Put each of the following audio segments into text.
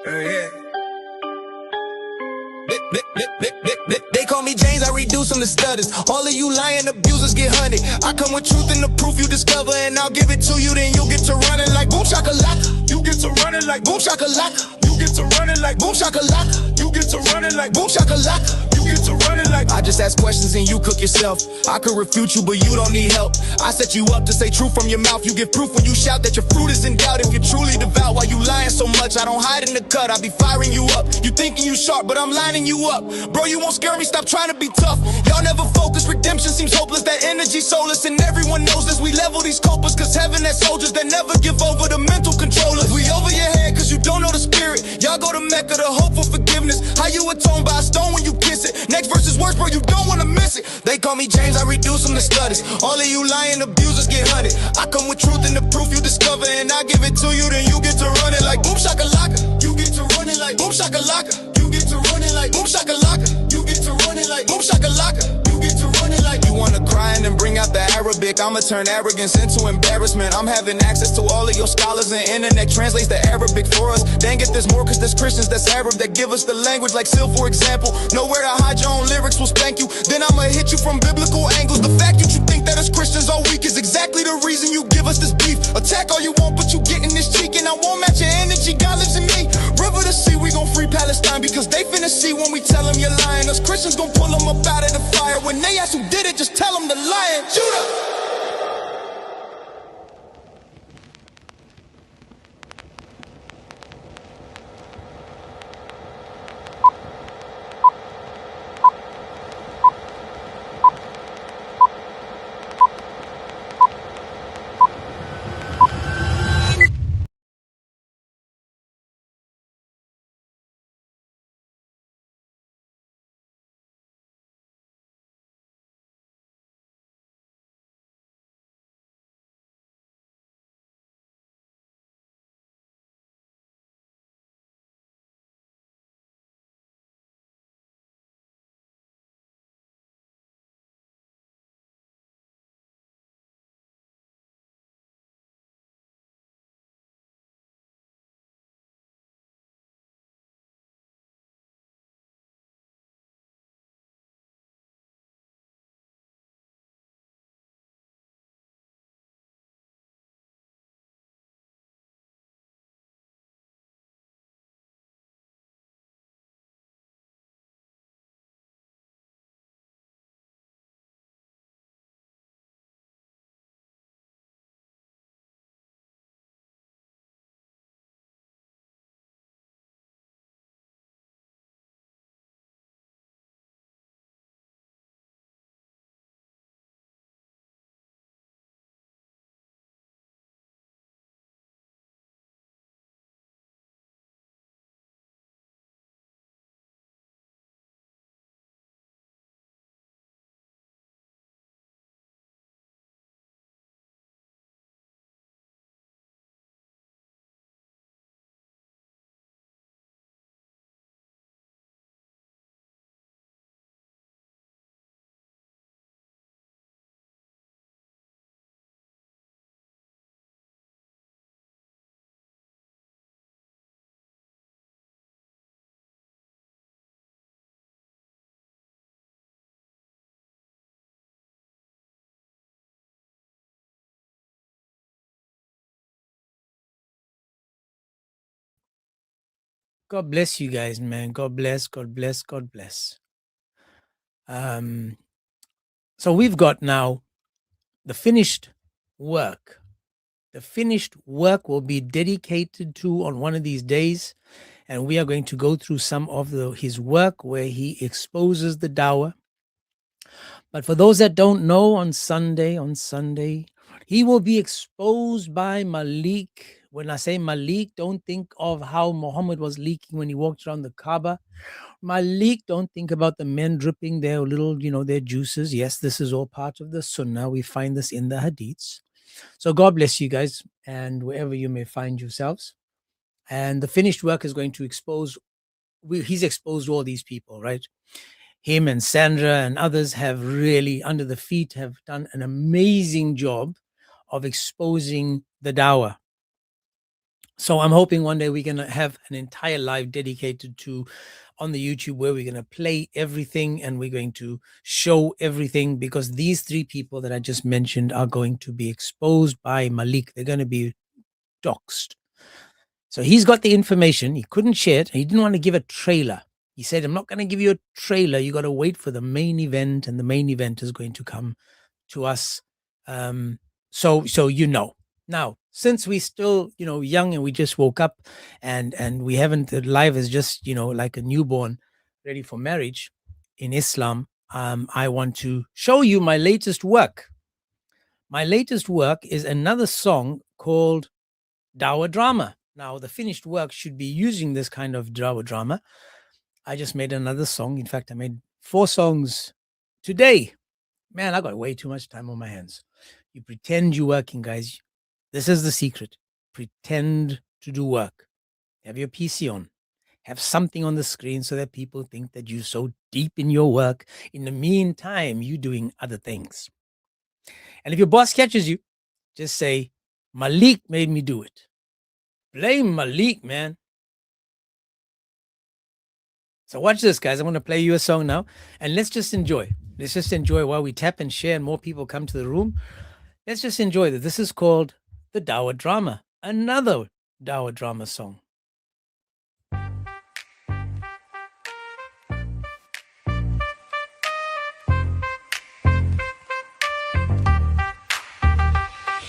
Yeah. They call me James, I reduce them to stutters. All of you lying abusers get hunted. I come with truth and the proof you discover, and I'll give it to you, then you'll get to running like boom shakalaka. You get to running like boom shakalaka. You get to running like boom shakalaka. You get to running like boom shakalaka. You get to running like. I just ask questions and you cook yourself. I could refute you, but you don't need help. I set you up to say truth from your mouth. You get proof when you shout that your fruit is in doubt. If you're truly devout, why you lying so much? I don't hide in the cut, I be firing you up. You thinking you sharp, but I'm lining you up. Bro, you won't scare me, stop trying to be tough. Y'all never focus, redemption seems hopeless. That energy soulless, and everyone knows this. We level these copers, cause heaven has soldiers that never give over the mental controllers. We over your head cause you don't know the spirit. Y'all go to Mecca to hope for forgiveness. How you atone by a stone when you kiss it? Next verse is worse, bro, you don't wanna miss it. They call me James, I reduce them to studies. All of you lying abusers get hunted. I come with truth and the proof you discover, and I give it to you, then you get to run it like boom shakalaka. You get to run it like boom shakalaka. You get to run it like boom shakalaka. You get to run it like boom shakalaka. You get to run it like. You wanna cry and then bring out the Arabic. I'ma turn arrogance into embarrassment. I'm having access to all of your scholars, and internet translates the Arabic for us. Dang it, there's more cause there's Christians that's Arab that give us the language like Sil, for example. Nowhere to hide your own lyrics will spank you. Then I'ma hit you from biblical angles. The fact that you think that us Christians are weak is exactly the reason you give us this beef. Attack all you want, but you getting this cheek, and I won't match your energy. God lives in me. River to sea, we gon' free Palestine, because they finna see when we tell them you're lying. Us Christians gon' pull them up out of the fire. When they ask who did it, just tell them the lion. Judah! God bless you guys, man. God bless, God bless, God bless. So we've got now the finished work. The finished work will be dedicated to on one of these days, and we are going to go through some of his work where he exposes the dawah. But for those that don't know, on Sunday, he will be exposed by Malik. When I say Malik, don't think of how Muhammad was leaking when he walked around the Kaaba. Malik, don't think about the men dripping their little, their juices. Yes, this is all part of the Sunnah. We find this in the hadiths. So God bless you guys, and wherever you may find yourselves. And the finished work is going to expose, he's exposed all these people, right? Him and Sandra and others have really, under the feet, have done an amazing job of exposing the dawah. So I'm hoping one day we're going to have an entire live dedicated to on the YouTube where we're going to play everything and we're going to show everything, because these three people that I just mentioned are going to be exposed by Malik. They're going to be doxxed. So he's got the information. He couldn't share it. He didn't want to give a trailer. He said, I'm not going to give you a trailer. You got to wait for the main event, and the main event is going to come to us. So you know. Now, since we still, young and we just woke up and we haven't, life is just, like a newborn ready for marriage in Islam, I want to show you my latest work. My latest work is another song called Dawah Drama. Now, the finished work should be using this kind of Dawah Drama. I just made another song. In fact, I made 4 songs today. Man, I got way too much time on my hands. You pretend you're working, guys. This is the secret. Pretend to do work. Have your PC on. Have something on the screen so that people think that you're so deep in your work. In the meantime, you're doing other things. And if your boss catches you, just say, Malik made me do it. Blame Malik, man. So watch this, guys. I'm going to play you a song now. And let's just enjoy. Let's just enjoy while we tap and share and more people come to the room. Let's just enjoy that. This is called the Dawah Drama, another Dawah Drama song.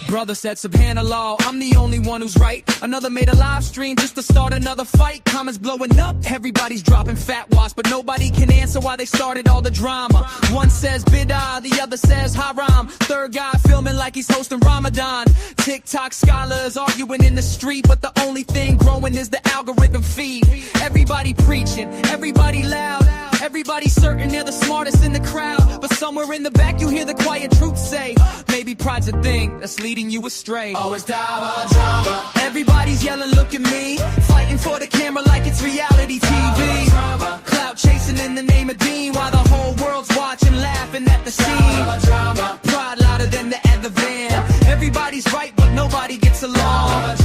Brother said, subhanallah, I'm the only one who's right. Another made a live stream just to start another fight. Comments blowing up, everybody's dropping fatwas, but nobody can answer why they started all the drama. One says bid'ah, the other says haram. Third guy filming like he's hosting Ramadan. TikTok scholars arguing in the street, but the only thing growing is the algorithm feed. Everybody preaching, everybody loud, everybody certain they're the smartest in the crowd. But somewhere in the back you hear the quiet truth say, maybe pride's a thing that's leading you astray. Oh, it's Dawah Drama. Everybody's yelling, look at me, fighting for the camera like it's reality TV. Clout chasing in the name of Dean, while the whole world's watching, laughing at the scene. Pride louder than the other van. Everybody's right, but nobody gets along.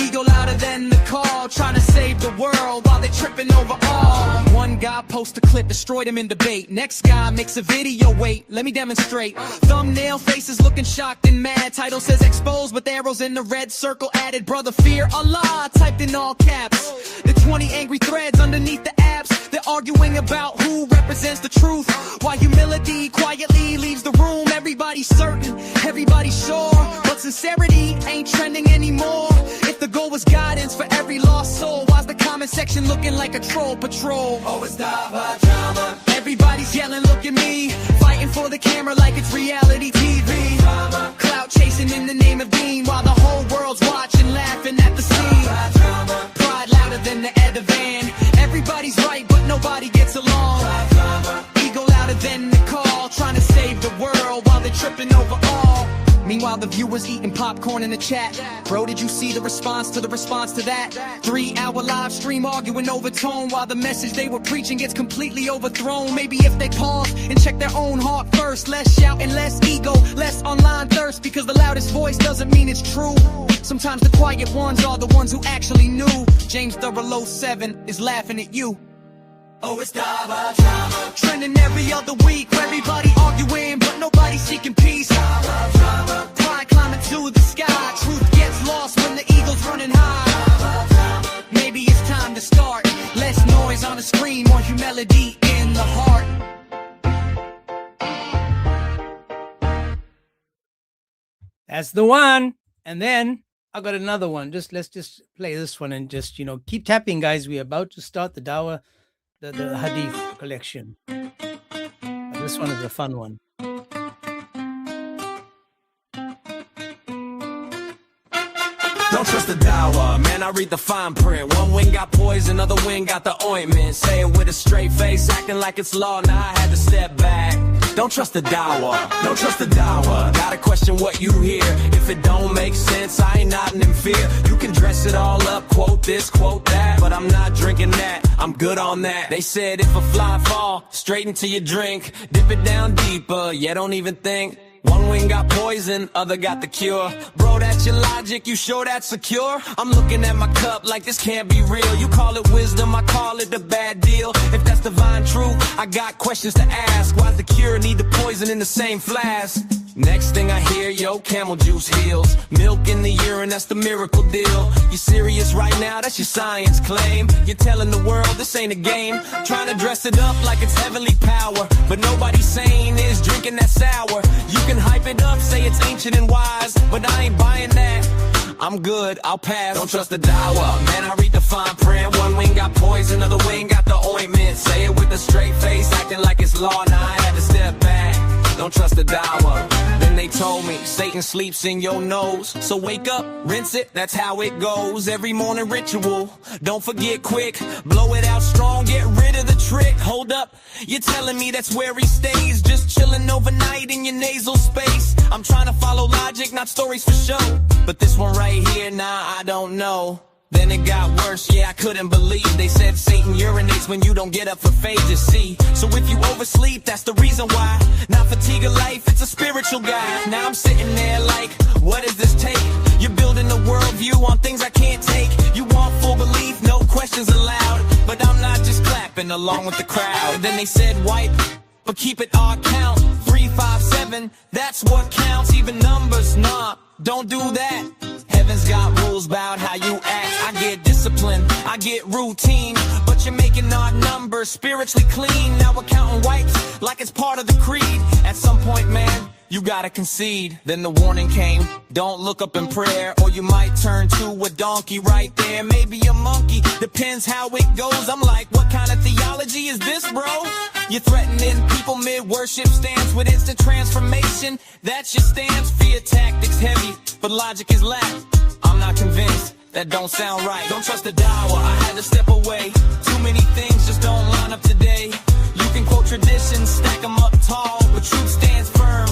Ego louder than the call, trying to save the world while they tripping over all. One guy posts a clip, destroyed him in debate. Next guy makes a video, wait, let me demonstrate. Thumbnail faces looking shocked and mad. Title says exposed with arrows in the red circle added. Brother fear Allah, typed in all caps. The 20 angry threads underneath the apps. They're arguing about who represents the truth, while humility quietly leaves the room. Everybody's certain, everybody's sure, but sincerity ain't trending anymore. If the goal was guidance for every lost soul, why's the comment section looking like a troll patrol? Oh, it's Dawah Drama. Everybody's yelling, look at me, fighting for the camera like it's reality TV. Clout chasing in the name of Dean, while the whole world's watching, laughing at the scene. Pride louder than the other van. Everybody's right, but nobody gets along. Ego louder than the call, trying to save the world while they're tripping over all. Meanwhile, the viewers eating popcorn in the chat. Bro, did you see the response to that? 3-hour live stream arguing over tone, while the message they were preaching gets completely overthrown. Maybe if they pause and check their own heart first. Less shout and less ego, less online thirst. Because the loudest voice doesn't mean it's true. Sometimes the quiet ones are the ones who actually knew. James 007 is laughing at you. Oh, it's Dawah Drama. Trending every other week, everybody arguing, but nobody seeking peace. Pride climbing to the sky, truth gets lost when the eagle's running high. Maybe it's time to start. Less noise on the screen, more humility in the heart. That's the one. And then I got another one. Let's just play this one and just, keep tapping, guys. We're about to start the Dawah, the hadith collection. This one is a fun one. Don't trust the Dawah, man, I read the fine print. One wing got poison, other wing got the ointment. Say it with a straight face, acting like it's law, now I had to step back. Don't trust the Dawah, don't trust the Dawah. Gotta question what you hear. If it don't make sense, I ain't nodding in fear. You can dress it all up, quote this, quote that, but I'm not drinking that, I'm good on that. They said if a fly fall, straight into your drink, dip it down deeper, yeah, don't even think. One wing got poison, other got the cure. Bro, that's your logic, you sure that's secure? I'm looking at my cup like this can't be real. You call it wisdom, I call it a bad deal. If that's divine truth, I got questions to ask. Why's the cure need the poison in the same flask? Next thing I hear, yo, camel juice heals. Milk in the urine, that's the miracle deal. You serious right now? That's your science claim. You're telling the world this ain't a game. Trying to dress it up like it's heavenly power, but nobody's saying is drinking that sour. You can hype it up, say it's ancient and wise, but I ain't buying that. I'm good, I'll pass. Don't trust the dawa, man, I read the fine print. One wing got poison, other wing got the ointment. Say it with a straight face, acting like it's law. Now I had to step back. Don't trust the dawa. Then they told me Satan sleeps in your nose, so wake up, rinse it, that's how it goes. Every morning ritual, don't forget quick, blow it out strong, get rid of the trick. Hold up, you're telling me that's where he stays, just chilling overnight in your nasal space. I'm trying to follow logic, not stories for show, but this one right here, nah, I don't know. Then it got worse, yeah, I couldn't believe. They said Satan urinates when you don't get up for phases, see. So if you oversleep, that's the reason why. Not fatigue of life, it's a spiritual guide. Now I'm sitting there like, what does this take? You're building a worldview on things I can't take. You want full belief, no questions allowed. But I'm not just clapping along with the crowd. Then they said wipe, but keep it odd count. 3, 5, 7, that's what counts. Even numbers, nah, don't do that. Heaven's got rules about how you act. I get discipline, I get routine, but you're making odd numbers, spiritually clean. Now we're counting wipes like it's part of the creed. At some point, man, you gotta concede. Then the warning came, don't look up in prayer, or you might turn to a donkey right there. Maybe a monkey, depends how it goes. I'm like, what kind of theology is this, bro? You're threatening people mid-worship stance with instant transformation. That's your stance, fear tactics heavy, but logic is lack. I'm not convinced, that don't sound right. Don't trust the dawa, I had to step away. Too many things just don't line up today. You can quote traditions, stack them up tall, but truth stands firm,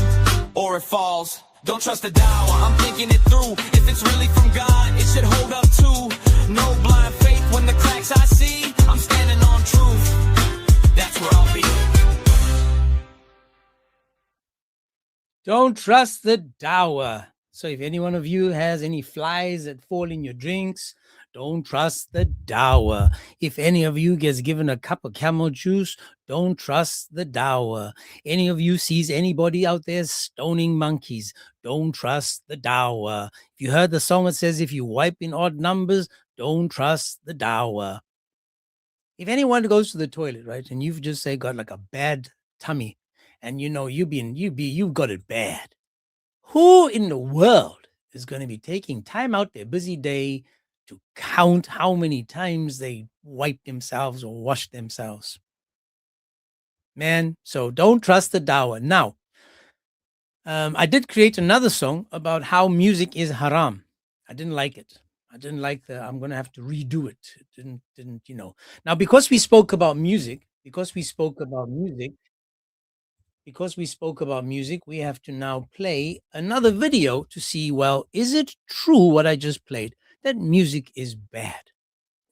or it falls. Don't trust the dawa, I'm thinking it through. If it's really from God, it should hold up too. No blind faith when the cracks I see. I'm standing on truth, that's where I'll be. Don't trust the dawa. So if any one of you has any flies that fall in your drinks, don't trust the dawa. If any of you gets given a cup of camel juice, don't trust the dawa. Any of you sees anybody out there stoning monkeys, don't trust the dawa. If you heard the song that says if you wipe in odd numbers, don't trust the dawa. If anyone goes to the toilet, right, and you've just say got like a bad tummy, and you know you've got it bad. Who in the world is going to be taking time out their busy day to count how many times they wipe themselves or wash themselves? Man, so don't trust the dawa. Now, I did create another song about how music is haram. I didn't like it. I didn't like I'm going to have to redo it. It didn't, you know. Now, because we spoke about music, we have to now play another video to see, well, is it true what I just played, that music is bad?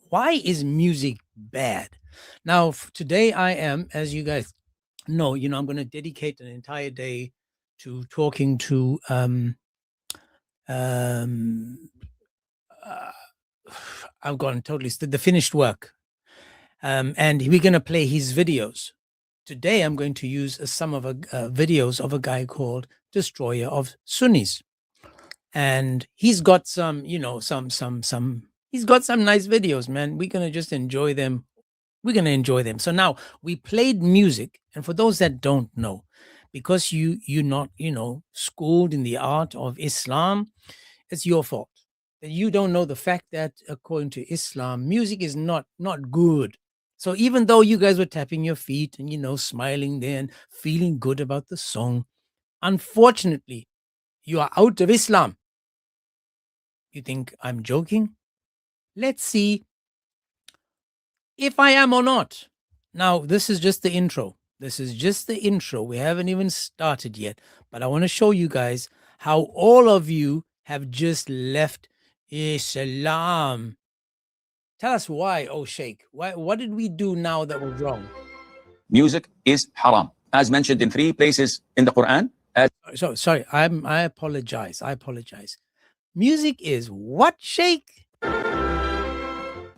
Why is music bad? Now, today I am, as you guys know, I'm going to dedicate an entire day to talking to I've gone totally the finished work. And we're going to play his videos. Today, I'm going to use some of videos of a guy called Destroyer of Sunnis, and he's got some, he's got some nice videos, man. We're gonna just enjoy them. So now we played music, and for those that don't know, because you're not, schooled in the art of Islam, it's your fault that you don't know the fact that according to Islam, music is not good. So even though you guys were tapping your feet and, smiling there and feeling good about the song, unfortunately, you are out of Islam. You think I'm joking? Let's see if I am or not. Now, this is just the intro. We haven't even started yet. But I want to show you guys how all of you have just left Islam. Tell us why, oh Sheikh. What did we do now that was wrong? Music is haram. As mentioned in 3 places in the Quran, So sorry, I apologize. I apologize. Music is what, Sheikh?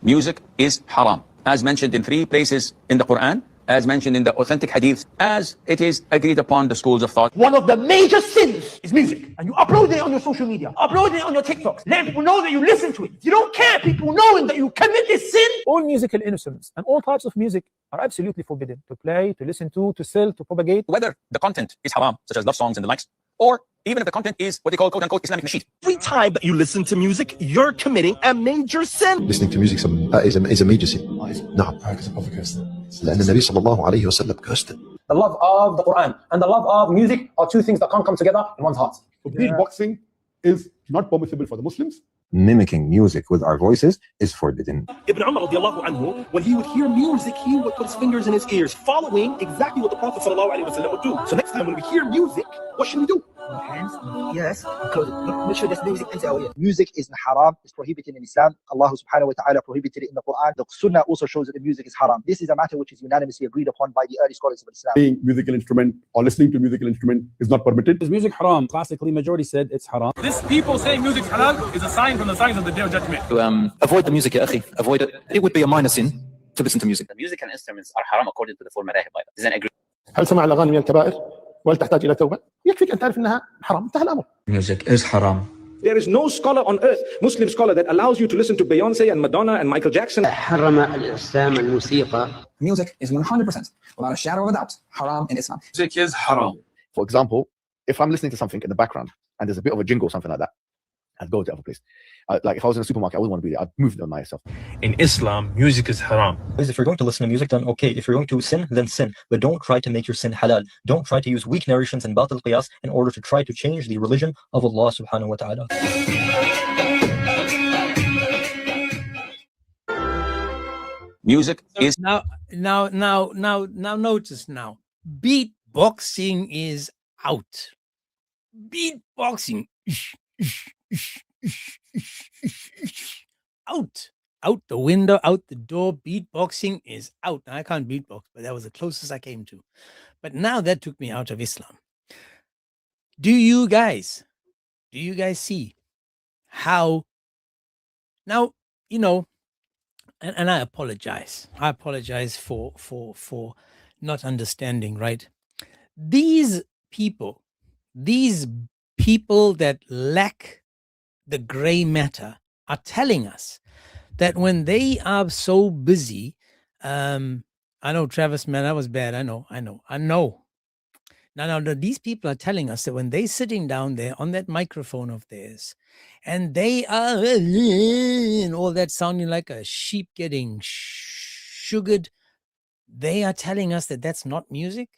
Music is haram, as mentioned in 3 places in the Quran, as mentioned in the authentic hadith, as it is agreed upon the schools of thought. One of the major sins is music. And you upload it on your social media, upload it on your TikToks, letting people know that you listen to it. You don't care people knowing that you commit this sin. All musical instruments and all types of music are absolutely forbidden to play, to listen to sell, to propagate. Whether the content is haram, such as love songs and the likes, or even if the content is what they call quote-unquote Islamic nasheed. Every time that you listen to music, you're committing a major sin. Listening to music is a major sin. نعم. لأن النبي صلى الله عليه وسلم cursed it. The love of the Quran and the love of music are 2 things that can't come together in one's heart. So beatboxing is not permissible for the Muslims. Mimicking music with our voices is forbidden. Ibn Umar radiallahu anhu, when he would hear music, he would put his fingers in his ears, following exactly what the Prophet sallallahu alaihi wasallam would do. So next time when we hear music, what should we do? Hands, yes, close it. Make sure there's music in our ear. Music is haram, it's prohibited in Islam. Allah subhanahu wa ta'ala prohibited it in the Quran. The Sunnah also shows that the music is haram. This is a matter which is unanimously agreed upon by the early scholars of Islam. Playing musical instrument or listening to musical instrument is not permitted. Is music haram? Classically, majority said it's haram. This people saying music's halal is a sign from the signs of the Day of Judgment. Avoid the music, ya akhi. Avoid it. It would be a minor sin to listen to music. The musical instruments are haram according to the 4 madahib. Is an agreement. هل سمع الأغاني من الكبائر وهل تحتاج إلى توبة؟ يكفيك أن تعرف أنها حرام، انتهى الأمر. Music is haram. There is no scholar on earth, Muslim scholar, that allows you to listen to Beyonce and Madonna and Michael Jackson. حرم الإسلام الموسيقى. Music is 100%, without a shadow of a doubt, haram in Islam. Music is haram. For example, if I'm listening to something in the background and there's a bit of a jingle or something like that, I'd go to other place. Like if I was in a supermarket, I wouldn't want to be there. I'd move them myself. In Islam, music is haram. If you're going to listen to music, then okay. If you're going to sin, then sin. But don't try to make your sin halal. Don't try to use weak narrations and batil qiyas in order to try to change the religion of Allah subhanahu wa ta'ala. Music is Now notice now. Beatboxing is out. Beatboxing out the window, out the door. Beatboxing is out. Now, I can't beatbox, but that was the closest I came to. But now that took me out of Islam. Do you guys see how now, you know, and I apologize for not understanding, right? These people that lack the gray matter are telling us that when they are so busy, I know, Travis, man, that was bad. I know. Now, these people are telling us that when they're sitting down there on that microphone of theirs, and they are and all that sounding like a sheep getting sugared, they are telling us that that's not music.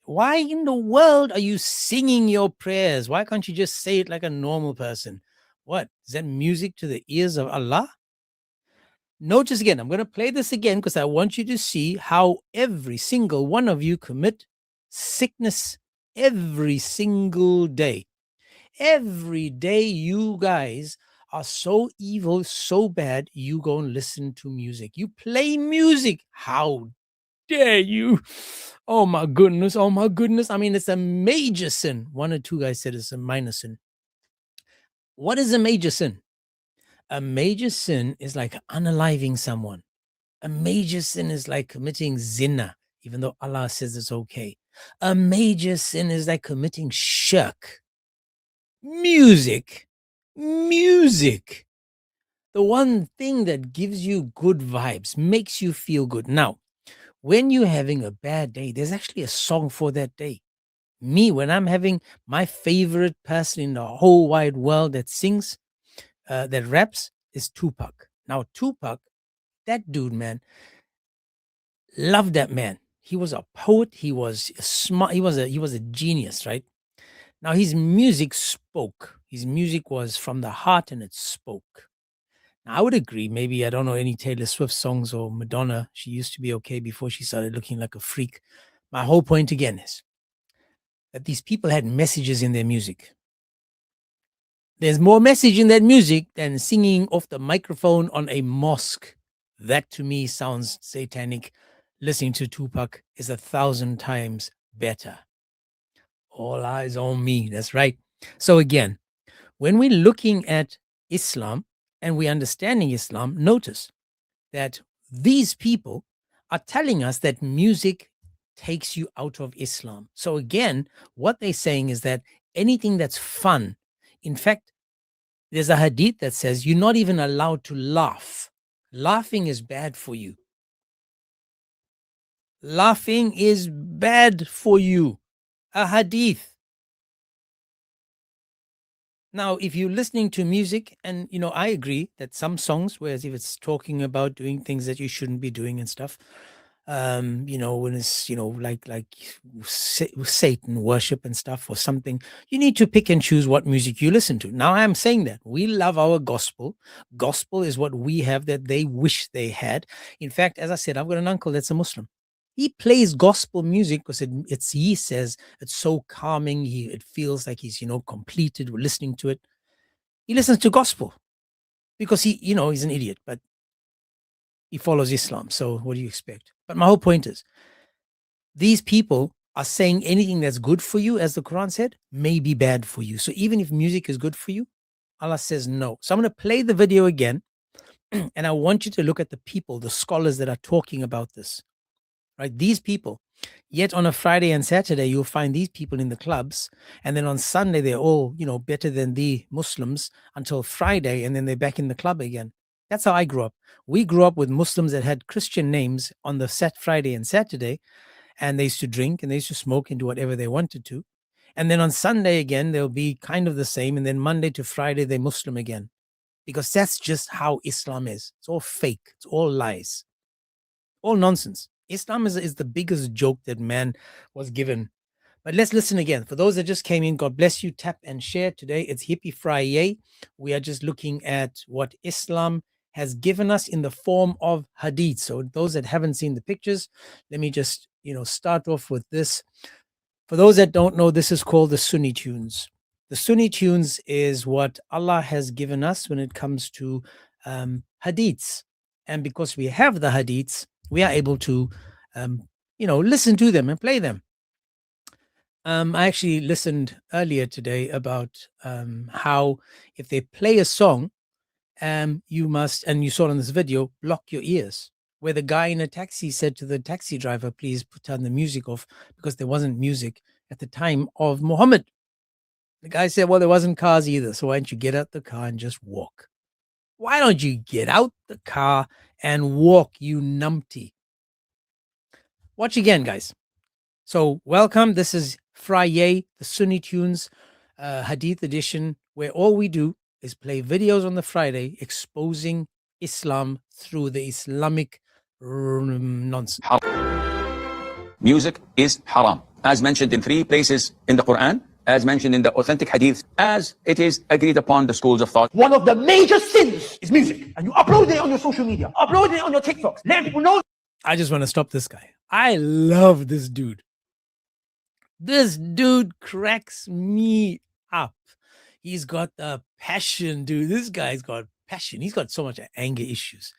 Why in the world are you singing your prayers? Why can't you just say it like a normal person? What? Is that music to the ears of Allah? Notice again, I'm going to play this again because I want you to see how every single one of you commit sickness every single day. Every day you guys are so evil, so bad, you go and listen to music. You play music. How dare you? Oh my goodness. I mean, it's a major sin. 1 or 2 guys said it's a minor sin. What is a major sin? A major sin is like unaliving someone. A major sin is like committing zina, even though Allah says it's okay. A major sin is like committing shirk. Music. The one thing that gives you good vibes, makes you feel good. Now, when you're having a bad day, there's actually a song for that day. Me, when I'm having my favorite person in the whole wide world that sings, that raps, is Tupac. Now, Tupac, that dude, man, love that man. He was a poet. He was smart. He was a genius, right? Now, his music spoke. His music was from the heart and it spoke. Now, I would agree. Maybe I don't know any Taylor Swift songs or Madonna. She used to be okay before she started looking like a freak. My whole point again is that these people had messages in their music. There's more message in that music than singing off the microphone on a mosque. That to me sounds satanic. Listening to Tupac is 1,000 times better. All eyes on me. That's right. So again, when we're looking at Islam and we're understanding Islam, notice that these people are telling us that music takes you out of Islam. So again, what they're saying is that anything that's fun, in fact, there's a hadith that says you're not even allowed to laugh. Laughing is bad for you. Laughing is bad for you. A hadith. Now, if you're listening to music, and I agree that some songs, whereas if it's talking about doing things that you shouldn't be doing and stuff, when it's like Satan worship and stuff or something, you need to pick and choose what music you listen to. Now, I'm saying that we love our gospel. Gospel is what we have that they wish they had. In fact, as I said, I've got an uncle that's a Muslim. He plays gospel music because he says it's so calming. It feels like he's completed with listening to it. He listens to gospel because he's an idiot, but he follows Islam. So what do you expect? But my whole point is, these people are saying anything that's good for you, as the Quran said, may be bad for you. So even if music is good for you, Allah says no. So I'm going to play the video again, and I want you to look at the people, the scholars that are talking about this. Right, these people. Yet on a Friday and Saturday, you'll find these people in the clubs, and then on Sunday they're all better than the Muslims until Friday, and then they're back in the club again. That's how I grew up. We grew up with Muslims that had Christian names on the Friday and Saturday, and they used to drink and they used to smoke and do whatever they wanted to. And then on Sunday again, they'll be kind of the same, and then Monday to Friday they're Muslim again, because that's just how Islam is. It's all fake. It's all lies. All nonsense. Islam is the biggest joke that man was given. But let's listen again. For those that just came in, God bless you. Tap and share. Today it's Hippie Friday. We are just looking at what Islam has given us in the form of hadith. So those that haven't seen the pictures, let me just start off with this. For those that don't know, this is called the Sunni tunes. The Sunni tunes is what Allah has given us when it comes to hadiths. And because we have the hadiths, we are able to, listen to them and play them. I actually listened earlier today about how if they play a song, you must, and you saw it in this video, block your ears. Where the guy in a taxi said to the taxi driver, please put turn the music off, because there wasn't music at the time of Muhammad. The guy said, well, there wasn't cars either, so why don't you get out the car and just walk? Why don't you get out the car and walk, you numpty? Watch again, guys. So welcome. This is Friday, the Sunni Tunes Hadith edition, where all we do is play videos on the Friday exposing Islam through the Islamic nonsense. Music is haram, as mentioned in 3 places in the Quran, as mentioned in the authentic hadith, as it is agreed upon the schools of thought. One of the major sins is music. And you upload it on your social media, upload it on your TikToks, let people know. I just want to stop this guy. I love this dude. This dude cracks me up. He's got the passion, dude. This guy's got passion. He's got so much anger issues.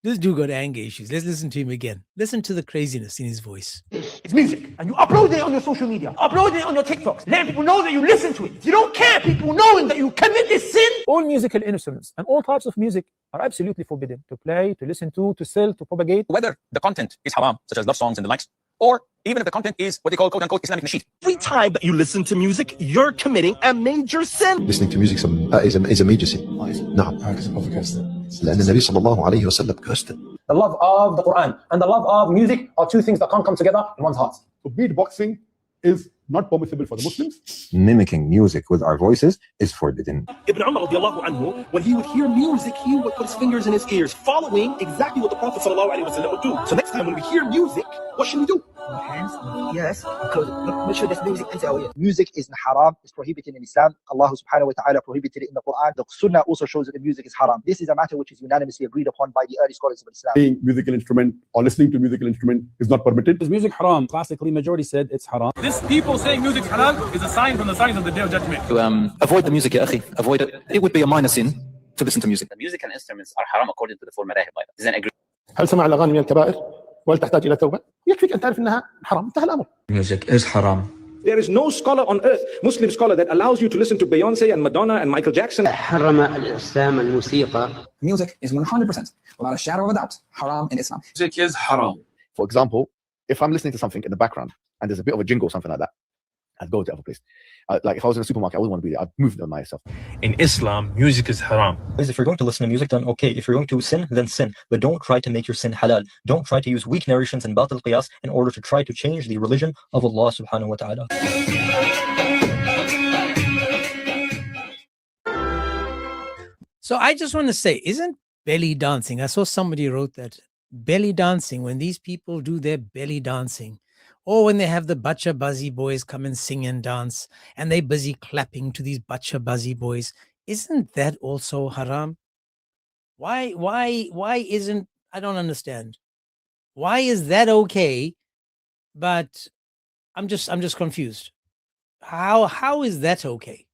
This dude got anger issues. Let's listen to him again. Listen to the craziness in his voice. It's music. And you upload it on your social media, upload it on your TikToks, let people know that you listen to it. You don't care people knowing that you commit this sin. All musical instruments and all types of music are absolutely forbidden to play, to listen to sell, to propagate. Whether the content is haram, such as love songs and the likes, or even if the content is what they call quote-unquote Islamic nasheed. Every time that you listen to music, you're committing a major sin. Listening to music is a major sin. نعم. لأن النبي صلى الله عليه وسلم cursed it. The love of the Quran and the love of music are two things that can't come together in one's heart. So beatboxing is not permissible for the Muslims. Mimicking music with our voices is forbidden. Ibn Umar radiallahu anhu, when he would hear music, he would put his fingers in his ears, following exactly what the Prophet sallallahu alaihi wasallam would do. So next time when we hear music, what should we do? Hands, yes, because make sure this music is away. Music is haram, it's prohibited in Islam. Allah subhanahu wa ta'ala prohibited it in the Quran. The Sunnah also shows that the music is haram. This is a matter which is unanimously agreed upon by the early scholars of Islam. Playing musical instrument or listening to musical instrument is not permitted. Is music haram? Classically, majority said it's haram. This people saying music halal is a sign from the signs of the Day of Judgment. To avoid the music, ya akhi, avoid it. It would be a minor sin to listen to music. The musical instruments are haram according to the 4 madahib. Is an agreement. هل سمع الأغاني من الكبائر وهل تحتاج إلى توبة؟ يكفيك أن تعرف أنها حرام، انتهى الأمر. Music is haram. There is no scholar on earth, Muslim scholar, that allows you to listen to Beyonce and Madonna and Michael Jackson. حرم الإسلام الموسيقى. Music is 100%, without a shadow of a doubt, haram in Islam. Music is haram. For example, if I'm listening to something in the background and there's a bit of a jingle or something like that, I'd go to other place. Like if I was in a supermarket, I wouldn't want to be there. I'd move them myself. In Islam, music is haram. If you're going to listen to music, then okay. If you're going to sin, then sin. But don't try to make your sin halal. Don't try to use weak narrations and batil qiyas in order to try to change the religion of Allah subhanahu wa ta'ala. So I just want to say, isn't belly dancing? I saw somebody wrote that belly dancing, when these people do their belly dancing, or when they have the Bacha Buzzy boys come and sing and dance, and they busy clapping to these Bacha Buzzy boys, isn't that also haram? Why isn't, I don't understand. Why is that okay? But I'm just confused. How is that okay?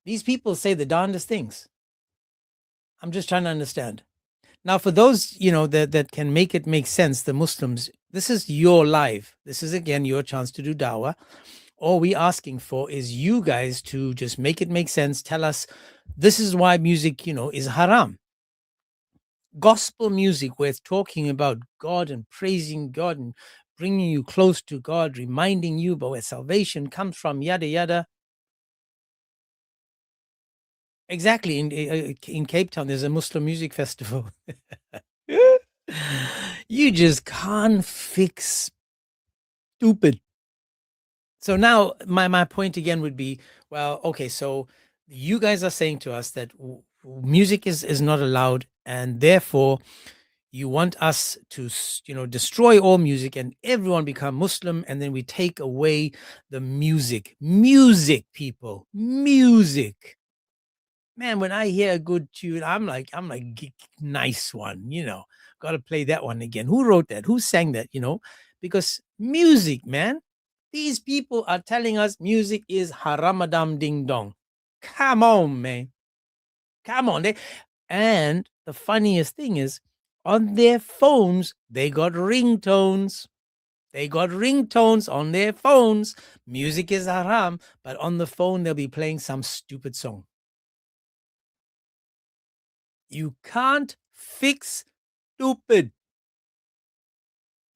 These people say the darndest things. I'm just trying to understand. Now, for those, that can make it make sense, the Muslims, this is your live. This is, again, your chance to do dawah. All we're asking for is you guys to just make it make sense. Tell us, this is why music, is haram. Gospel music, where it's talking about God and praising God and bringing you close to God, reminding you about where salvation comes from, yada, yada. Exactly. In Cape Town, there's a Muslim music festival. You just can't fix stupid. So now my point again would be, well, okay, so you guys are saying to us that music is not allowed, and therefore you want us to, destroy all music and everyone become Muslim, and then we take away the music. Music, people. Music. Man, when I hear a good tune, I'm like, nice one, got to play that one again. Who wrote that? Who sang that, Because music, man, these people are telling us music is haramadam ding dong. Come on, man. Come on. And the funniest thing is, on their phones, they got ringtones. They got ringtones on their phones. Music is haram, but on the phone, they'll be playing some stupid song. You can't fix stupid.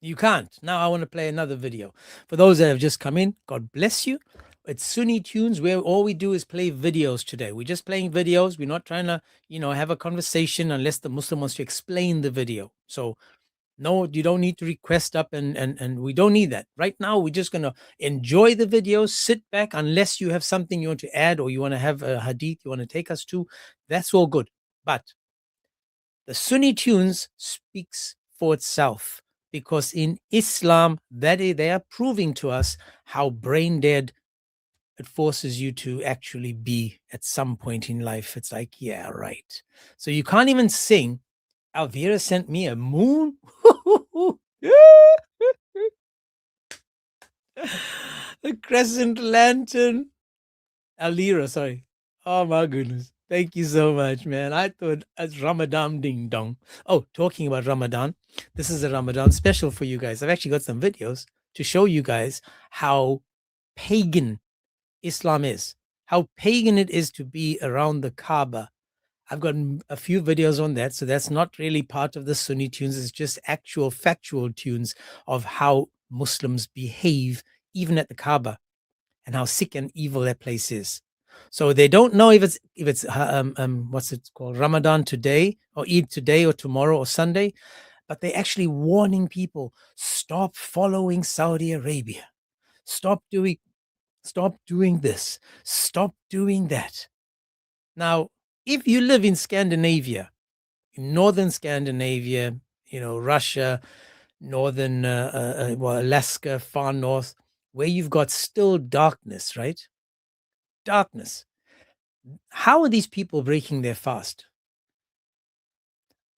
You can't. Now I want to play another video. For those that have just come in, God bless you. It's Sunni Tunes, where all we do is play videos today. We're just playing videos. We're not trying to, have a conversation unless the Muslim wants to explain the video. So no, you don't need to request up and we don't need that. Right now, we're just going to enjoy the videos, sit back, unless you have something you want to add or you want to have a hadith you want to take us to. That's all good. But the Sunni Tunes speaks for itself, because in Islam, they are proving to us how brain dead it forces you to actually be at some point in life. It's like, yeah, right. So you can't even sing. Alvira sent me a moon. The crescent lantern. Alira, sorry. Oh my goodness. Thank you so much, man. I thought it's Ramadan ding dong. Oh, talking about Ramadan, this is a Ramadan special for you guys. I've actually got some videos to show you guys how pagan Islam is, how pagan it is to be around the Kaaba. I've got a few videos on that. So that's not really part of the Sunni tunes. It's just actual factual tunes of how Muslims behave even at the Kaaba and how sick and evil that place is. So they don't know if it's what's it called, Ramadan today or Eid today or tomorrow or Sunday, but they're actually warning people, stop following Saudi Arabia. Stop doing this. Stop doing that. Now, if you live in Scandinavia, in northern Scandinavia, Russia, northern Alaska, far north, where you've got still darkness, right? Darkness. How are these people breaking their fast?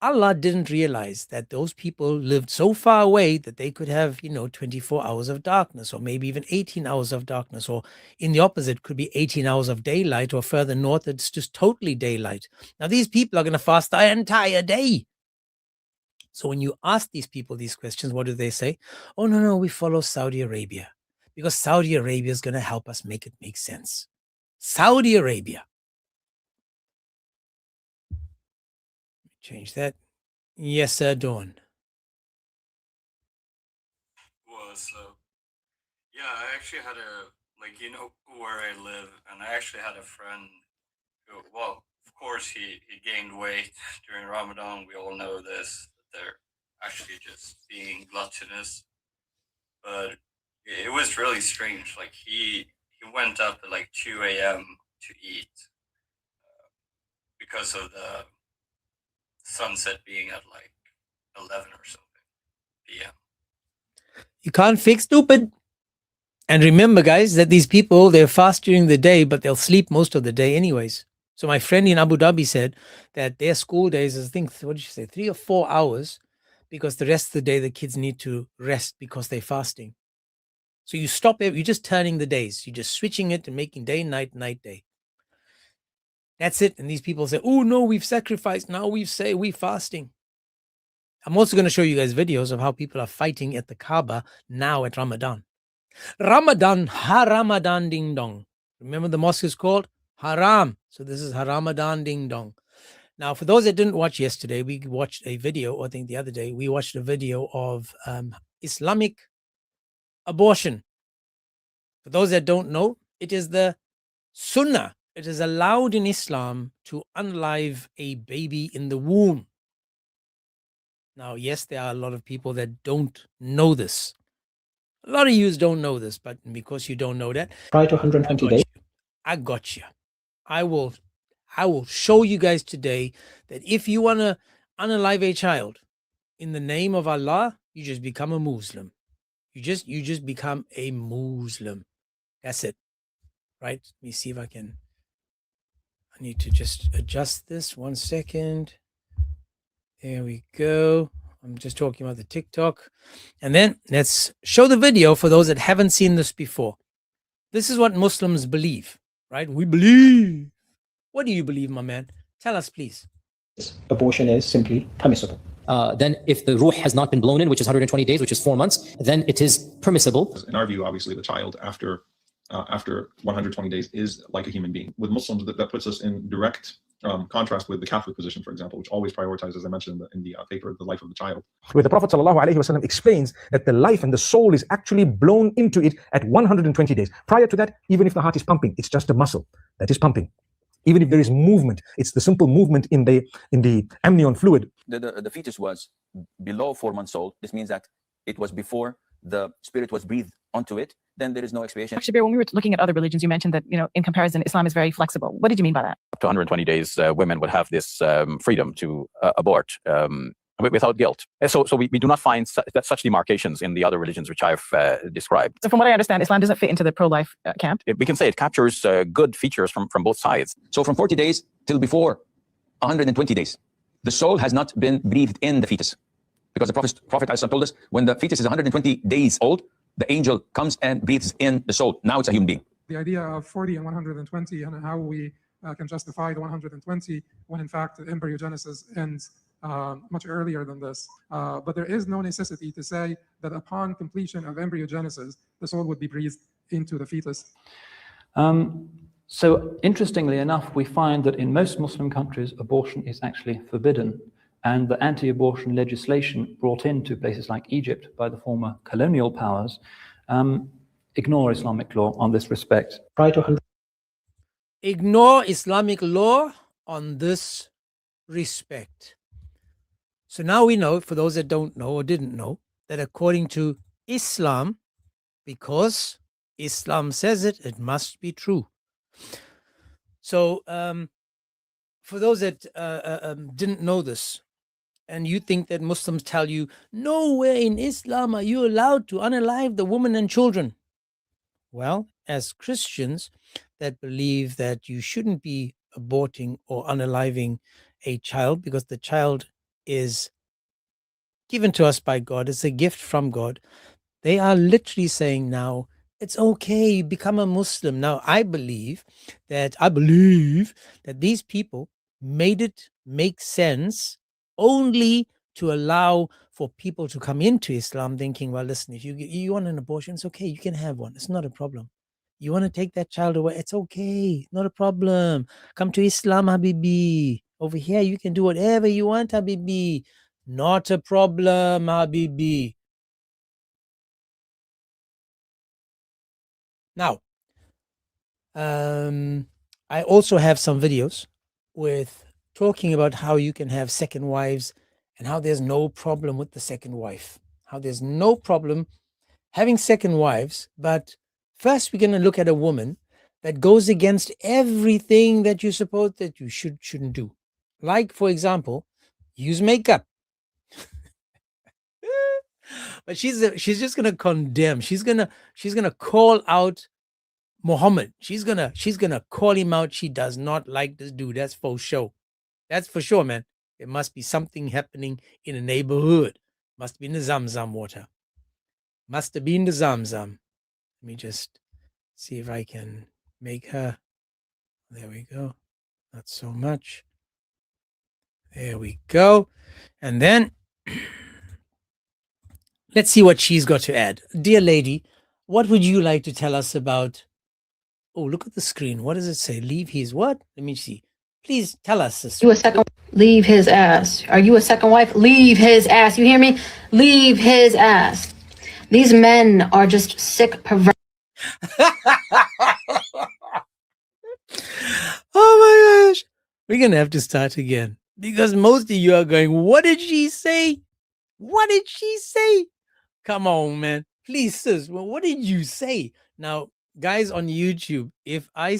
Allah didn't realize that those people lived so far away that they could have, 24 hours of darkness, or maybe even 18 hours of darkness, or in the opposite, could be 18 hours of daylight, or further north, it's just totally daylight. Now, these people are going to fast the entire day. So when you ask these people these questions, what do they say? Oh, no, we follow Saudi Arabia because Saudi Arabia is going to help us make it make sense. Saudi Arabia. Change that. Yes, sir, Dawn. Well, so yeah, I actually had where I live, and I actually had a friend who, well, of course, he gained weight during Ramadan. We all know this. They're actually just being gluttonous, but it was really strange. Like he went up at like 2 a.m. to eat because of the sunset being at like 11 or something p.m. You can't fix stupid. And remember, guys, that these people, they're fast during the day, but they'll sleep most of the day anyways. So my friend in Abu Dhabi said that their school days is, I think, what did you say, 3 or 4 hours, because the rest of the day the kids need to rest because they're fasting. So you stop it, you're just turning the days. You're just switching it and making day, night, night, day. That's it. And these people say, oh, no, we've sacrificed. Now we're fasting. I'm also going to show you guys videos of how people are fighting at the Kaaba now at Ramadan. Ramadan, Haramadan ding dong. Remember the mosque is called Haram. So this is Haramadan ding dong. Now, for those that didn't watch yesterday, we watched a video, or I think the other day, we watched a video of Islamic abortion. For those that don't know, it is the Sunnah. It is allowed in Islam to unalive a baby in the womb. Now, yes, there are a lot of people that don't know this. A lot of you don't know this, but because you don't know that, Prior to 120 days. I got you. I will show you guys today that if you want to unalive a child in the name of Allah, you just become a Muslim. You just become a Muslim. That's it. Right? Let me see if I need to just adjust this 1 second. There we go. I'm just talking about the TikTok. And then let's show the video for those that haven't seen this before. This is what Muslims believe, right? We believe. What do you believe, my man? Tell us, please. Abortion is simply permissible. Then if the ruh has not been blown in, which is 120 days, which is 4 months, then it is permissible. In our view, obviously, the child after 120 days is like a human being. With Muslims, that puts us in direct contrast with the Catholic position, for example, which always prioritizes, as I mentioned in the paper, the life of the child. Where the Prophet ﷺ explains that the life and the soul is actually blown into it at 120 days. Prior to that, even if the heart is pumping, it's just a muscle that is pumping. Even if there is movement, it's the simple movement in the amnion fluid. The fetus was below 4 months old. This means that it was before the spirit was breathed onto it. Then there is no expiation. Shabir, when we were looking at other religions, you mentioned that, in comparison, Islam is very flexible. What did you mean by that? Up to 120 days, women would have this freedom to abort without guilt. So we do not find such demarcations in the other religions which I've described. So from what I understand, Islam doesn't fit into the pro-life camp. We can say it captures good features from both sides. So from 40 days till before 120 days, the soul has not been breathed in the fetus. Because the Prophet told us, when the fetus is 120 days old, the angel comes and breathes in the soul. Now it's a human being. The idea of 40 and 120 and how we can justify the 120 when in fact embryogenesis ends much earlier than this. But there is no necessity to say that upon completion of embryogenesis, the soul would be breathed into the fetus. So interestingly enough, we find that in most Muslim countries, abortion is actually forbidden. And the anti-abortion legislation brought into places like Egypt by the former colonial powers ignore Islamic law on this respect. Ignore Islamic law on this respect. So now we know, for those that don't know or didn't know, that according to Islam, because Islam says it, it must be true. So for those that didn't know this, and you think that Muslims tell you, nowhere in Islam are you allowed to unalive the women and children. Well, as Christians that believe that you shouldn't be aborting or unaliving a child because the child is given to us by God, it's a gift from God, they are literally saying now, it's okay, become a Muslim. Now, I believe that these people made it make sense only to allow for people to come into Islam thinking, well, listen, if you want an abortion, it's okay. You can have one. It's not a problem. You want to take that child away, it's okay. Not a problem. Come to Islam, Habibi. Over here, you can do whatever you want, Habibi. Not a problem, Habibi. Now, I also have some videos with talking about how you can have second wives and how there's no problem with the second wife. How there's no problem having second wives, but first we're going to look at a woman that goes against everything that you suppose that you shouldn't do. Like, for example, use makeup. But she's just gonna condemn. She's gonna call out Muhammad. She's gonna call him out. She does not like this dude. That's for sure. That's for sure, man. There must be something happening in the neighborhood. Must be in the Zamzam water. Must have been the Zamzam. Let me just see if I can make her. There we go. Not so much. There we go. And then let's see what she's got to add. Dear lady, what would you like to tell us about? Oh, look at the screen. What does it say? Leave his what? Let me see. Please tell us this. You a second? Leave his ass. Are you a second wife? Leave his ass. You hear me? Leave his ass. These men are just sick, perverted. Oh my gosh. We're going to have to start again because most of you are going, what did she say? What did she say? Come on, man. Please, sis. Well, what did you say? Now, guys on YouTube, if I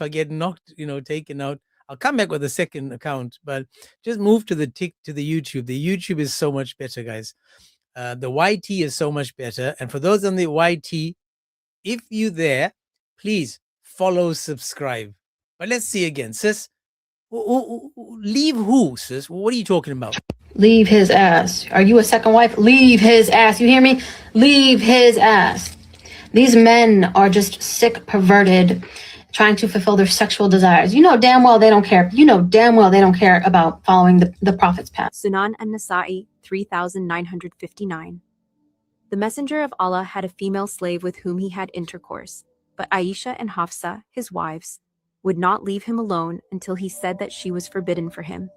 get knocked, taken out, I'll come back with a second account, but just move to the YouTube. The YouTube is so much better, guys. The YT is so much better. And for those on the YT, if you there, please follow, subscribe. But let's see again, sis. Leave who, sis? What are you talking about? Leave his ass. Are you a second wife? Leave his ass. You hear me? Leave his ass. These men are just sick, perverted, trying to fulfill their sexual desires. You know damn well they don't care. You know damn well they don't care about following the Prophet's path. Sunan an-Nasa'i 3959. The Messenger of Allah had a female slave with whom he had intercourse, but Aisha and Hafsa, his wives, would not leave him alone until he said that she was forbidden for him.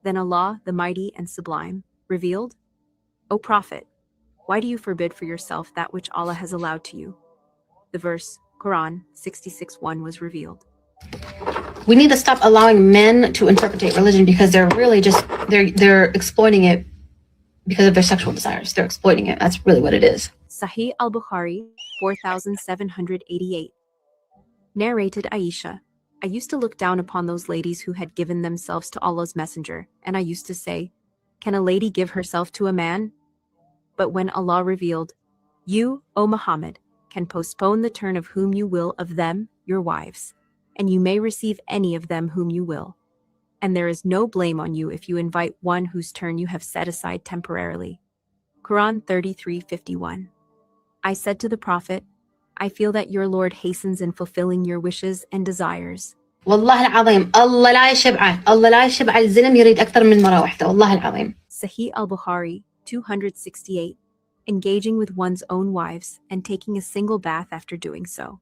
Then Allah, the Mighty and Sublime, revealed, O Prophet, why do you forbid for yourself that which Allah has allowed to you? The verse, Quran 66:1 was revealed. We need to stop allowing men to interpret religion because they're really just, they're exploiting it because of their sexual desires. They're exploiting it. That's really what it is. Sahih al-Bukhari 4788. Narrated Aisha, I used to look down upon those ladies who had given themselves to Allah's messenger, and I used to say, can a lady give herself to a man? But when Allah revealed, you, O Muhammad, can postpone the turn of whom you will of them, your wives, and you may receive any of them whom you will. And there is no blame on you if you invite one whose turn you have set aside temporarily. Quran 33:51. I said to the Prophet, I feel that your Lord hastens in fulfilling your wishes and desires. والله العظيم الله لا يشبعه الله لا يشبع الزلم يريد أكثر من مرة واحدة والله العظيم. Sahih al-Bukhari 268. Engaging with one's own wives and taking a single bath after doing so.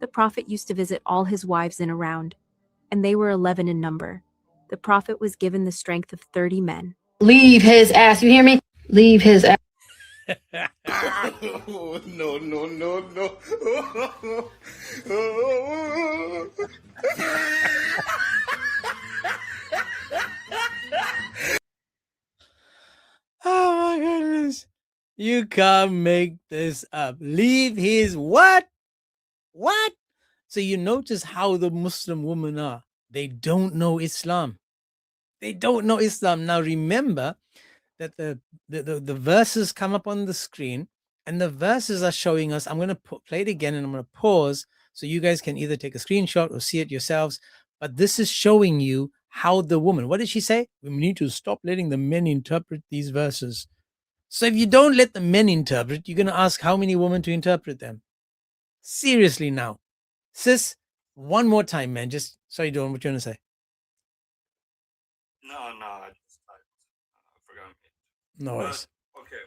The Prophet used to visit all his wives in a round, and they were 11 in number. The Prophet was given the strength of 30 men. Leave his ass, you hear me? Leave his ass. Oh, no, no, no, no. Oh my goodness. You can't make this up. Leave his what? What? So you notice how the Muslim women are. They don't know Islam. They don't know Islam. Now remember that the verses come up on the screen, and the verses are showing us. I'm going to play it again, and I'm going to pause so you guys can either take a screenshot or see it yourselves. But this is showing you how the woman, what did she say? We need to stop letting the men interpret these verses. So if you don't let the men interpret, you're going to ask how many women to interpret them. Seriously now. Sis, one more time, man. Just, sorry, Dawn, what you want to say? No, I forgot. No worries. Okay,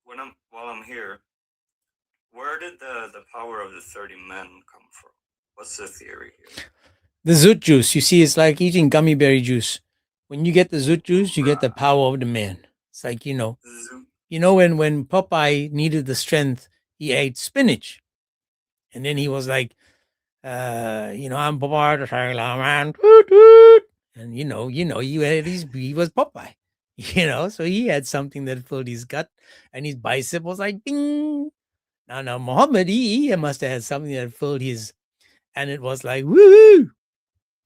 while I'm here, where did the power of the 30 men come from? What's the theory here? The zut juice, you see, it's like eating gummy berry juice. When you get the zut juice, you get the power of the man. It's like, when Popeye needed the strength, he ate spinach. And then he was like, I'm Popeye the Sailor Man. Toot, toot. And he was Popeye. So he had something that filled his gut, and his bicep was like ding. Now Muhammad, he must have had something that filled his, and it was like woo.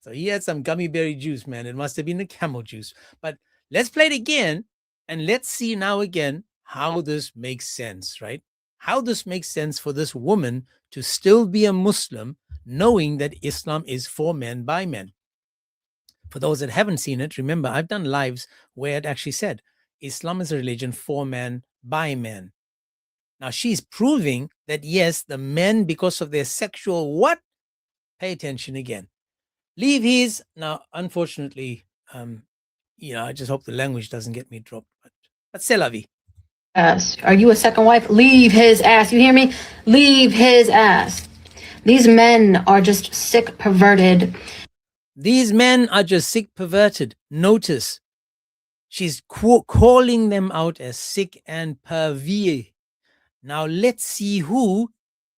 So he had some gummy berry juice, man. It must have been the camel juice. But let's play it again, and let's see now again how this makes sense, right? How this makes sense for this woman to still be a Muslim, knowing that Islam is for men by men. For those that haven't seen it, remember, I've done lives where it actually said Islam is a religion for men by men. Now she's proving that yes, the men, because of their sexual what? Pay attention again. Leave his. Now, unfortunately, I just hope the language doesn't get me dropped. But c'est la vie. Ass. Are you a second wife? Leave his ass. You hear me? Leave his ass. These men are just sick, perverted. These men are just sick, perverted. Notice, she's calling them out as sick and pervy. Now, let's see who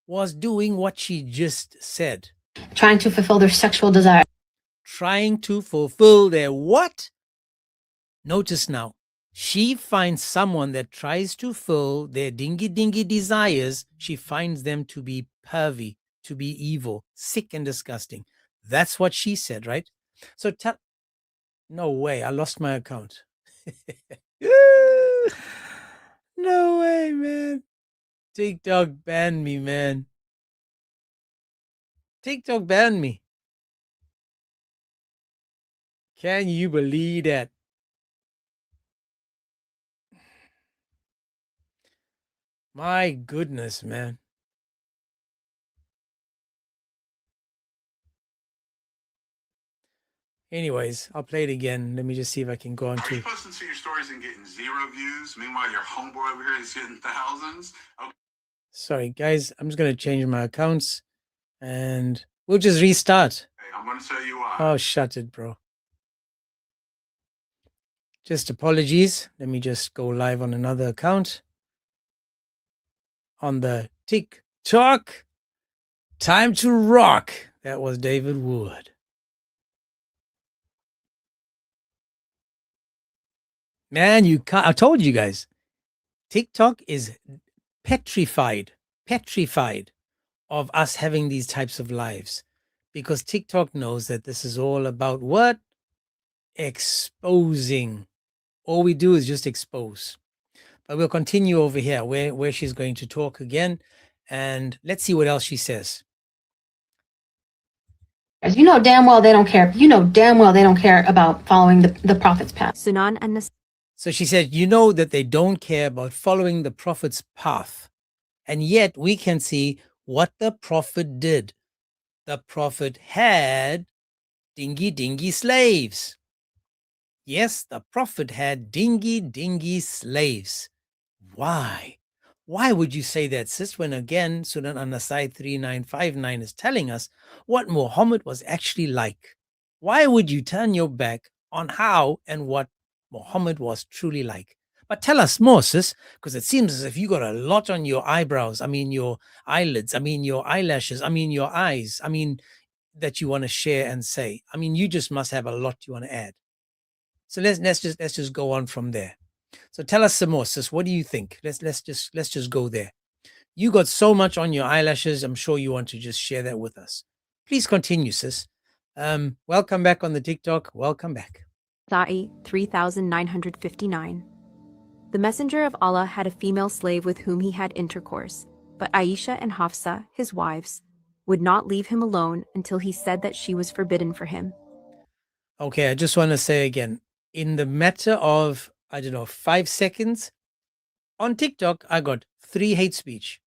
was doing what she just said. Trying to fulfill their sexual desire. Trying to fulfill their what? Notice now, she finds someone that tries to fill their dingy desires. She finds them to be pervy, to be evil, sick and disgusting. That's what she said, right? So no way, I lost my account. No way, man. TikTok banned me, man. TikTok banned me. Can you believe that? My goodness, man. Anyways, I'll play it again. Let me just see if I can go on Are you to. posting to your stories and getting 0 views? Meanwhile, your homeboy over here is getting thousands. Okay. Sorry, guys. I'm just going to change my accounts and we'll just restart. I'm going to tell you why. Oh, shut it, bro. Just apologies. Let me just go live on another account. On the TikTok. Time to rock. That was David Wood. Man, you can't. I told you guys. TikTok is petrified of us having these types of lives, because TikTok knows that this is all about what? Exposing. All we do is just expose. But we'll continue over here where she's going to talk again, and let's see what else she says. You know damn well they don't care. You know damn well they don't care about following the Prophet's path. Sunan and So she said, you know that they don't care about following the Prophet's path. And yet we can see what the Prophet did. The Prophet had dingy slaves. Yes, the Prophet had dingy slaves. Why? Why would you say that, sis, when again Sunan An-Nasai 3959 is telling us what Muhammad was actually like? Why would you turn your back on how and what Muhammad was truly like? But tell us more, sis, because it seems as if you got a lot on your eyebrows. I mean, your eyelids. I mean, your eyelashes. I mean, your eyes. I mean, that you want to share and say. I mean, you just must have a lot you want to add. So let's just go on from there. So tell us some more, sis. What do you think? Let's just go there. You got so much on your eyelashes. I'm sure you want to just share that with us. Please continue, sis. Welcome back on the TikTok. Welcome back. Sa'i 3959. The Messenger of Allah had a female slave with whom he had intercourse, but Aisha and Hafsa, his wives, would not leave him alone until he said that she was forbidden for him. Okay, I just want to say again, in the matter of, 5 seconds, on TikTok, I got 3 hate speech.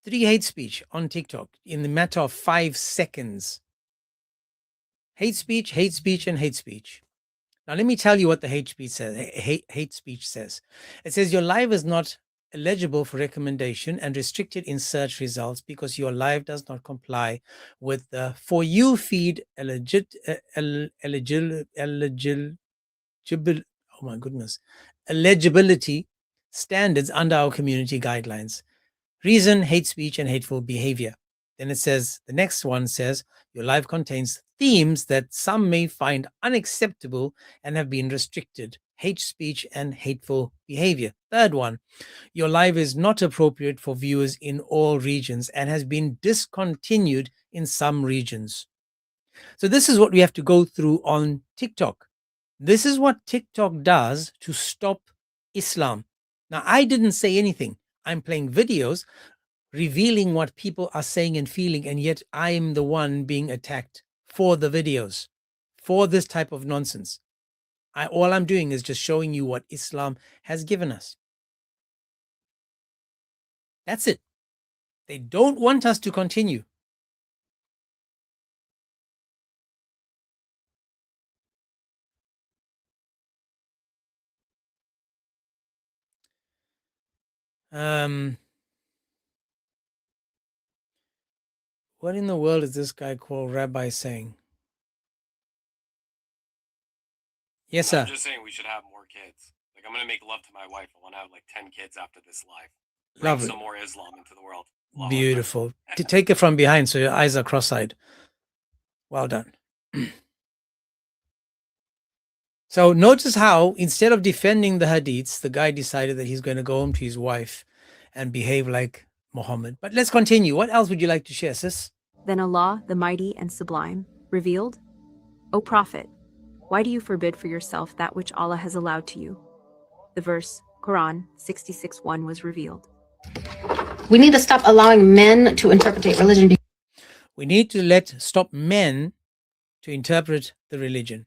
3 hate speech on TikTok in the matter of 5 seconds. Hate speech, and hate speech. Now, let me tell you what the hate speech says. Hate speech says. It says your live is not eligible for recommendation and restricted in search results because your live does not comply with the For You feed eligibility standards under our community guidelines. Reason, hate speech, and hateful behavior. Then it says, the next one says, your live contains themes that some may find unacceptable and have been restricted. Hate speech and hateful behavior. Third one, your live is not appropriate for viewers in all regions and has been discontinued in some regions. So this is what we have to go through on TikTok. This is what TikTok does to stop Islam. Now, I didn't say anything. I'm playing videos revealing what people are saying and feeling, and yet I'm the one being attacked for the videos, for this type of nonsense. All I'm doing is just showing you what Islam has given us. That's it. They don't want us to continue. What in the world is this guy called Rabbi saying? Yes, sir. I'm just saying we should have more kids. Like, I'm going to make love to my wife. I want to have like 10 kids after this live. Bring Lovely. some more Islam into the world. Allahu Beautiful. To take it from behind so your eyes are cross-eyed. Well done. So notice how instead of defending the hadiths, the guy decided that he's going to go home to his wife and behave like Muhammad. But let's continue. What else would you like to share, sis? Then Allah, the Mighty and Sublime, revealed, O Prophet, why do you forbid for yourself that which Allah has allowed to you? The verse, Quran 66:1 was revealed. We need to stop allowing men to interpret religion. We need to stop men to interpret the religion.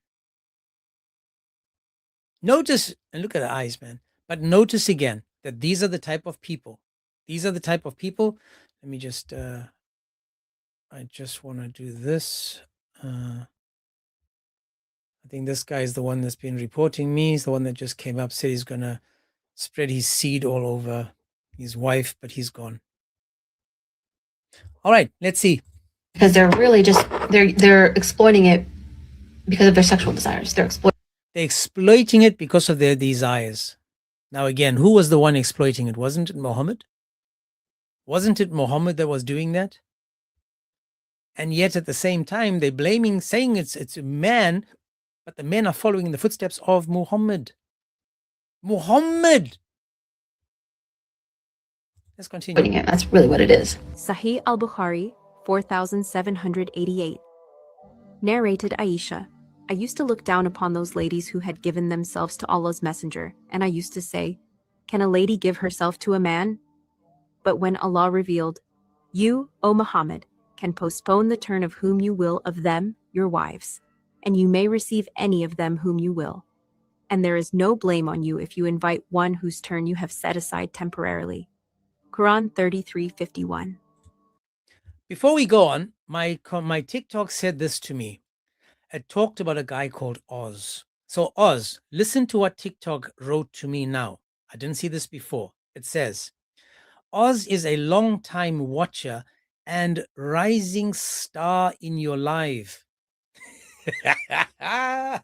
Notice, and look at the eyes, man, but notice again that these are the type of people. These are the type of people. Let me just, I just want to do this. I think this guy is the one that's been reporting me. He's the one that just came up, said he's going to spread his seed all over his wife, but he's gone. All right, let's see. Because they're really just, they're exploiting it because of their sexual desires. They're exploiting it because of their desires. Now again, who was the one exploiting it? Wasn't it Muhammad? Wasn't it Muhammad that was doing that? And yet at the same time, they're blaming, saying it's a man, but the men are following in the footsteps of Muhammad. Muhammad! Let's continue. That's really what it is. Sahih al-Bukhari, 4788. Narrated Aisha, I used to look down upon those ladies who had given themselves to Allah's messenger, and I used to say, can a lady give herself to a man? But when Allah revealed, you, O Muhammad, can postpone the turn of whom you will of them, your wives, and you may receive any of them whom you will. And there is no blame on you if you invite one whose turn you have set aside temporarily. Quran 33:51. Before we go on, my TikTok said this to me. It talked about a guy called Oz. So Oz, listen to what TikTok wrote to me now. I didn't see this before. It says, Oz is a long-time watcher and rising star in your life. I'm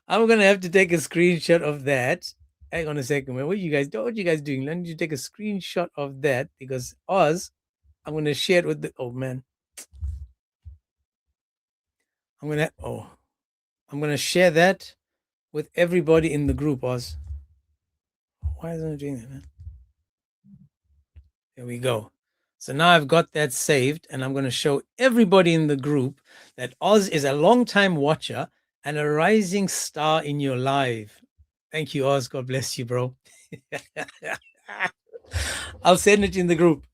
going to have to take a screenshot of that. Hang on a second, man. What are you guys doing? Let me take a screenshot of that because Oz, I'm going to share it with the, oh man. I'm going to share that with everybody in the group, Oz. Why isn't it doing that, man? There we go. So now I've got that saved and I'm going to show everybody in the group that Oz is a long-time watcher and a rising star in your life. Thank you, Oz. God bless you, bro. I'll send it in the group.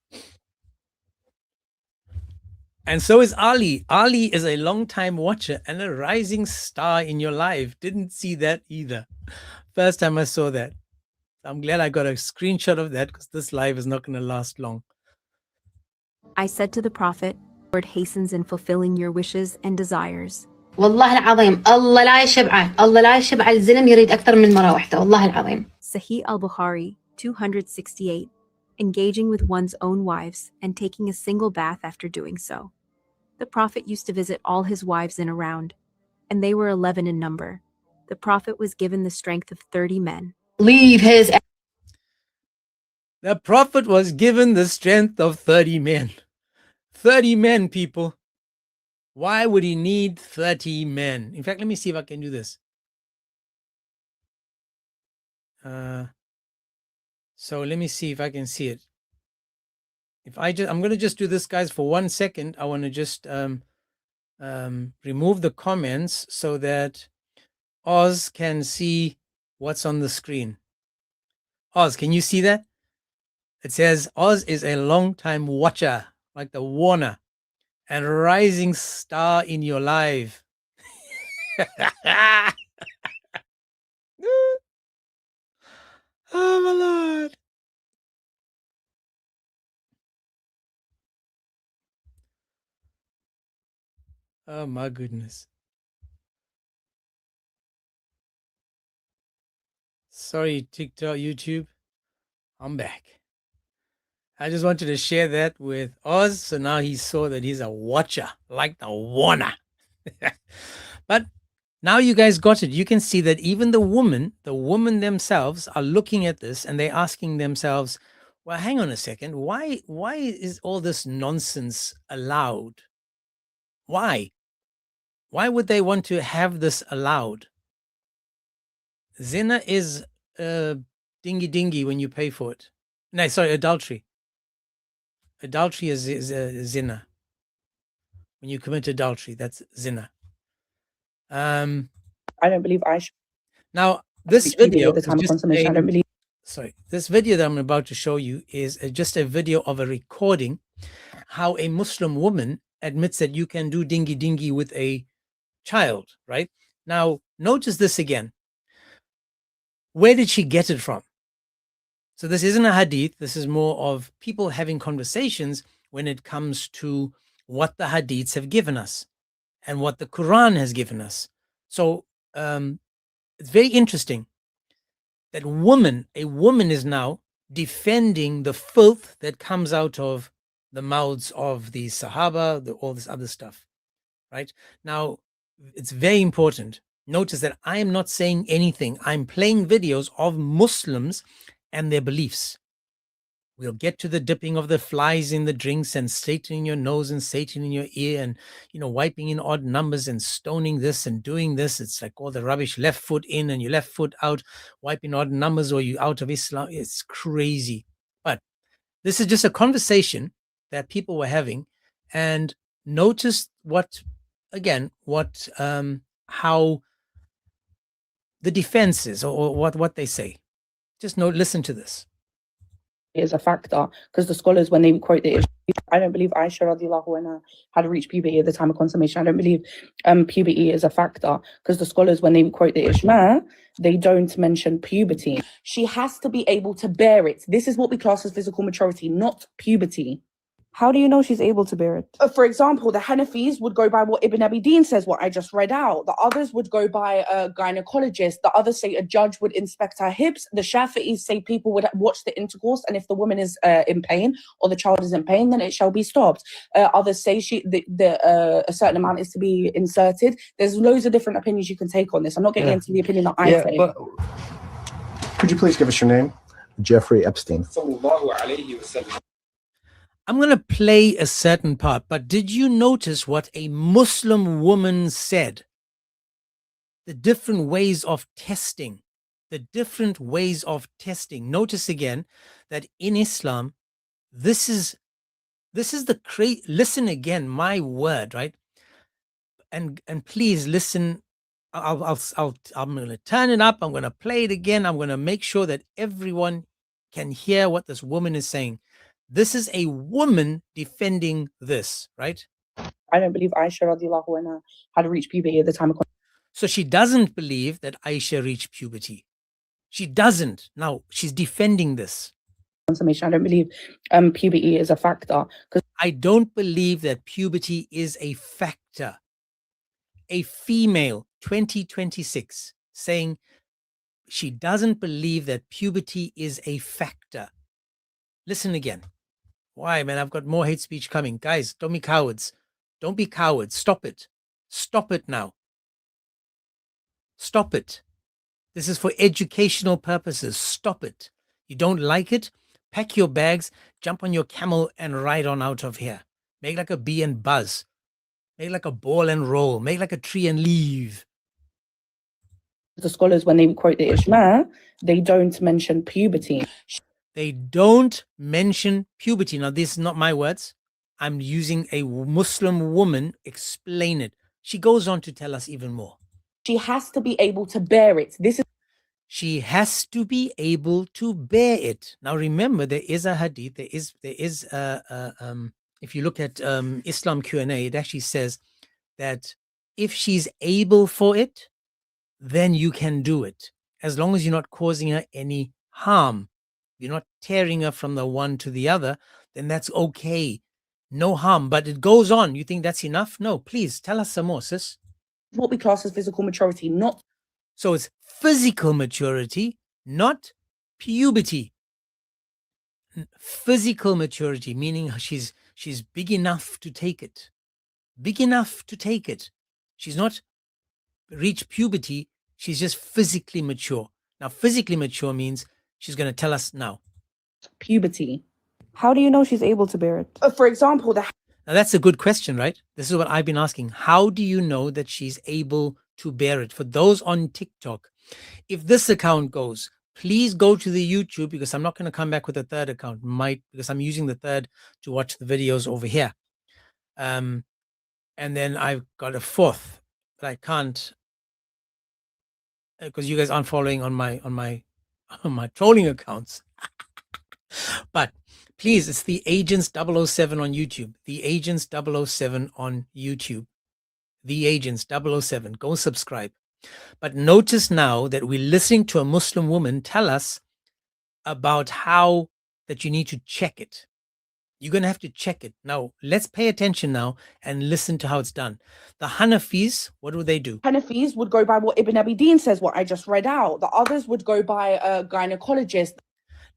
And so is Ali. Ali is a long-time watcher and a rising star in your life. Didn't see that either. First time I saw that. I'm glad I got a screenshot of that because this live is not going to last long. I said to the Prophet, Lord hastens in fulfilling your wishes and desires. والله العظيم الله لا يشبعه الله لا يشبع الزلم يريد أكثر من مرة واحدة والله العظيم. Sahih al-Bukhari, 268. Engaging with one's own wives and taking a single bath after doing so. The Prophet used to visit all his wives in a round, and they were 11 in number. The Prophet was given the strength of 30 men. Leave his. The Prophet was given the strength of 30 men. 30 men, people. Why would he need 30 men? In fact, let me see if I can do this. So let me see if I can see it. I'm going to just do this, guys, for 1 second. I want to just remove the comments so that Oz can see what's on the screen. Oz, can you see that? It says Oz is a long-time watcher, like the Warner, and rising star in your life. Oh, my Lord. Oh, my goodness. Sorry, TikTok, YouTube. I'm back. I just wanted to share that with Oz, so now he saw that he's a watcher, like the Warner. But now you guys got it. You can see that even the women themselves are looking at this and they're asking themselves, well, hang on a second. Why is all this nonsense allowed? Why? Why would they want to have this allowed? Zina is dingy when you pay for it. No, sorry, adultery. Adultery is zina. When you commit adultery, that's zina. I don't believe I should. Now, this video the time of consummation. I don't believe. Sorry, this video that I'm about to show you is just a video of a recording how a Muslim woman admits that you can do dingy with a child, right? Now, notice this again. Where did she get it from? So this isn't a hadith. This is more of people having conversations when it comes to what the hadiths have given us and what the Quran has given us. So it's very interesting that a woman is now defending the filth that comes out of the mouths of the Sahaba, all this other stuff, right? Now, it's very important. Notice that I am not saying anything. I'm playing videos of Muslims and their beliefs. We'll get to the dipping of the flies in the drinks and Satan in your nose and Satan in your ear and, wiping in odd numbers and stoning this and doing this. It's like all the rubbish, left foot in and your left foot out, wiping odd numbers or you out of Islam. It's crazy. But this is just a conversation that people were having, and notice how the defense is or what they say. Just listen to this. Is a factor because the scholars, when they quote the issue, I don't believe Aisha radiallahu anha had reached puberty at the time of consummation. I don't believe puberty is a factor because the scholars, when they quote the issue, they don't mention puberty. She has to be able to bear it. This is what we class as physical maturity, not puberty. How do you know she's able to bear it? For example, the Hanafis would go by what Ibn Abi Din says, what I just read out. The others would go by a gynecologist. The others say a judge would inspect her hips. The Shafi'is say people would watch the intercourse, and if the woman is in pain or the child is in pain, then it shall be stopped. Others say a certain amount is to be inserted. There's loads of different opinions you can take on this. I'm not getting into the opinion that I say. But could you please give us your name? Jeffrey Epstein. I'm going to play a certain part, but did you notice what a Muslim woman said? The different ways of testing. Notice again that in Islam, this is the listen again, my word, right? And please listen. I'm going to turn it up. I'm going to play it again. I'm going to make sure that everyone can hear what this woman is saying. This is a woman defending this, right? I don't believe Aisha radiallahu anha had reached puberty at the time of. So she doesn't believe that Aisha reached puberty. She doesn't. Now she's defending this. Consummation. I don't believe puberty is a factor. I don't believe that puberty is a factor. a female, 2026, saying she doesn't believe that puberty is a factor. Listen again. Why, man? I've got more hate speech coming. Guys, don't be cowards. Don't be cowards. Stop it. Stop it now. Stop it. This is for educational purposes. Stop it. You don't like it? Pack your bags, jump on your camel, and ride on out of here. Make like a bee and buzz. Make like a ball and roll. Make like a tree and leave. The scholars, when they quote the Ijma, they don't mention puberty. They don't mention puberty. Now, this is not my words. I'm using a Muslim woman explain it. She goes on to tell us even more. She has to be able to bear it. She has to be able to bear it. Now, remember, there is a hadith. There is if you look at Islam Q&A, it actually says that if she's able for it, then you can do it, as long as you're not causing her any harm. You're not tearing her from the one to the other, then that's okay. No harm, but it goes on. You think that's enough? No, please tell us some more, sis. What we class as physical maturity, not. So it's physical maturity, not puberty. Physical maturity, meaning she's big enough to take it. Big enough to take it. She's not reached puberty. She's just physically mature. Now, physically mature means she's going to tell us now. Puberty. How do you know she's able to bear it? For example, Now, that's a good question, right? This is what I've been asking. How do you know that she's able to bear it? For those on TikTok, if this account goes, please go to the YouTube, because I'm not going to come back with a third account, because I'm using the third to watch the videos over here. And then I've got a fourth, but I can't, because you guys aren't following on my trolling accounts. But please, it's the Agents 007 on YouTube. The Agents 007 on YouTube. The Agents 007. Go subscribe. But notice now that we're listening to a Muslim woman tell us about how that you need to check it. You're going to have to check it. Now, let's pay attention now and listen to how it's done. The Hanafis, what do they do? Hanafis would go by what Ibn Abi Din says, what I just read out. The others would go by a gynecologist.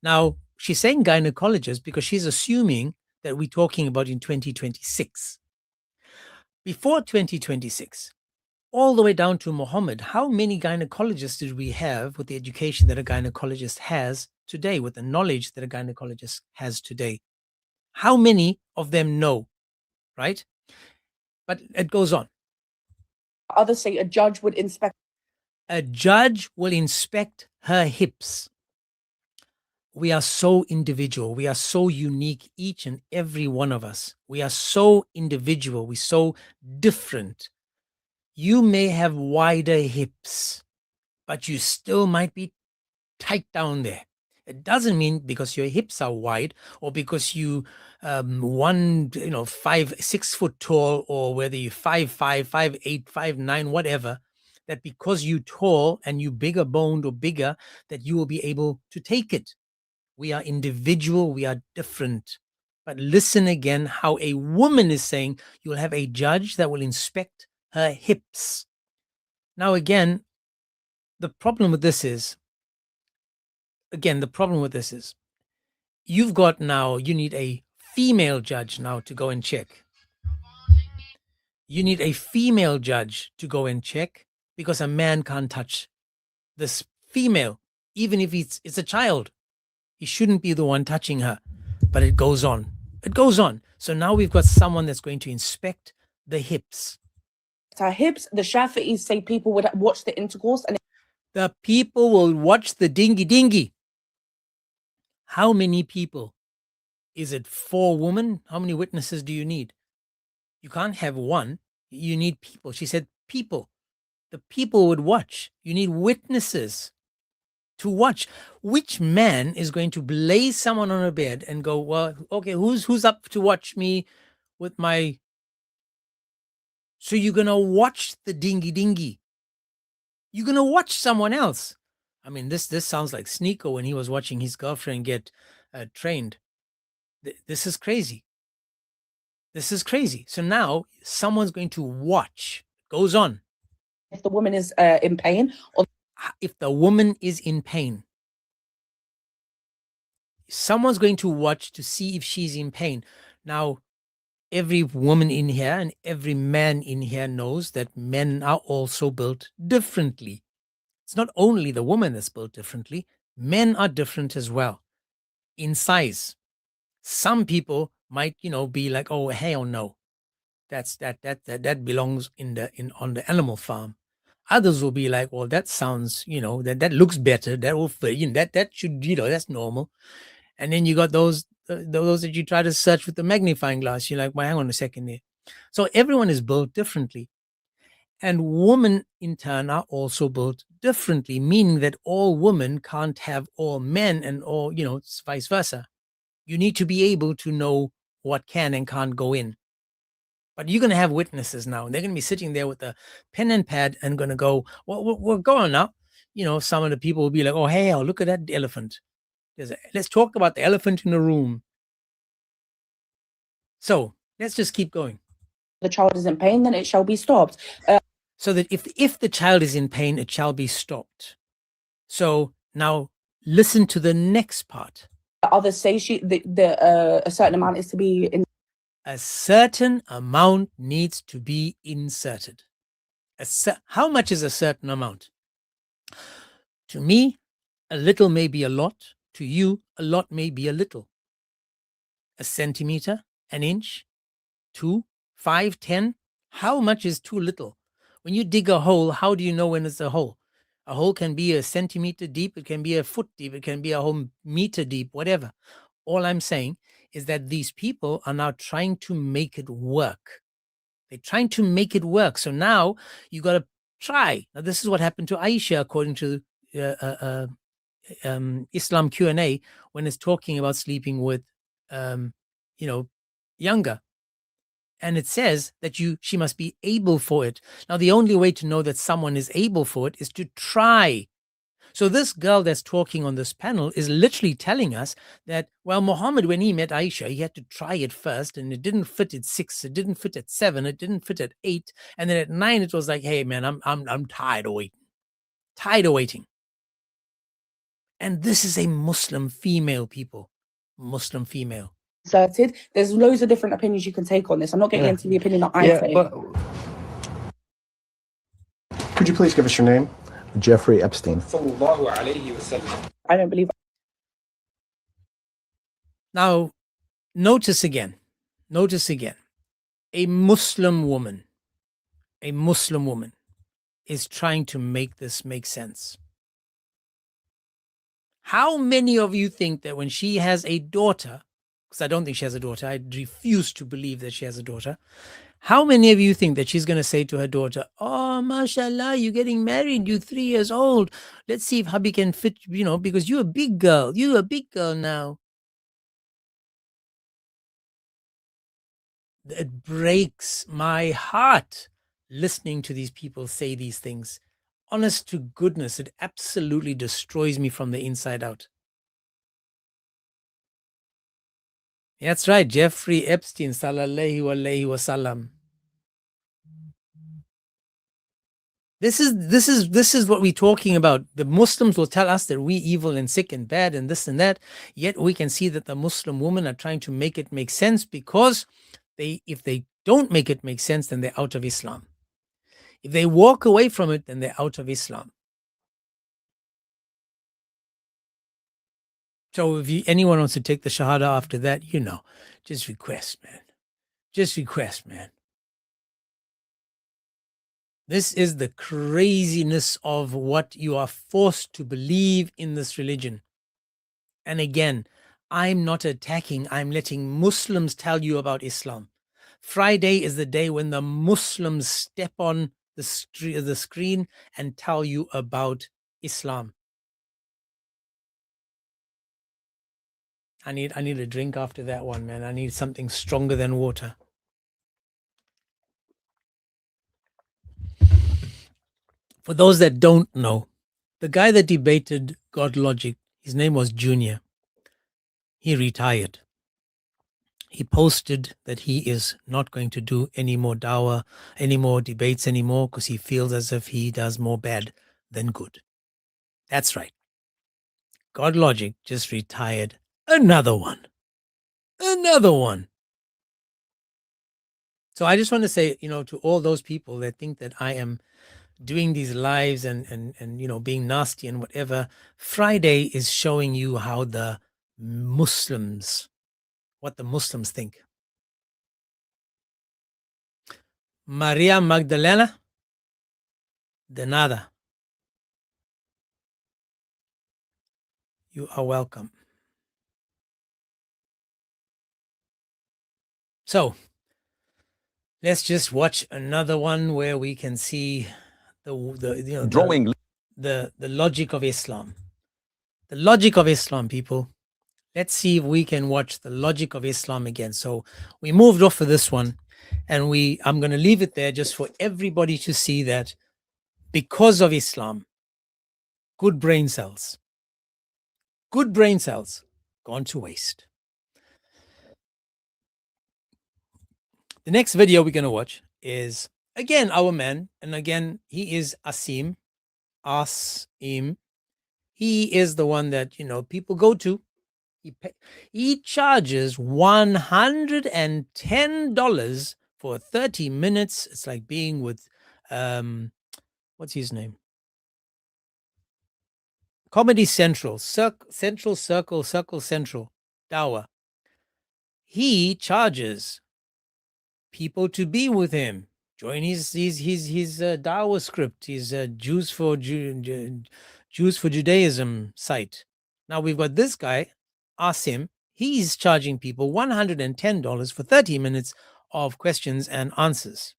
Now, she's saying gynecologist because she's assuming that we're talking about in 2026. Before 2026, all the way down to Muhammad, how many gynecologists did we have with the education that a gynecologist has today, with the knowledge that a gynecologist has today? How many of them know, right? But it goes on. Others say a judge would inspect. A judge will inspect her hips. We are so individual. We are so unique, each and every one of us. We are so individual. We're so different. You may have wider hips, but you still might be tight down there. It doesn't mean because your hips are wide or because you 6 foot tall, or whether you're 5'5", 5'8", 5'9", whatever, that because you tall and you bigger boned or bigger, that you will be able to take it. We are individual, we are different. But listen again how a woman is saying you'll have a judge that will inspect her hips. Now again, the problem with this is, you've got now, you need a female judge now to go and check. You need a female judge to go and check, because a man can't touch this female, even if it's a child. He shouldn't be the one touching her. But it goes on. It goes on. So now we've got someone that's going to inspect the hips. Her hips, the Shafi'is say people would watch the intercourse and the people will watch the dingy. How many people? Is it 4 women? How many witnesses do you need? You can't have one. You need people. She said people. The people would watch. You need witnesses to watch. Which man is going to lay someone on a bed and go, well, okay, who's up to watch me with my... So you're going to watch the dingy. You're going to watch someone else. I mean, this sounds like Sneeko when he was watching his girlfriend get trained. This is crazy. This is crazy. So now someone's going to watch. Goes on. If the woman is in pain, or if the woman is in pain, someone's going to watch to see if she's in pain. Now, every woman in here and every man in here knows that men are also built differently. It's not only the woman that's built differently, men are different as well in size. Some people might, be like, oh, hell no. That belongs on the animal farm. Others will be like, well, that sounds, that looks better. That will fit, that should, that's normal. And then you got those that you try to search with the magnifying glass. You're like, well, hang on a second here. So everyone is built differently. And women in turn are also built differently, meaning that all women can't have all men and all, it's vice versa. You need to be able to know what can and can't go in. But you're going to have witnesses now. And they're going to be sitting there with a pen and pad and going to go, well, we're going now. Some of the people will be like, oh, hey, look at that elephant. Let's talk about the elephant in the room. So let's just keep going. The child is in pain, then it shall be stopped. So that if the child is in pain, it shall be stopped. So now listen to the next part. Others say a certain amount is to be in. A certain amount needs to be inserted. How much is a certain amount? To me, a little may be a lot. To you, a lot may be a little. A centimeter, an inch, 2, 5, 10. How much is too little? When you dig a hole, how do you know when it's a hole? A hole can be a centimeter deep. It can be a foot deep. It can be a whole meter deep, whatever. All I'm saying is that these people are now trying to make it work. They're trying to make it work. So now you got to try. Now, this is what happened to Aisha, according to Islam Q&A, when it's talking about sleeping with, younger. And it says that she must be able for it. Now, the only way to know that someone is able for it is to try. So this girl that's talking on this panel is literally telling us that, well, Muhammad, when he met Aisha, he had to try it first, and it didn't fit at 6, it didn't fit at 7, it didn't fit at 8, and then at 9 it was like, hey man, I'm tired of waiting. Tired of waiting. And this is a Muslim female, people. Muslim female. Inserted. There's loads of different opinions you can take on this. I'm not getting into the opinion that I say. But could you please give us your name? Jeffrey Epstein. I don't believe. Now, notice again. A Muslim woman is trying to make this make sense. How many of you think that when she has a daughter, because I don't think she has a daughter, I refuse to believe that she has a daughter. How many of you think that she's going to say to her daughter, oh, mashallah, you're getting married, you're 3 years old. Let's see if hubby can fit, because you're a big girl. You're a big girl now. It breaks my heart listening to these people say these things. Honest to goodness, it absolutely destroys me from the inside out. That's right, Jeffrey Epstein, sallallahu alayhi wasallam. This is what we're talking about. The Muslims will tell us that we're evil and sick and bad and this and that. Yet we can see that the Muslim women are trying to make it make sense, because if they don't make it make sense, then they're out of Islam. If they walk away from it, then they're out of Islam. So if anyone wants to take the Shahada after that, just request, man. Just request, man. This is the craziness of what you are forced to believe in this religion. And again, I'm not attacking, I'm letting Muslims tell you about Islam. Friday is the day when the Muslims step on the screen and tell you about Islam. I need a drink after that one, man. I need something stronger than water. For those that don't know, the guy that debated God Logic, his name was Junior. He retired. he posted that he is not going to do any more dawah, any more debates anymore, because he feels as if he does more bad than good. That's right. God Logic just retired another one. Another one. So I just want to say, to all those people that think that I am doing these lives and being nasty and whatever, Friday is showing you how what the Muslims think. Maria Magdalena, de nada. You are welcome. So let's just watch another one where we can see the logic of Islam. The logic of Islam, people. Let's see if we can watch the logic of Islam again. So we moved off of this one, and I'm going to leave it there just for everybody to see that because of Islam, good brain cells gone to waste. The next video we're going to watch is, again, our man. And again, he is Asim. He is the one that, people go to. He charges $110 for 30 minutes. It's like being with, what's his name? Comedy Central, Central, Dawah. He charges people to be with him, join his Dawah script, his Jews for Judaism site. Now we've got this guy, Asim. He's charging people $110 for 30 minutes of questions and answers.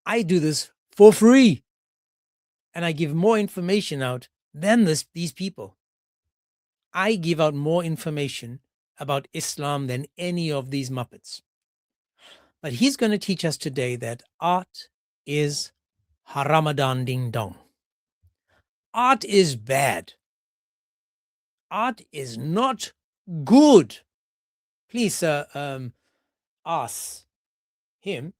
I do this for free, and I give more information out than these people. I give out more information about Islam than any of these Muppets. But he's going to teach us today that art is Haramadan ding dong. Art is bad. Art is not good. Please, ask him.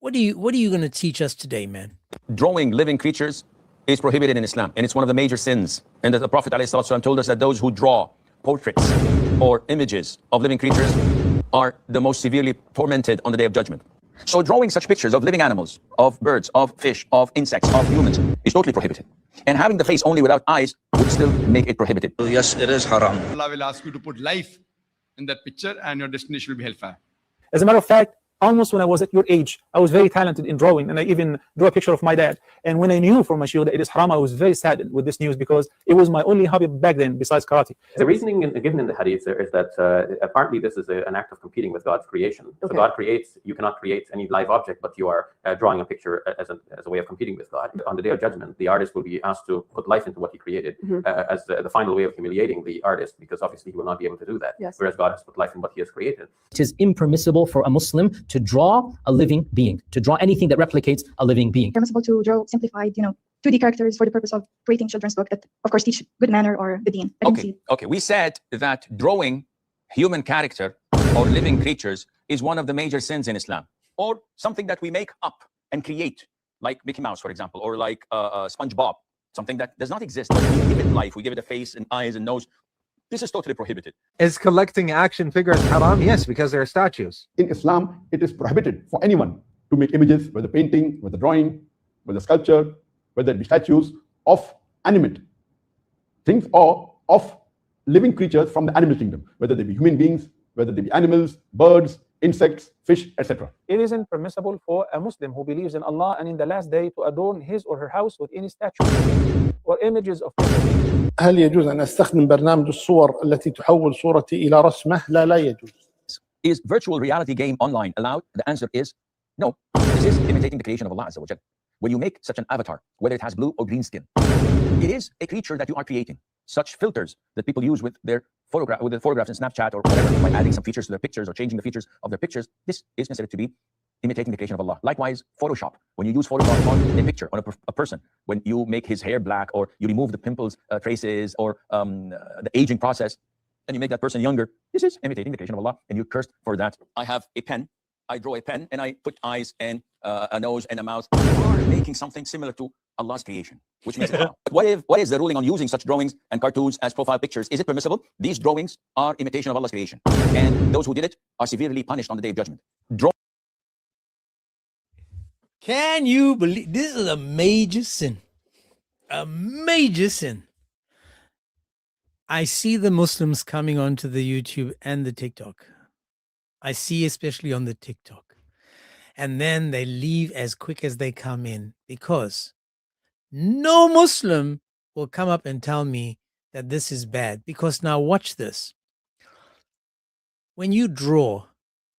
What are you going to teach us today, man? Drawing living creatures is prohibited in Islam, and it's one of the major sins. And that the Prophet ﷺ told us that those who draw portraits or images of living creatures are the most severely tormented on the Day of Judgment. So drawing such pictures of living animals, of birds, of fish, of insects, of humans is totally prohibited. And having the face only without eyes would still make it prohibited. Yes, it is haram. Allah will ask you to put life in that picture and your destination will be hellfire. As a matter of fact, almost when I was at your age, I was very talented in drawing, and I even drew a picture of my dad. And when I knew from my shield that it is haram, I was very saddened with this news because it was my only hobby back then besides karate. The reasoning given in the hadith there is that apparently this is an act of competing with God's creation. So God creates, you cannot create any live object, but you are drawing a picture as a way of competing with God. On the Day of Judgment, the artist will be asked to put life into what he created as the final way of humiliating the artist, because obviously he will not be able to do that, whereas God has put life in what he has created. It is impermissible for a Muslim to draw a living being, to draw anything that replicates a living being. Permissible to draw simplified, 2D characters for the purpose of creating children's book that, of course, teach good manner or the deen. Okay. We said that drawing human character or living creatures is one of the major sins in Islam, or something that we make up and create, like Mickey Mouse, for example, or like SpongeBob, something that does not exist. We give it life, we give it a face and eyes and nose. This is totally prohibited. Is collecting action figures haram? Yes, because they're statues. In Islam, it is prohibited for anyone to make images, whether painting, whether drawing, whether sculpture, whether it be statues of animate things or of living creatures from the animal kingdom, whether they be human beings, whether they be animals, birds, insects, fish, etc. It isn't permissible for a Muslim who believes in Allah and in the last day to adorn his or her house with any statue or images of people. هل يجوز أن أستخدم برنامج الصور التي تحول صورتي إلى رسمة؟ لا يجوز. Is virtual reality game online allowed? The answer is no. This is imitating the creation of Allah Azza wa Jal. When you make such an avatar, whether it has blue or green skin, it is a creature that you are creating. Such filters that people use with their photographs in Snapchat or whatever, by adding some features to their pictures or changing the features of their pictures, this is considered to be imitating the creation of Allah. Likewise, Photoshop. When you use Photoshop on a picture, on a person, when you make his hair black or you remove the pimples traces or the aging process, and you make that person younger, this is imitating the creation of Allah, and you're cursed for that. I have a pen, I draw a pen, and I put eyes and a nose and a mouth. You are making something similar to Allah's creation, which makes it haram. But what is the ruling on using such drawings and cartoons as profile pictures? Is it permissible? These drawings are imitation of Allah's creation, and those who did it are severely punished on the Day of Judgment. Can you believe this is a major sin? A major sin. I see the Muslims coming onto the YouTube and the TikTok. I see especially on the TikTok. And then they leave as quick as they come in, because no Muslim will come up and tell me that this is bad. Because now watch this. When you draw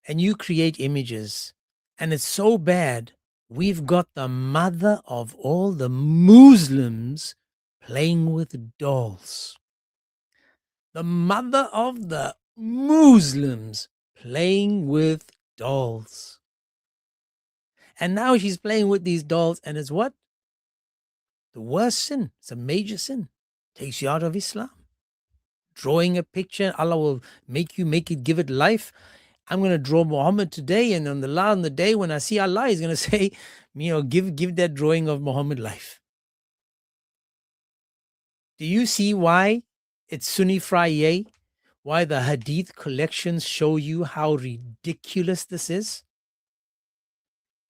and you create images and it's so bad, we've got the mother of all the Muslims playing with dolls. The mother of the Muslims playing with dolls. And now she's playing with these dolls, and it's what? The worst sin. It's a major sin. Takes you out of Islam. Drawing a picture, Allah will make it, give it life. I'm going to draw Muhammad today, and on the day when I see Allah, He's going to say, give that drawing of Muhammad life. Do you see why it's Sunni Friday? Why the hadith collections show you how ridiculous this is?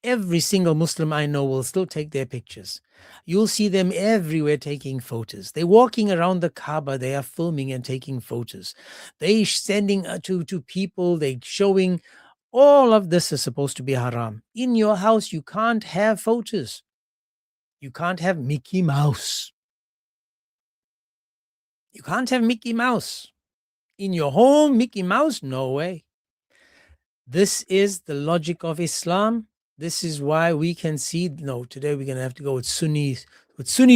Every single Muslim I know will still take their pictures. You'll see them everywhere taking photos. They're walking around the Kaaba. They are filming and taking photos. They're sending to people. They're showing. All of this is supposed to be haram. In your house, you can't have photos. You can't have Mickey Mouse. You can't have Mickey Mouse. In your home, Mickey Mouse? No way. This is the logic of Islam. This is why we can see, today we're going to have to go with Sunni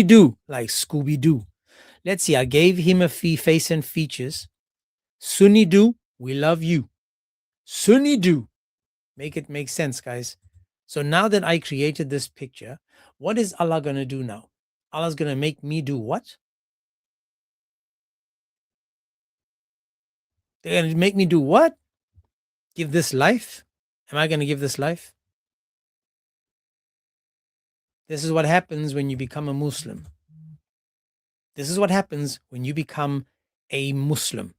do, like Scooby-Doo. Let's see, I gave him a face and features. Sunni do, we love you. Sunni do. Make it make sense, guys. So now that I created this picture, what is Allah going to do now? Allah's going to make me do what? They're going to make me do what? Give this life? Am I going to give this life? This is what happens when you become a Muslim. This is what happens when you become a Muslim.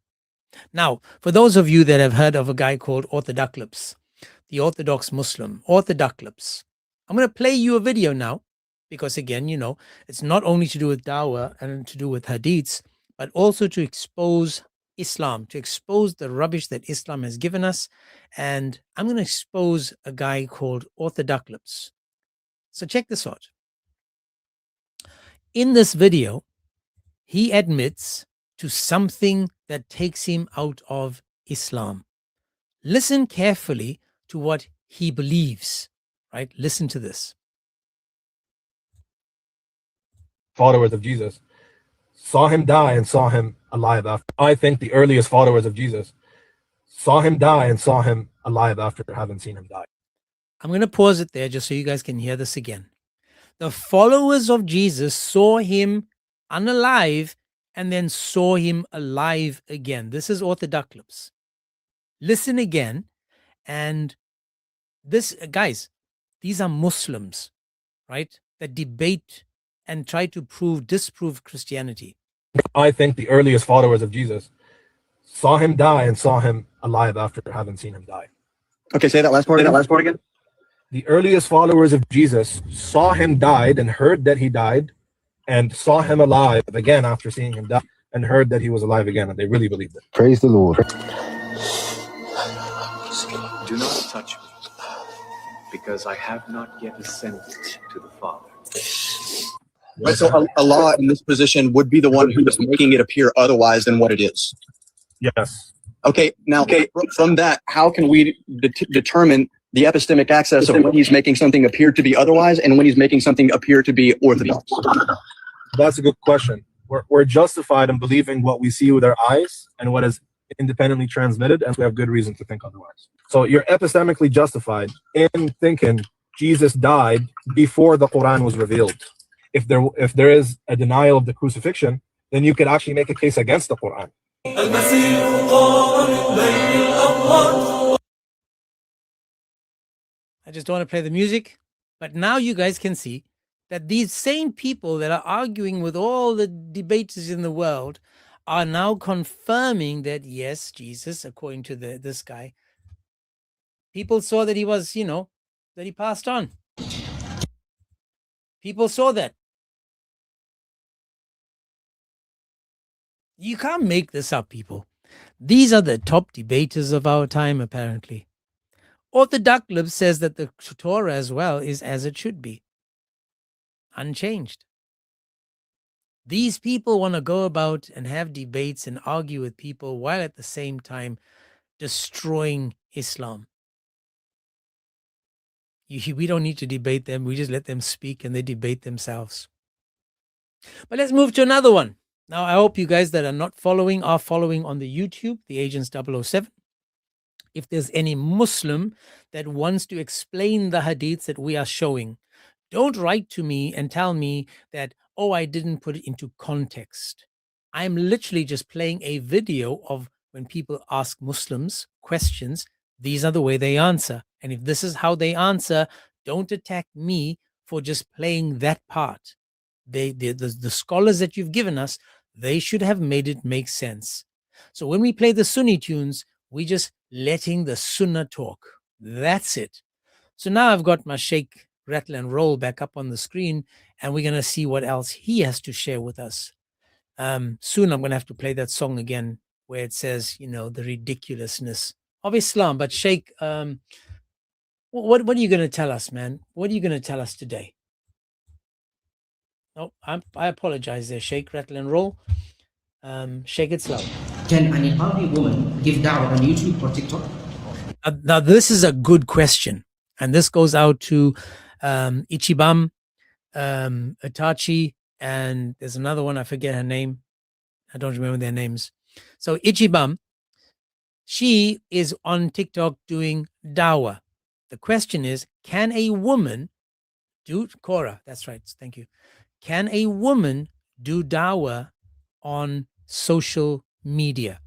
Now, for those of you that have heard of a guy called Orthodox, the Orthodox Muslim, Orthodox, I'm going to play you a video now, because again, it's not only to do with dawah and to do with hadiths, but also to expose Islam, to expose the rubbish that Islam has given us. And I'm going to expose a guy called Orthodox. So check this out. In this video, he admits to something that takes him out of Islam. Listen carefully to what he believes, right? Listen to this. Followers of Jesus saw him die and saw him alive after. I think the earliest followers of Jesus saw him die and saw him alive after having seen him die. I'm going to pause it there just so you guys can hear this again. The followers of Jesus saw him unalive and then saw him alive again. This is Orthodox. Listen again. And this, guys, these are Muslims, right? That debate and try to disprove Christianity. I think the earliest followers of Jesus saw him die and saw him alive after having seen him die. Okay, say that last part again. The earliest followers of Jesus saw him died and heard that he died, and saw him alive again after seeing him die, and heard that he was alive again, and they really believed it. Praise the Lord. Do not touch me, because I have not yet ascended to the Father. Right, so Allah in this position would be the one who is making it appear otherwise than what it is. Yes. Okay, now from that, how can we determine the epistemic access of when he's making something appear to be otherwise and when he's making something appear to be orthodox? That's a good question. We're justified in believing what we see with our eyes and what is independently transmitted, and we have good reason to think otherwise. So you're epistemically justified in thinking Jesus died before the Quran was revealed. If there is a denial of the crucifixion, then you could actually make a case against the Quran. I just don't want to play the music, but now you guys can see that these same people that are arguing with all the debaters in the world are now confirming that yes, Jesus, according to this guy, people saw that he was, that he passed on. People saw that. You can't make this up, people. These are the top debaters of our time, apparently. Orthodox says that the Torah as well is as it should be, unchanged. These people want to go about and have debates and argue with people while at the same time destroying Islam. We don't need to debate them. We just let them speak and they debate themselves. But let's move to another one. Now, I hope you guys that are not following are following on the YouTube, the Agents 007. If there's any Muslim that wants to explain the hadiths that we are showing, don't write to me and tell me that, oh, I didn't put it into context. I'm literally just playing a video of when people ask Muslims questions, these are the way they answer. And if this is how they answer, don't attack me for just playing that part. The scholars that you've given us, they should have made it make sense. So when we play the Sunni tunes, we just letting the Sunnah talk. That's it. So now I've got my Sheikh Rattle and Roll back up on the screen, and we're going to see what else he has to share with us. Soon I'm going to have to play that song again where it says, the ridiculousness of Islam. But Sheikh, what are you going to tell us, man? What are you going to tell us today? Oh, I apologize there, Sheikh Rattle and Roll. Shake it slow. Can a Nepali woman give da'wah on YouTube or TikTok? Now, this is a good question. And this goes out to Ichibam, Itachi, and there's another one, I forget her name. I don't remember their names. So Ichibam, she is on TikTok doing da'wah. The question is, can a woman do, Cora, that's right, thank you. Can a woman do da'wah on social media?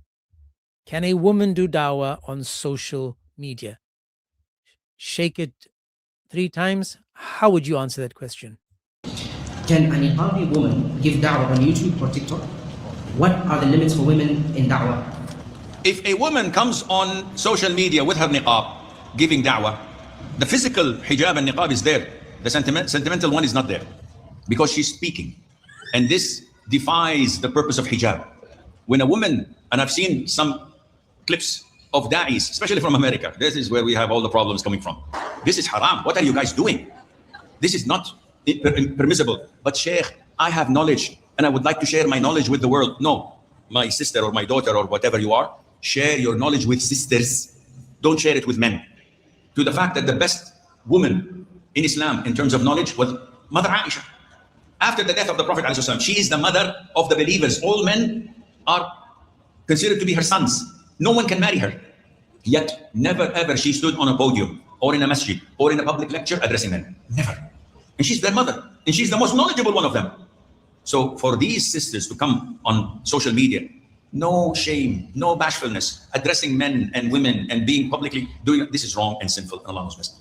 Can a woman do da'wah on social media? Shake it 3 times. How would you answer that question? Can a Nepali woman give da'wah on YouTube or TikTok? What are the limits for women in da'wah? If a woman comes on social media with her niqab, giving da'wah, the physical hijab and niqab is there. The sentimental one is not there because she's speaking. And this defies the purpose of hijab. When a woman, and I've seen some clips of da'is, especially from America, this is where we have all the problems coming from. This is haram. What are you guys doing? This is not permissible. But Sheikh, I have knowledge and I would like to share my knowledge with the world. No, my sister or my daughter or whatever you are, share your knowledge with sisters. Don't share it with men. To the fact that the best woman in Islam in terms of knowledge was Mother Aisha. After the death of the Prophet ﷺ, she is the mother of the believers. All men are considered to be her sons. No one can marry her. Yet, never ever she stood on a podium or in a masjid or in a public lecture addressing men. Never. And she's their mother. And she's the most knowledgeable one of them. So for these sisters to come on social media, no shame, no bashfulness, addressing men and women and being publicly doing it, this is wrong and sinful. Allah knows best.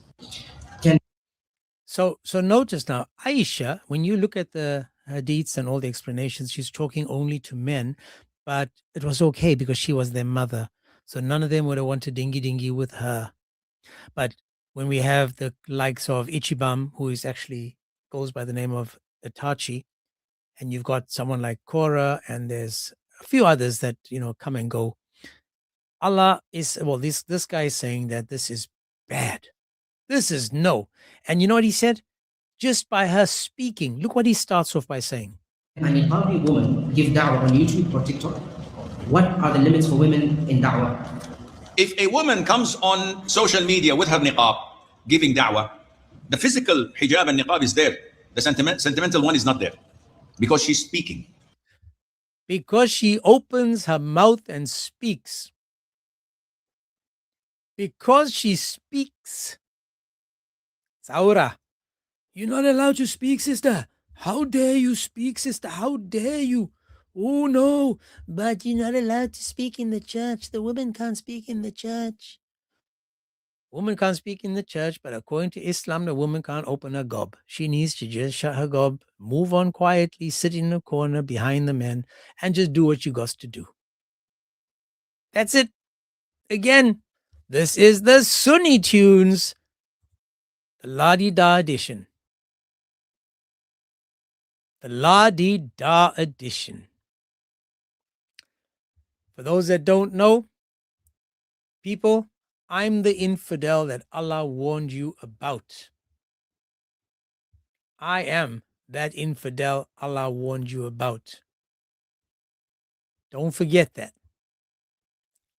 So notice now, Aisha, when you look at the hadiths and all the explanations, she's talking only to men, but it was okay because she was their mother. So none of them would have wanted dingy with her. But when we have the likes of Ichibam, who is actually goes by the name of Itachi, and you've got someone like Cora, and there's a few others that, come and go. Allah is, well, this guy is saying that this is bad. This is no. And you know what he said? Just by her speaking, look what he starts off by saying. Can a Nepali woman give da'wah on YouTube or TikTok? What are the limits for women in da'wah? If a woman comes on social media with her niqab, giving da'wah, the physical hijab and niqab is there. The sentimental one is not there because she's speaking. Because she opens her mouth and speaks. Because she speaks. Saura, you're not allowed to speak, sister. How dare you speak, sister? How dare you? Oh no, but you're not allowed to speak in the church. The woman can't speak in the church. Woman can't speak in the church, but according to Islam, the woman can't open her gob. She needs to just shut her gob, move on quietly, sit in the corner behind the men, and just do what you got to do. That's it. Again, this is the Sunni tunes, the La-Di-Da edition. The La-Di-Da edition. For those that don't know, people, I'm the infidel that Allah warned you about. I am that infidel Allah warned you about. Don't forget that.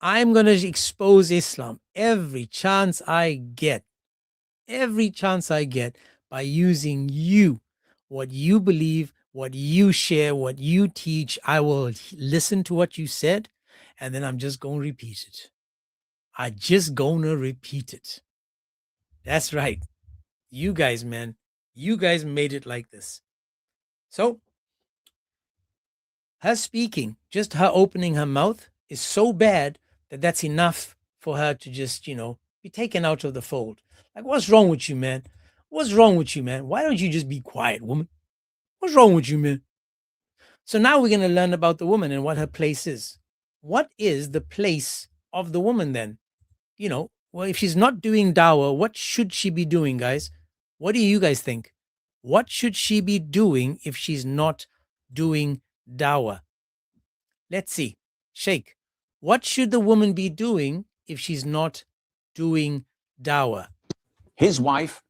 I'm going to expose Islam every chance I get. Every chance I get by using you, what you believe, what you share, what you teach. I will listen to what you said, and then I'm just going to repeat it. I just going to repeat it. That's right. You guys, man, you guys made it like this. So, her speaking, just her opening her mouth is so bad that that's enough for her to just, be taken out of the fold. Like, what's wrong with you, man? What's wrong with you, man? Why don't you just be quiet, woman? What's wrong with you, man? So now we're going to learn about the woman and what her place is. What is the place of the woman then? Well, if she's not doing dawah, what should she be doing, guys? What do you guys think? What should she be doing if she's not doing dawah? Let's see. Sheikh, what should the woman be doing if she's not doing dawah? His wife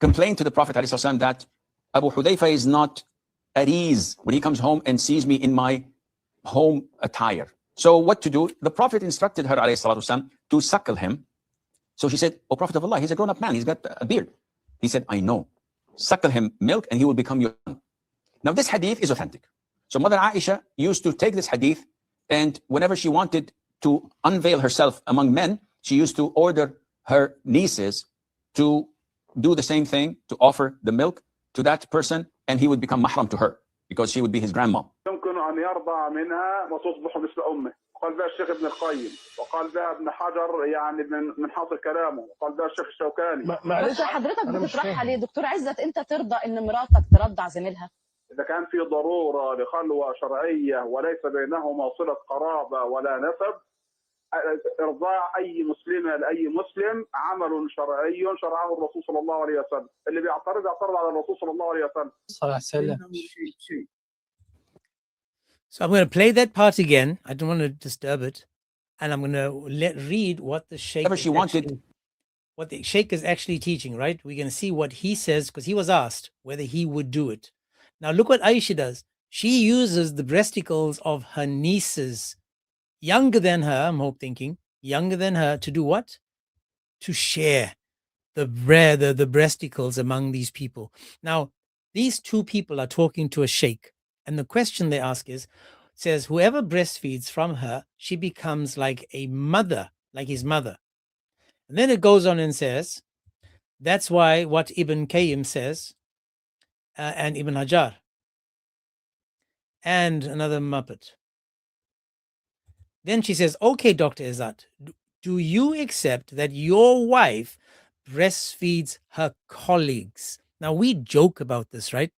complained to the Prophet ﷺ that Abu Hudayfa is not at ease when he comes home and sees me in my home attire. So what to do? The Prophet instructed her ﷺ to suckle him. So she said, "Oh, Prophet of Allah, he's a grown-up man. He's got a beard." He said, "I know. Suckle him milk and he will become your son." Now this hadith is authentic. So Mother Aisha used to take this hadith, and whenever she wanted to unveil herself among men, she used to order her nieces to do the same thing, to offer the milk to that person, and he would become mahram to her because she would be his grandma. يمكن أن يرضع منها وتصبح مثل أمه. قال بها الشيخ ابن القيم، وقال بها ابن حجر يعني من حاصل كلامه، وقال بها الشيخ الشوكاني. بس حضرتك بتطرحها ليه دكتور عزت؟ انت ترضى ان مراتك ترضع زميلها؟ إذا كان في ضرورة لخلوة شرعية وليس بينهما صلة قرابة ولا نسب، إرضاع أي مسلمة لأي مسلم عمل شرعي شرعه الرسول صلى الله عليه وسلم. اللي بيعترض على الرسول صلى الله عليه وسلم. صلى الله عليه وسلم. So I'm going to play that part again. I don't want to disturb it. And I'm going to read what the Sheikh what the Sheikh is actually teaching, right? We're going to see what he says, because he was asked whether he would do it. Now look what Aisha does. She uses the breasticles of her nieces, younger than her, I'm thinking, younger than her, to do what? To share the breasticles among these people. Now, these two people are talking to a sheikh, and the question they ask says, whoever breastfeeds from her, she becomes like a mother, like his mother. And then it goes on and says, that's why what Ibn Qayyim says, and Ibn Hajar, and another Muppet. Then she says, okay, Dr. Izzat, do you accept that your wife breastfeeds her colleagues? Now, we joke about this, right?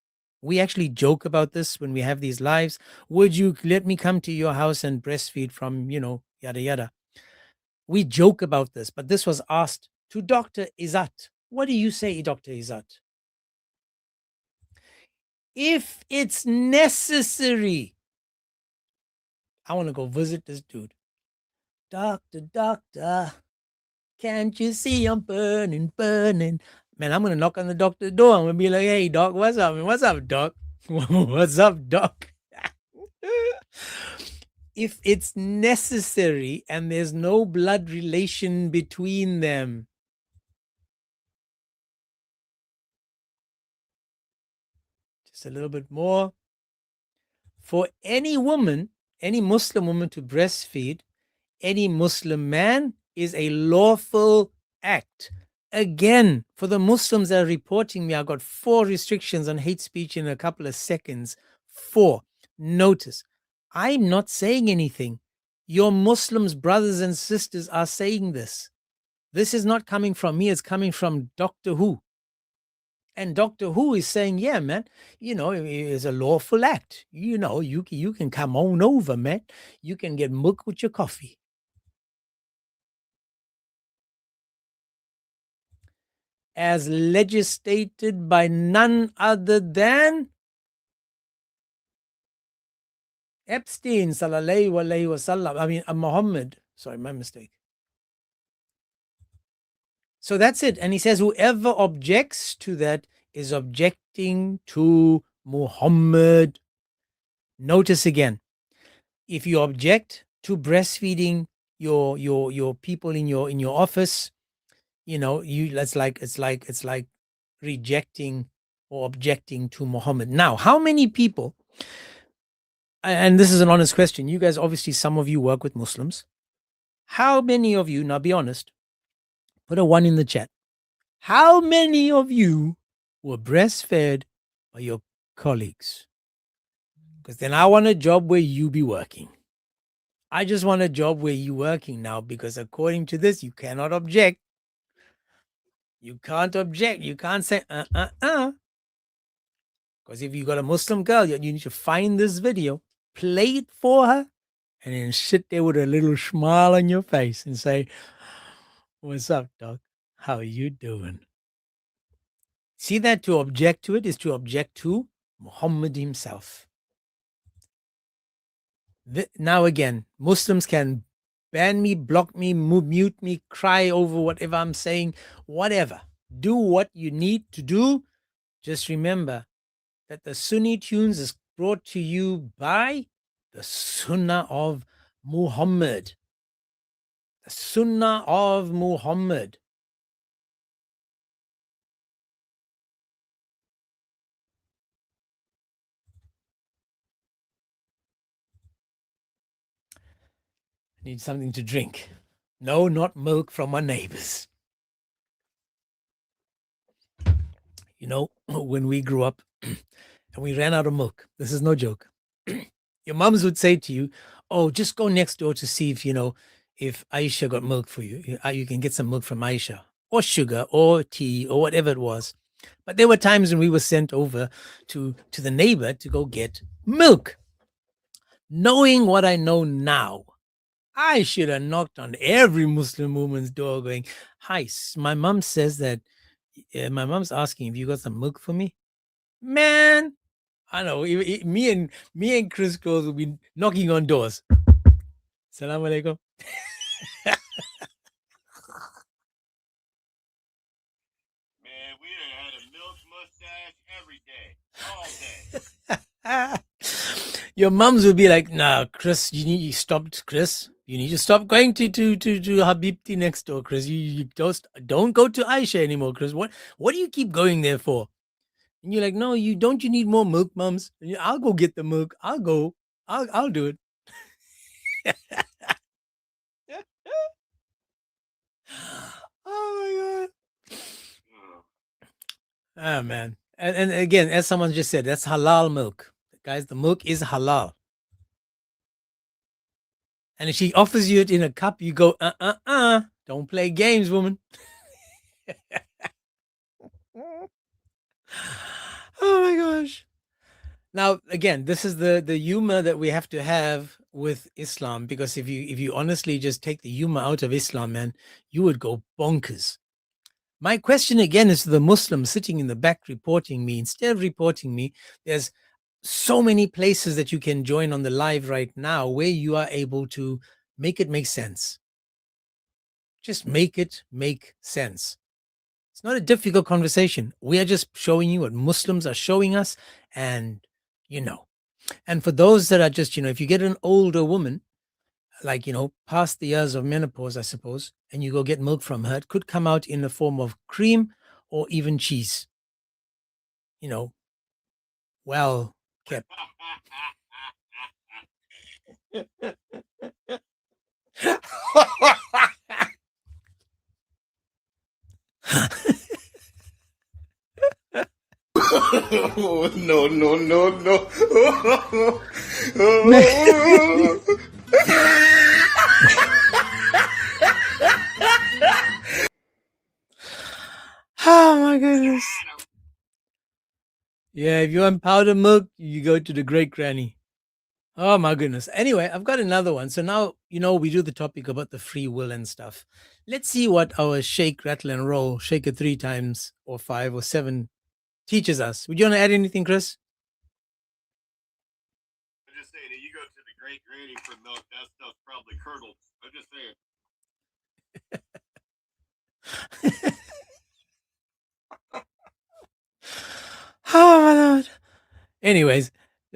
We actually joke about this when we have these lives. Would you let me come to your house and breastfeed from, yada, yada. We joke about this, but this was asked to Dr. Izzat. What do you say, Dr. Izzat? If it's necessary, I want to go visit this dude. Doctor, can't you see I'm burning? Man, I'm going to knock on the doctor's door. I'm going to be like, hey, doc, what's up? What's up, doc? What's up, doc? If it's necessary and there's no blood relation between them, just a little bit more. For any woman, any Muslim woman to breastfeed any Muslim man is a lawful act. Again, for the Muslims that are reporting me, I've got 4 restrictions on hate speech in a couple of seconds. 4. Notice, I'm not saying anything. Your Muslims, brothers and sisters, are saying this. This is not coming from me, it's coming from Doctor Who. And Doctor Who is saying, yeah, man, it is a lawful act. You can come on over, man. You can get milk with your coffee. As legislated by none other than Epstein, sallallahu alayhi wasallam. Muhammad. Sorry, my mistake. So that's it. And he says, whoever objects to that is objecting to Muhammad. Notice again, if you object to breastfeeding your people in your office, it's like rejecting or objecting to Muhammad. Now, how many people, and this is an honest question, you guys, obviously some of you work with Muslims. How many of you, now be honest, put a 1 in the chat. How many of you were breastfed by your colleagues? Because then I want a job where you be working. I just want a job where you working now, because according to this, you cannot object. You can't object. You can't say, Because if you got a Muslim girl, you need to find this video, play it for her, and then sit there with a little smile on your face and say, what's up, dog? How you doing? See that to object to it is to object to Muhammad himself. Now again, Muslims can ban me, block me, mute me, cry over whatever I'm saying, whatever. Do what you need to do. Just remember that the Sunni tunes is brought to you by the Sunnah of Muhammad. The Sunnah of Muhammad. Need something to drink. No, not milk from my neighbors. When we grew up and we ran out of milk, this is no joke. Your moms would say to you, oh, just go next door to see if Aisha got milk for you. You can get some milk from Aisha, or sugar, or tea, or whatever it was. But there were times when we were sent over to the neighbor to go get milk. Knowing what I know now, I should have knocked on every Muslim woman's door going, hi, my mom says that, my mom's asking if you got some milk for me. Man, I know, me and Chris girls will be knocking on doors. Salam alaikum. Man, we done had a milk mustache every day, all day. Your mums will be like, nah, Chris, you need to stop going to Habibti next door, Chris. You don't go to Aisha anymore, Chris. What do you keep going there for? And you're like, no, you need more milk, mums. I'll go get the milk. I'll do it. Oh my God. Oh man. And again, as someone just said, that's halal milk. Guys, the milk is halal. And if she offers you it in a cup, you go, don't play games, woman. Oh my gosh. Now, again, this is the humor that we have to have with Islam, because if you honestly just take the humor out of Islam, man, you would go bonkers. My question again is to the Muslims sitting in the back reporting me. Instead of reporting me, there's so many places that you can join on the live right now where you are able to make it make sense. Just make it make sense. It's not a difficult conversation. We are just showing you what Muslims are showing us, and and for those that are just, if you get an older woman, like, past the years of menopause, I suppose, and you go get milk from her, it could come out in the form of cream or even cheese. Well kept. Oh, no. Oh my goodness. Yeah, if you want powder milk, you go to the great granny. Oh my goodness. Anyway, I've got another one. So now, we do the topic about the free will and stuff. Let's see what our shake, rattle, and roll, shake it 3 times or 5 or 7 teaches us. Would you want to add anything, Chris? I'm just saying, if you go to the great granny for milk, that stuff's probably curdled. I'm just saying. Oh my Lord. Anyways,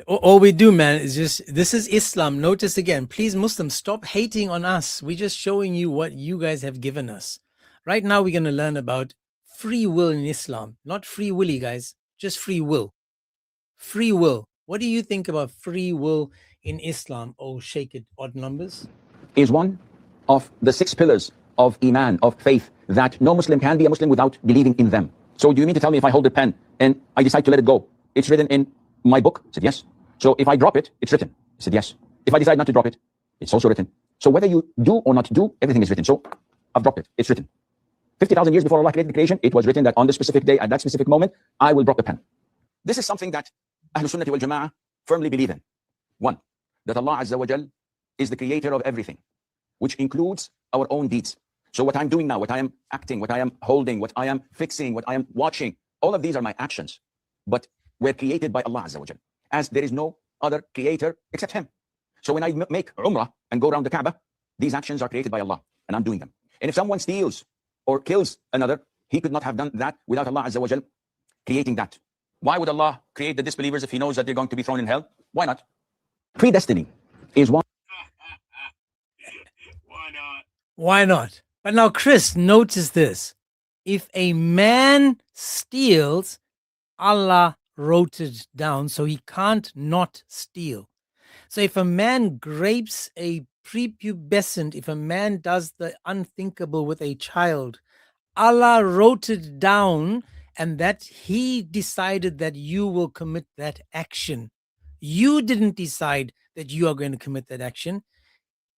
all we do, man, is this is Islam. Notice again, please, Muslims, stop hating on us. We're just showing you what you guys have given us. Right now, we're going to learn about free will in Islam. Not free willy, guys, just free will. Free will. What do you think about free will in Islam? Oh, shake it, odd numbers. Is one of the 6 pillars of Iman, of faith, that no Muslim can be a Muslim without believing in them. So do you mean to tell me if I hold a pen and I decide to let it go, it's written in my book? I said, yes. So if I drop it, it's written. I said, yes. If I decide not to drop it, it's also written. So whether you do or not do, everything is written. So I've dropped it. It's written. 50,000 years before Allah created the creation, it was written that on this specific day, at that specific moment, I will drop the pen. This is something that Ahlul Sunnah wal Jama'ah firmly believe in. 1, that Allah Azza wa Jal is the creator of everything, which includes our own deeds. So what I'm doing now, what I am acting, what I am holding, what I am fixing, what I am watching, all of these are my actions. But we're created by Allah Azza wa Jal, as there is no other creator except Him. So when I make Umrah and go around the Kaaba, these actions are created by Allah, and I'm doing them. And if someone steals or kills another, he could not have done that without Allah Azza wa Jal creating that. Why would Allah create the disbelievers if He knows that they're going to be thrown in hell? Why not? Predestiny is one. Why not? But now, Chris, notice this. If a man steals, Allah wrote it down, so he can't not steal. So if a man grapes a prepubescent, if a man does the unthinkable with a child, Allah wrote it down, and that He decided that you will commit that action. You didn't decide that you are going to commit that action.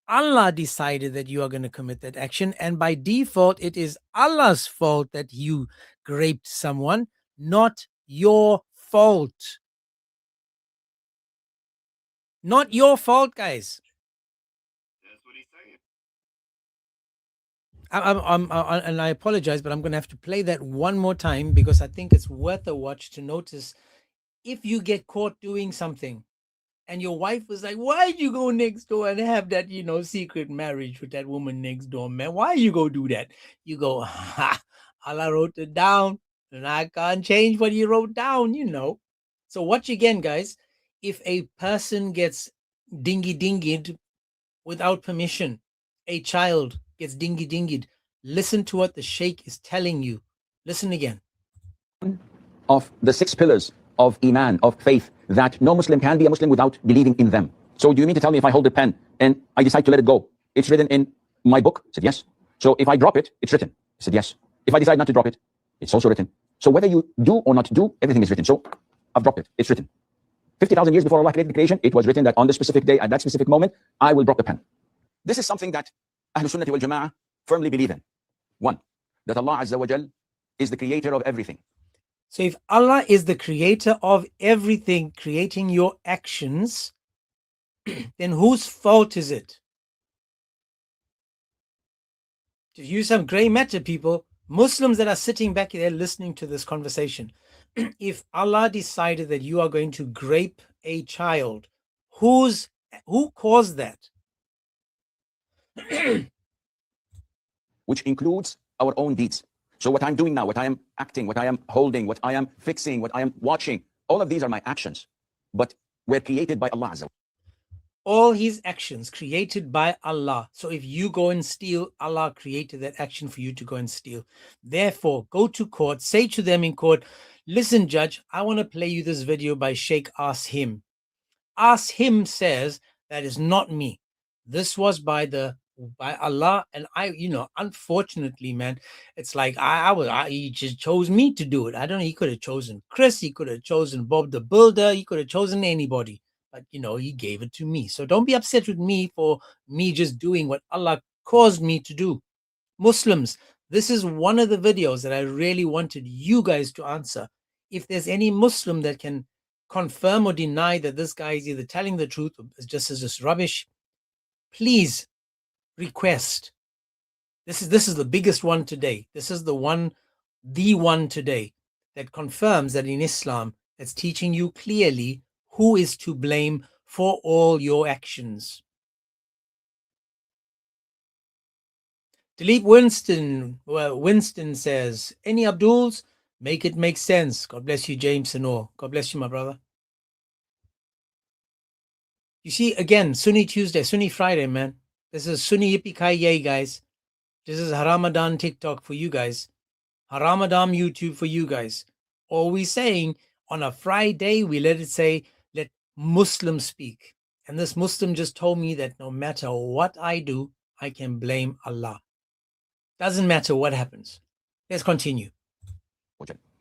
Allah decided that you are going to commit that action, and by default, it is Allah's fault that you raped someone, not your fault. Not your fault, guys. That's what he's saying. And I apologize, but I'm going to have to play that one more time because I think it's worth a watch to notice if you get caught doing something. And your wife was like, why'd you go next door and have that, secret marriage with that woman next door, man? Why you go do that? You go, Allah wrote it down, and I can't change what He wrote down, So watch again, guys. If a person gets dingy-dingied without permission, a child gets dingy-dingied, listen to what the Sheikh is telling you. Listen again. Of the 6 pillars of Iman, of faith, that no Muslim can be a Muslim without believing in them. So do you mean to tell me if I hold a pen and I decide to let it go, it's written in my book? I said, yes. So if I drop it, it's written. I said, yes. If I decide not to drop it, it's also written. So whether you do or not do, everything is written. So I've dropped it. It's written. 50,000 years before Allah created the creation, it was written that on this specific day, at that specific moment, I will drop the pen. This is something that Ahlul Sunnah wal Jama'ah firmly believe in. 1, that Allah Azza wa Jal is the creator of everything. So if Allah is the creator of everything, creating your actions, then whose fault is it? To use some gray matter, people, Muslims that are sitting back there listening to this conversation, if Allah decided that you are going to grape a child, who caused that? Which includes our own deeds. So what I'm doing now, what I am acting, what I am holding, what I am fixing, what I am watching, all of these are my actions. But we're created by Allah Azza wa Jal. All His actions created by Allah. So if you go and steal, Allah created that action for you to go and steal. Therefore, go to court, say to them in court, listen, judge, I want to play you this video by Sheikh Ask Him. Ask Him says, that is not me. This was by Allah, and I, unfortunately, man, it's like He just chose me to do it. I don't know. He could have chosen Chris. He could have chosen Bob the Builder. He could have chosen anybody. but he gave it to me. So don't be upset with me for me just doing what Allah caused me to do. Muslims, this is one of the videos that I really wanted you guys to answer. If there's any Muslim that can confirm or deny that this guy is either telling the truth or just is just rubbish, please request. This is the biggest one today. This is the one today that confirms that in Islam, it's teaching you clearly who is to blame for all your actions. Dilip Winston says, any Abduls, make it make sense. God bless you, James and all. God bless you, my brother. You see, again, Sunni Tuesday, Sunni Friday, man. This is Sunni Yippee Ki Yay, guys. This is Ramadan TikTok for you guys. Ramadan YouTube for you guys. All we saying, on a Friday, we let Muslims speak. And this Muslim just told me that no matter what I do, I can blame Allah. Doesn't matter what happens. Let's continue.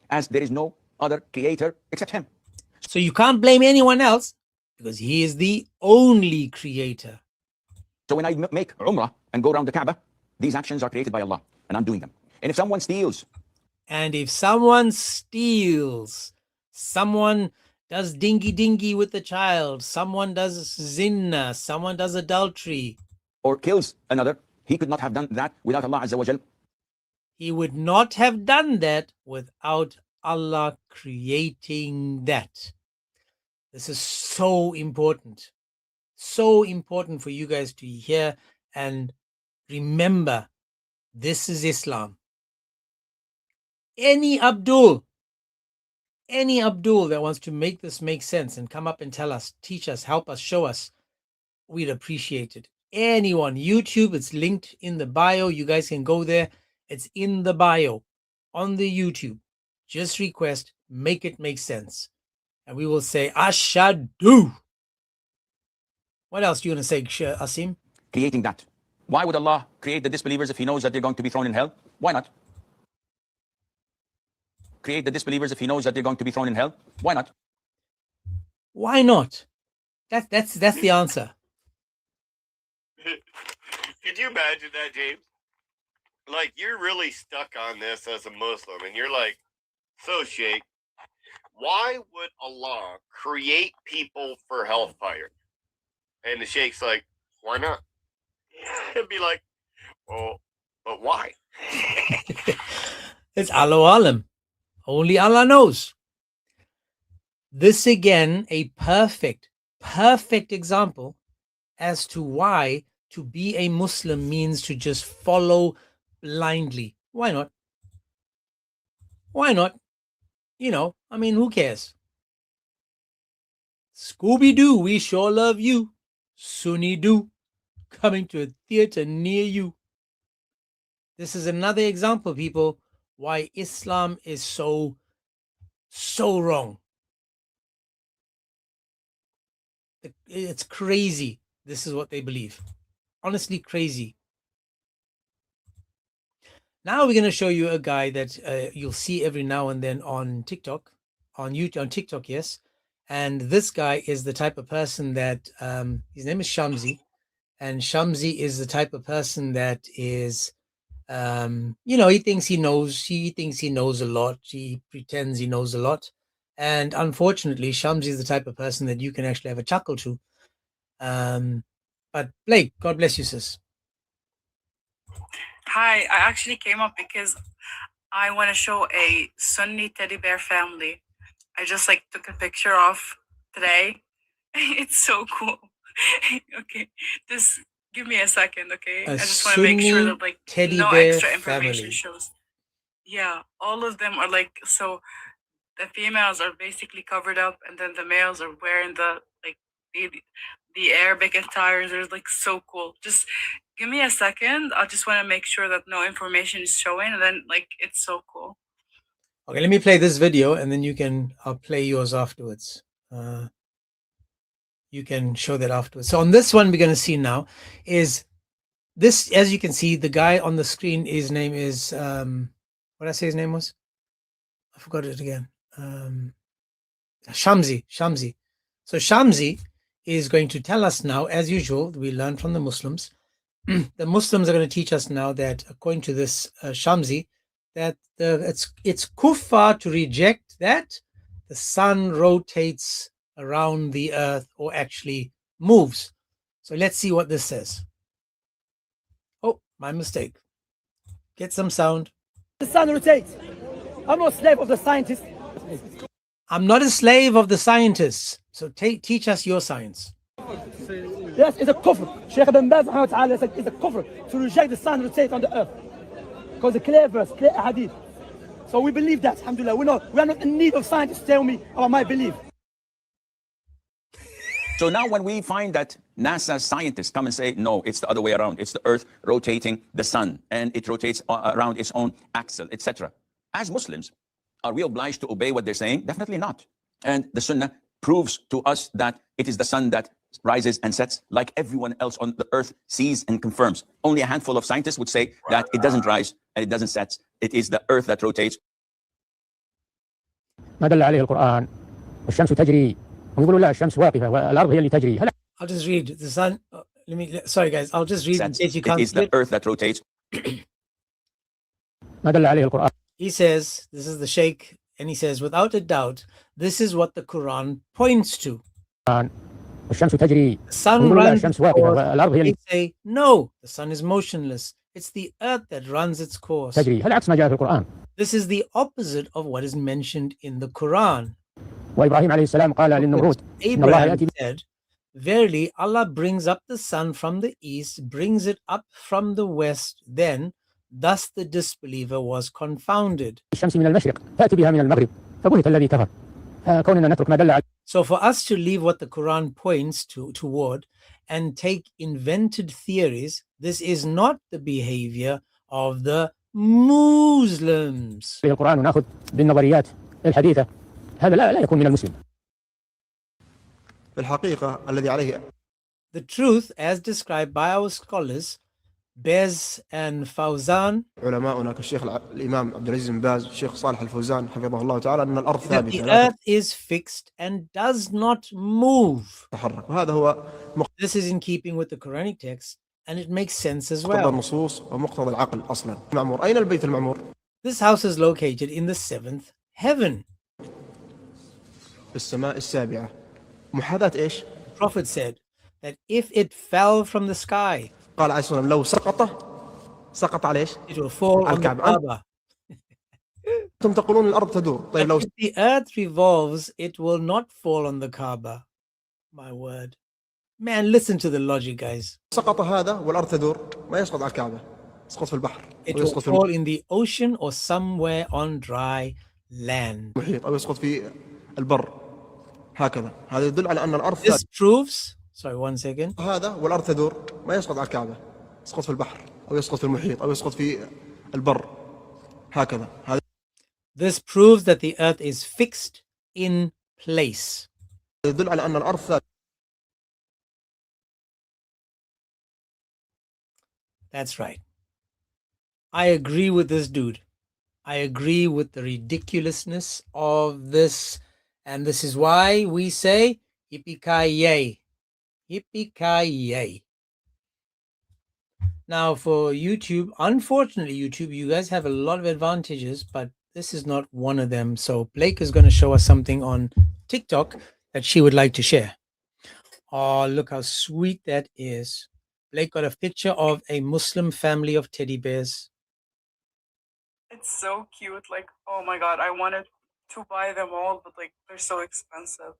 As there is no other creator except him. So you can't blame anyone else because he is the only creator. So when I make Umrah and go around the Kaaba, these actions are created by Allah and I'm doing them. And if someone steals, someone does dingy with the child, someone does zina, someone does adultery, or kills another, he could not have done that without Allah Azza wa Jal. He would not have done that without Allah creating that. This is so important. So important for you guys to hear and remember. This is Islam. Any Abdul that wants to make this make sense and come up and tell us, teach us, help us, show us, we'd appreciate it. Anyone, YouTube, it's linked in the bio. You guys can go there. It's in the bio on the YouTube. Just request, make it make sense. And we will say, Ashadu. What else do you want to say, Asim? Creating that. Why would Allah create the disbelievers if he knows that they're going to be thrown in hell? Why not? Create the disbelievers if he knows that they're going to be thrown in hell? Why not? Why not? That's the answer. Could you imagine that, James? Like, you're really stuck on this as a Muslim, and you're like, so Sheikh, why would Allah create people for hellfire? And the Sheikh's like, why not? It'd be like, well, but why? It's Allahu Alam. Only Allah knows. This again, a perfect example as to why to be a Muslim means to just follow blindly. Why not? Why not? Who cares? Scooby-Doo, we sure love you. Sunni do, coming to a theater near you. This is another example, people, why Islam is so wrong. It's crazy. This is what they believe. Honestly, crazy. Now we're going to show you a guy that you'll see every now and then on TikTok, on YouTube, on TikTok, yes. And this guy is the type of person that, his name is Shamsi. And Shamsi is the type of person that is, he thinks he knows a lot. He pretends he knows a lot. And unfortunately, Shamsi is the type of person that you can actually have a chuckle to. But Blake, God bless you, sis. Hi, I actually came up because I want to show a Sunni teddy bear family. I just took a picture of today. It's so cool. Okay, just give me a second, okay? I just want to make sure that teddy no bear extra information family. shows. Yeah, all of them are so the females are basically covered up, and then the males are wearing the Arabic attires. They're so cool. Just give me a second. I just want to make sure that no information is showing, and then it's so cool. Okay, let me play this video, and then I'll play yours afterwards. You can show that afterwards. So on this one, we're going to see now is this, as you can see, the guy on the screen, his name is, what did I say his name was? I forgot it again. Shamsi. So Shamsi is going to tell us now, as usual, we learn from the Muslims. The Muslims are going to teach us now that, according to this Shamsi, that it's kuffar to reject that the sun rotates around the earth or actually moves. So let's see what this says. Oh, my mistake. Get some sound. The sun rotates. I'm not a slave of the scientists. I'm not a slave of the scientists. So teach us your science. Yes, it's a kufr. Sheikh Ibn Baz said it's a kufr to reject the sun rotates on the earth. Because the clear verse, clear hadith. So we believe that, alhamdulillah. We are not in need of scientists to tell me about my belief. So now when we find that NASA scientists come and say, no, it's the other way around. It's the earth rotating the sun and it rotates around its own axle, etc. As Muslims, are we obliged to obey what they're saying? Definitely not. And the Sunnah proves to us that it is the sun that rises and sets like everyone else on the earth sees and confirms. Only a handful of scientists would say that it doesn't rise and it doesn't set. It is the earth that rotates. ما دل عليه القرآن والشمس تجري ويقولوا لا الشمس واقفة والأرض هي اللي تجري. I'll just read the sun. Sorry guys, I'll just read in case you can't. It is the earth that rotates. ما دل عليه القرآن. He says, this is the Sheikh, and he says, without a doubt, this is what the Quran points to. والشمس تجري. The sun ويقولوا لا runs الشمس its واقفة course. والأرض هي اللي They say, no, the sun is motionless. It's the earth that runs its course. تجري. هل عكس ما جاء في القرآن. This is the opposite of what is mentioned in the Quran. وإبراهيم عليه السلام قال للنمرود إن الله Abraham يأتي said, verily, Allah brings up the sun from the east, brings it up from the west, then thus the disbeliever was confounded. الشمس من المشرق تأتي بها من المغرب فبهت الذي كفر. كوننا نترك ما دل عليه. So for us to leave what the Quran points toward and take invented theories, this is not the behavior of the Muslims. القرآن ونأخذ بالنظريات الحديثة هذا لا يكون من المسلم. بالحقيقة الذي عليه. The truth, as described by our scholars, Bez and Fawzan, علماؤنا كالشيخ الإمام عبد العزيز بن باز الشيخ صالح الفوزان حفظه الله تعالى أن الأرض that ثابتة the لا earth is fixed and does not move. تتحرك وهذا هو This is in keeping with the Quranic text and it makes sense as مقتضى well. النصوص ومقتضى العقل أصلا. المعمور أين البيت المعمور؟ This house is located in the seventh heaven. بالسماء السابعة. محاذاة إيش؟ The Prophet said that if it fell from the sky, قال عليه الصلاة والسلام لو سقط على إيش؟ it will fall on the الكعبة. Kaaba. أنتم تقولون الأرض تدور. طيب But لو if the earth revolves, it will not fall on the Kaaba. My word. Man, listen to the logic, guys. سقط هذا والأرض تدور ما يسقط على الكعبة. يسقط في البحر. It will ويسقط في fall in the ocean or somewhere on dry land. المحيط أو يسقط في البر. هكذا. هذا يدل على أن الأرض This proves, sorry, 1 second. هذا والأرض تدور ما يسقط على الكعبة. يسقط في البحر أو يسقط في المحيط أو يسقط في البر. هكذا. هذا This proves that the earth is fixed in place. يدل على أن الأرض ثابتة. That's right. I agree with this dude. I agree with the ridiculousness of this. And this is why we say, yippee-ki-yay. Yippee-ki-yay. Now for YouTube, unfortunately, YouTube, you guys have a lot of advantages, but this is not one of them. So Blake is going to show us something on TikTok that she would like to share. Oh, look how sweet that is. Blake got a picture of a Muslim family of teddy bears. It's so cute. Like, oh my god, I wanted to buy them all, but like they're so expensive.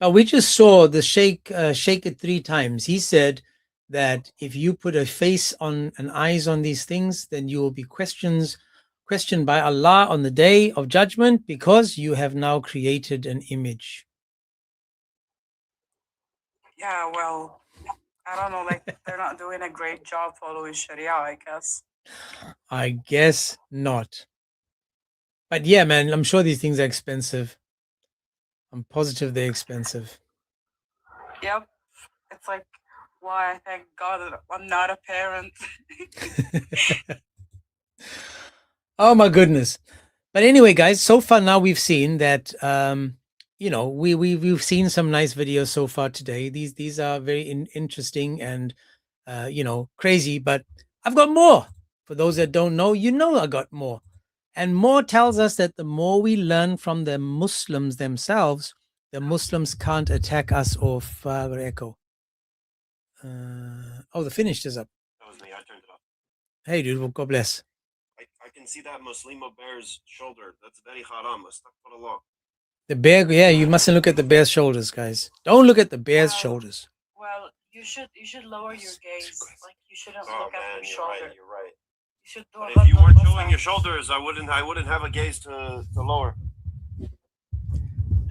But we just saw the Sheikh shake it 3 times. He said that if you put a face on and eyes on these things, then you will be questioned by Allah on the day of judgment because you have now created an image. Yeah, well, I don't know, like they're not doing a great job following Sharia, I guess. I guess not. But yeah, man, I'm sure these things are expensive. I'm positive they're expensive. Yep. It's like, why? Thank God that I'm not a parent. Oh my goodness. But anyway, guys, so far now we've seen that, you know, we've seen some nice videos so far today. These are very interesting and you know, crazy, but I've got more. For those that don't know, you know, I got more. And more tells us that the more we learn from the Muslims themselves, the Muslims can't attack us or echo. Oh, the finished is up. That was me. I turned it off. Hey, dude. Well, God bless. I can see that Muslima bear's shoulder. That's very haram. Astaghfirullah. The bear. Yeah, you mustn't look at the bear's shoulders, guys. Don't look at the bear's shoulders. Well, you should lower your gaze. Like you shouldn't Oh look man, at the you're shoulder. right. You're right. You should do But a if you lot weren't of showing your that. shoulders, I wouldn't have a gaze to lower.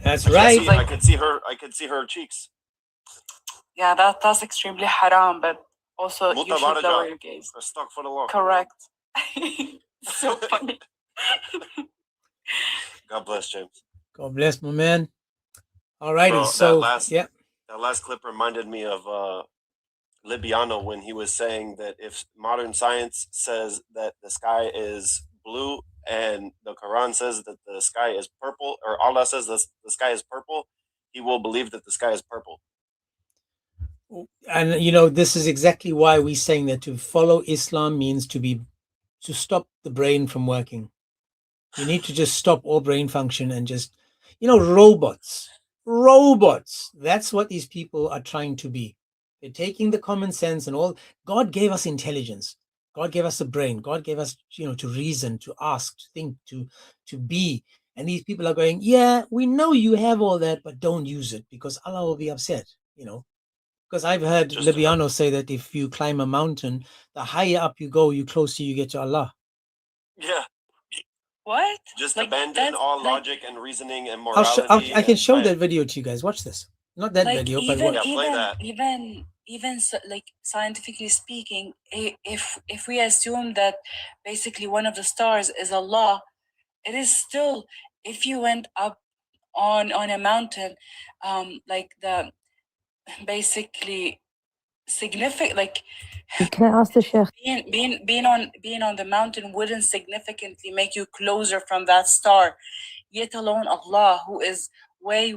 That's I right. could see her cheeks. Yeah, that's extremely haram, but also you should Mutabarija. lower your gaze. Astaghfirullah. Correct. So funny. God bless, James. God bless, my man. All righty. Bro, So that last clip reminded me of Libiano when he was saying that if modern science says that the sky is blue and the Quran says that the sky is purple, or Allah says that the sky is purple, he will believe that the sky is purple. and you know, this is exactly why we're saying that to follow Islam means to stop the brain from working. You need to just stop all brain function and just, you know, robots. That's what these people are trying to be. They're taking the common sense and all. God gave us intelligence. God gave us a brain. God gave us, you know, to reason, to ask, to think, to be. And these people are going, yeah, we know you have all that, but don't use it because Allah will be upset, you know. Because I've heard Libiano say that if you climb a mountain, the higher up you go, the closer you get to Allah. Yeah. What? Just Like, abandon that's all like- logic and reasoning and morality. I can show that video to you guys. Watch this. Not that like video, but even what? even like scientifically speaking, if we assume that basically one of the stars is Allah, it is still, if you went up on a mountain, like the basically significant, like Can I ask the Sheikh? being on the mountain wouldn't significantly make you closer from that star, yet alone Allah, who is way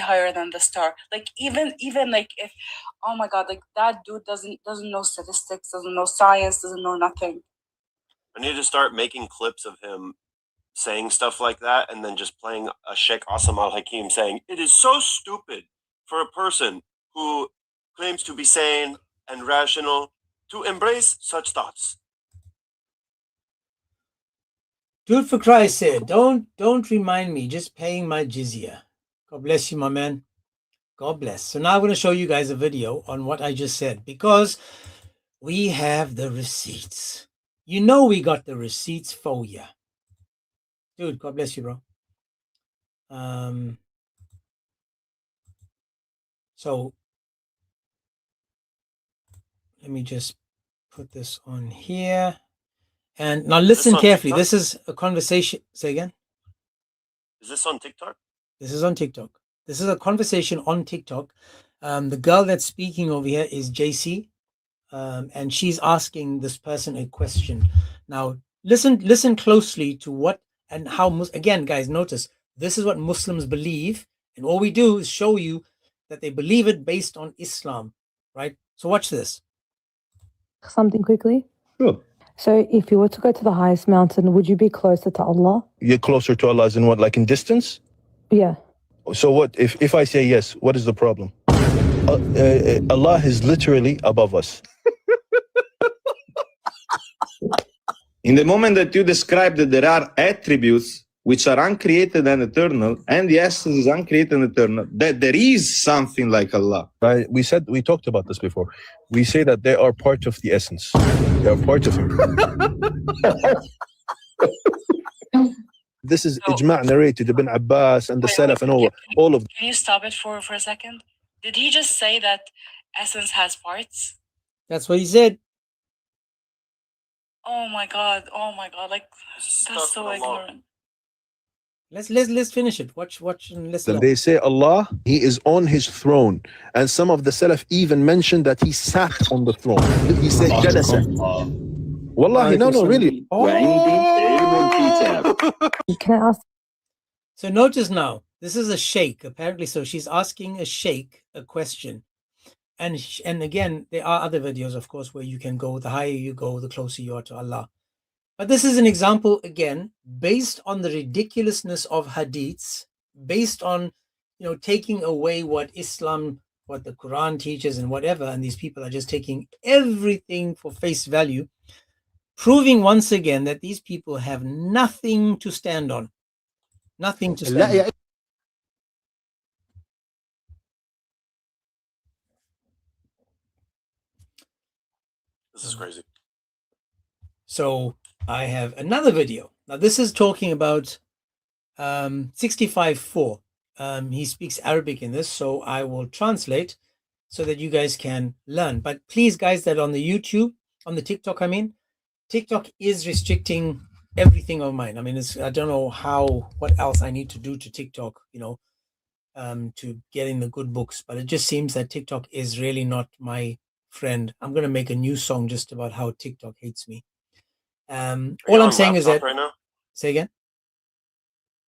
higher than the star. Like even like if, oh my God, like that dude doesn't know statistics, doesn't know science, doesn't know nothing. I need to start making clips of him saying stuff like that and then just playing a Sheikh Asim al-Hakim saying, it is so stupid for a person who claims to be sane and rational to embrace such thoughts. Dude, for Christ's sake, don't remind me. Just paying my jizya. God bless you, my man. God bless. So now I'm going to show you guys a video on what I just said because we have the receipts. You know we got the receipts for you. Dude, God bless you, bro. So let me just put this on here. And now listen carefully. TikTok? This is a conversation. Say again. Is this on TikTok? This is on TikTok. This is a conversation on TikTok. The girl that's speaking over here is JC. And she's asking this person a question. Now, listen closely to what and how, again, guys, notice, this is what Muslims believe. And all we do is show you that they believe it based on Islam, right? So watch this. Something quickly. Sure. So if you were to go to the highest mountain, would you be closer to Allah? You're closer to Allah as in what, like in distance? Yeah. So what, if I say yes, what is the problem? Allah is literally above us. In the moment that you describe that there are attributes which are uncreated and eternal, and the essence is uncreated and eternal, that there is something like Allah. Right? We talked about this before. We say that they are part of the essence. They are part of Him. This is ijma' narrated Ibn Abbas and the Salaf and all of them. Can you stop it for a second? Did he just say that essence has parts? That's what he said. Oh my God, like that's so ignorant. Let's finish it. Watch and listen. They say Allah, He is on His throne. And some of the Salaf even mentioned that He sat on the throne. He said jalasa. Wallahi, no, really. Can I ask So notice now, this is a sheikh, apparently. So she's asking a sheikh a question. And again, there are other videos, of course, where you can go, the higher you go, the closer you are to Allah. But this is an example, again, based on the ridiculousness of hadiths, based on, taking away what Islam, what the Quran teaches and whatever, and these people are just taking everything for face value, proving once again that these people have nothing to stand on. Nothing to stand on. This is crazy. So I have another video. Now this is talking about 65:4. He speaks Arabic in this, so I will translate so that you guys can learn. But please, guys, that on the YouTube, on the TikTok, TikTok is restricting everything of mine. I don't know what else I need to do to TikTok, to get in the good books, but it just seems that TikTok is really not my friend. I'm going to make a new song just about how TikTok hates me. All I'm saying is that right now? Say again.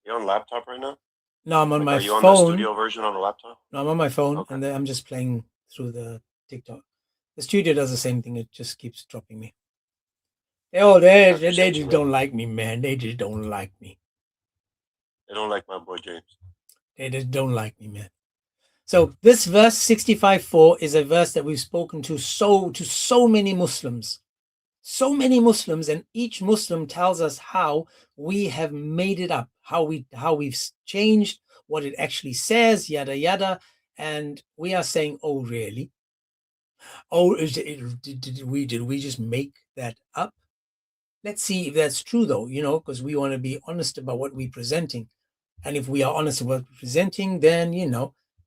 You on laptop right now? No, I'm on my Are you phone. on the studio version on the laptop? No, I'm on my phone, Okay. and then I'm just playing through the TikTok. The studio does the same thing; it just keeps dropping me. They just don't like me, man. They just don't like me. They don't like my boy James. They just don't like me, man. So this verse 65:4 is a verse that we've spoken to so many Muslims. So many Muslims, and each Muslim tells us how we have made it up, how we've changed what it actually says, yada yada, and we are saying, oh really? Oh, did we just make that up? Let's see if that's true though, because we want to be honest about what we're presenting, and if we are honest about what we're presenting, then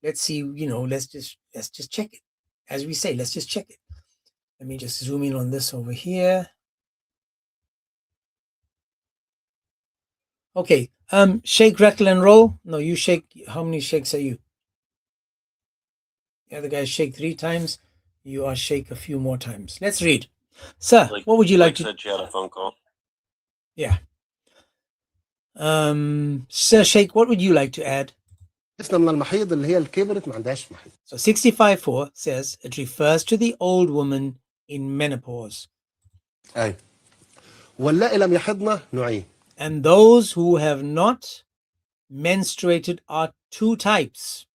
let's see, let's just check it, as we say, let's just check it. Let me just zoom in on this over here. Okay, shake, rattle, and roll. No, you shake. How many shakes are you? The other guys shake 3 times. You are shake a few more times. Let's read. Sir, what would you like to... said you had a phone call. Yeah. Sir Sheikh, what would you like to add? من المحيض اللي هي الكبرت ما عندهاش محيض. So 65:4 says it refers to the old woman in menopause. أي. واللائي لم يحضن نوعين. And those who have not menstruated are 2 types.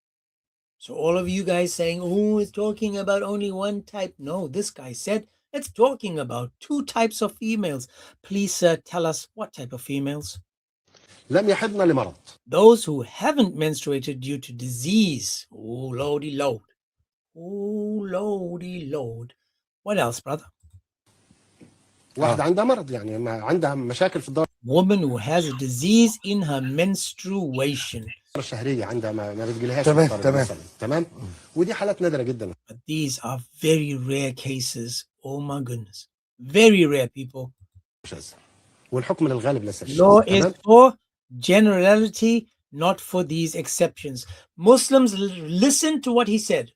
So all of you guys saying, oh, it's talking about only one type. No, this guy said it's talking about 2 types of females. Please, sir, tell us what type of females. لم يحضن لمرض. Those who haven't menstruated due to disease. Oh, lordy lord. Oh, lordy lord. What else, brother? واحدة عندها مرض يعني ما عندها مشاكل في الدورة. Woman who has a disease in her menstruation. الشهرية عندها ما بتجيلهاش. تمام. ودي حالات نادرة جدا. But these are very rare cases. Oh my goodness. Very rare, people. والحكم للغالب ليس. Law is for generality, not for these exceptions. Muslims, listen to what he said.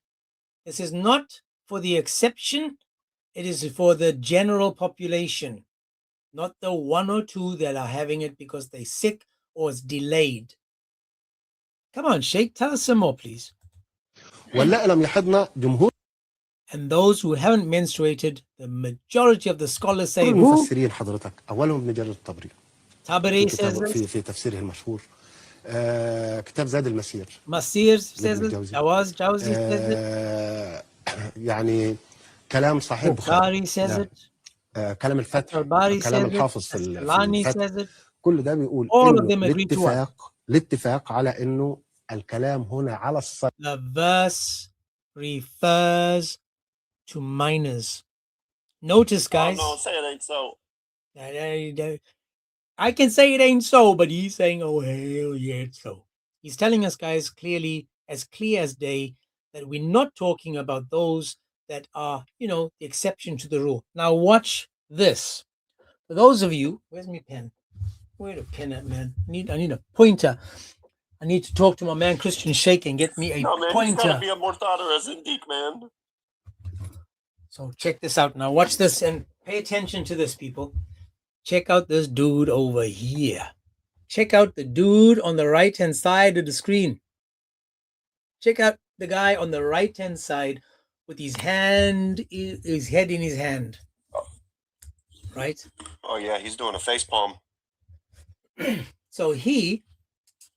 This is not for the exception. It is for the general population, not the 1 or 2 that are having it because they're sick or it's delayed. Come on, Sheikh, tell us some more, please. واللائي لم يحضن جمهور. And those who haven't menstruated, the majority of the scholars say who? المفسرين حضرتك أولهم ابن جرير الطبري. Tabari says this. في تفسيره المشهور. كتاب زاد المسير. Masir says it. Jawzi says it. يعني كلام صحيح البخاري says it. كلام الفتح. كلام الحافظ في الفتح. كل ده بيقول الاتفاق على انه الكلام هنا على الصلاة. The verse refers to minors. Notice, guys. Oh, no, say it ain't so. I can say it ain't so, but he's saying, oh, hell yeah, it's so. He's telling us, guys, clearly, as clear as day, that we're not talking about those that are, the exception to the rule. Now, watch this. For those of you, where's my pen? Where the pen at, man? I need a pointer. I need to talk to my man Christian Sheikh and get me a pointer. He's gotta be a Mortada as Indeek, man. So check this out now. Watch this and pay attention to this, people. Check out this dude over here. check out the dude on the right-hand side of the screen. Check out the guy on the right-hand side with his head in his hand. Right? Oh yeah, he's doing a face palm. So he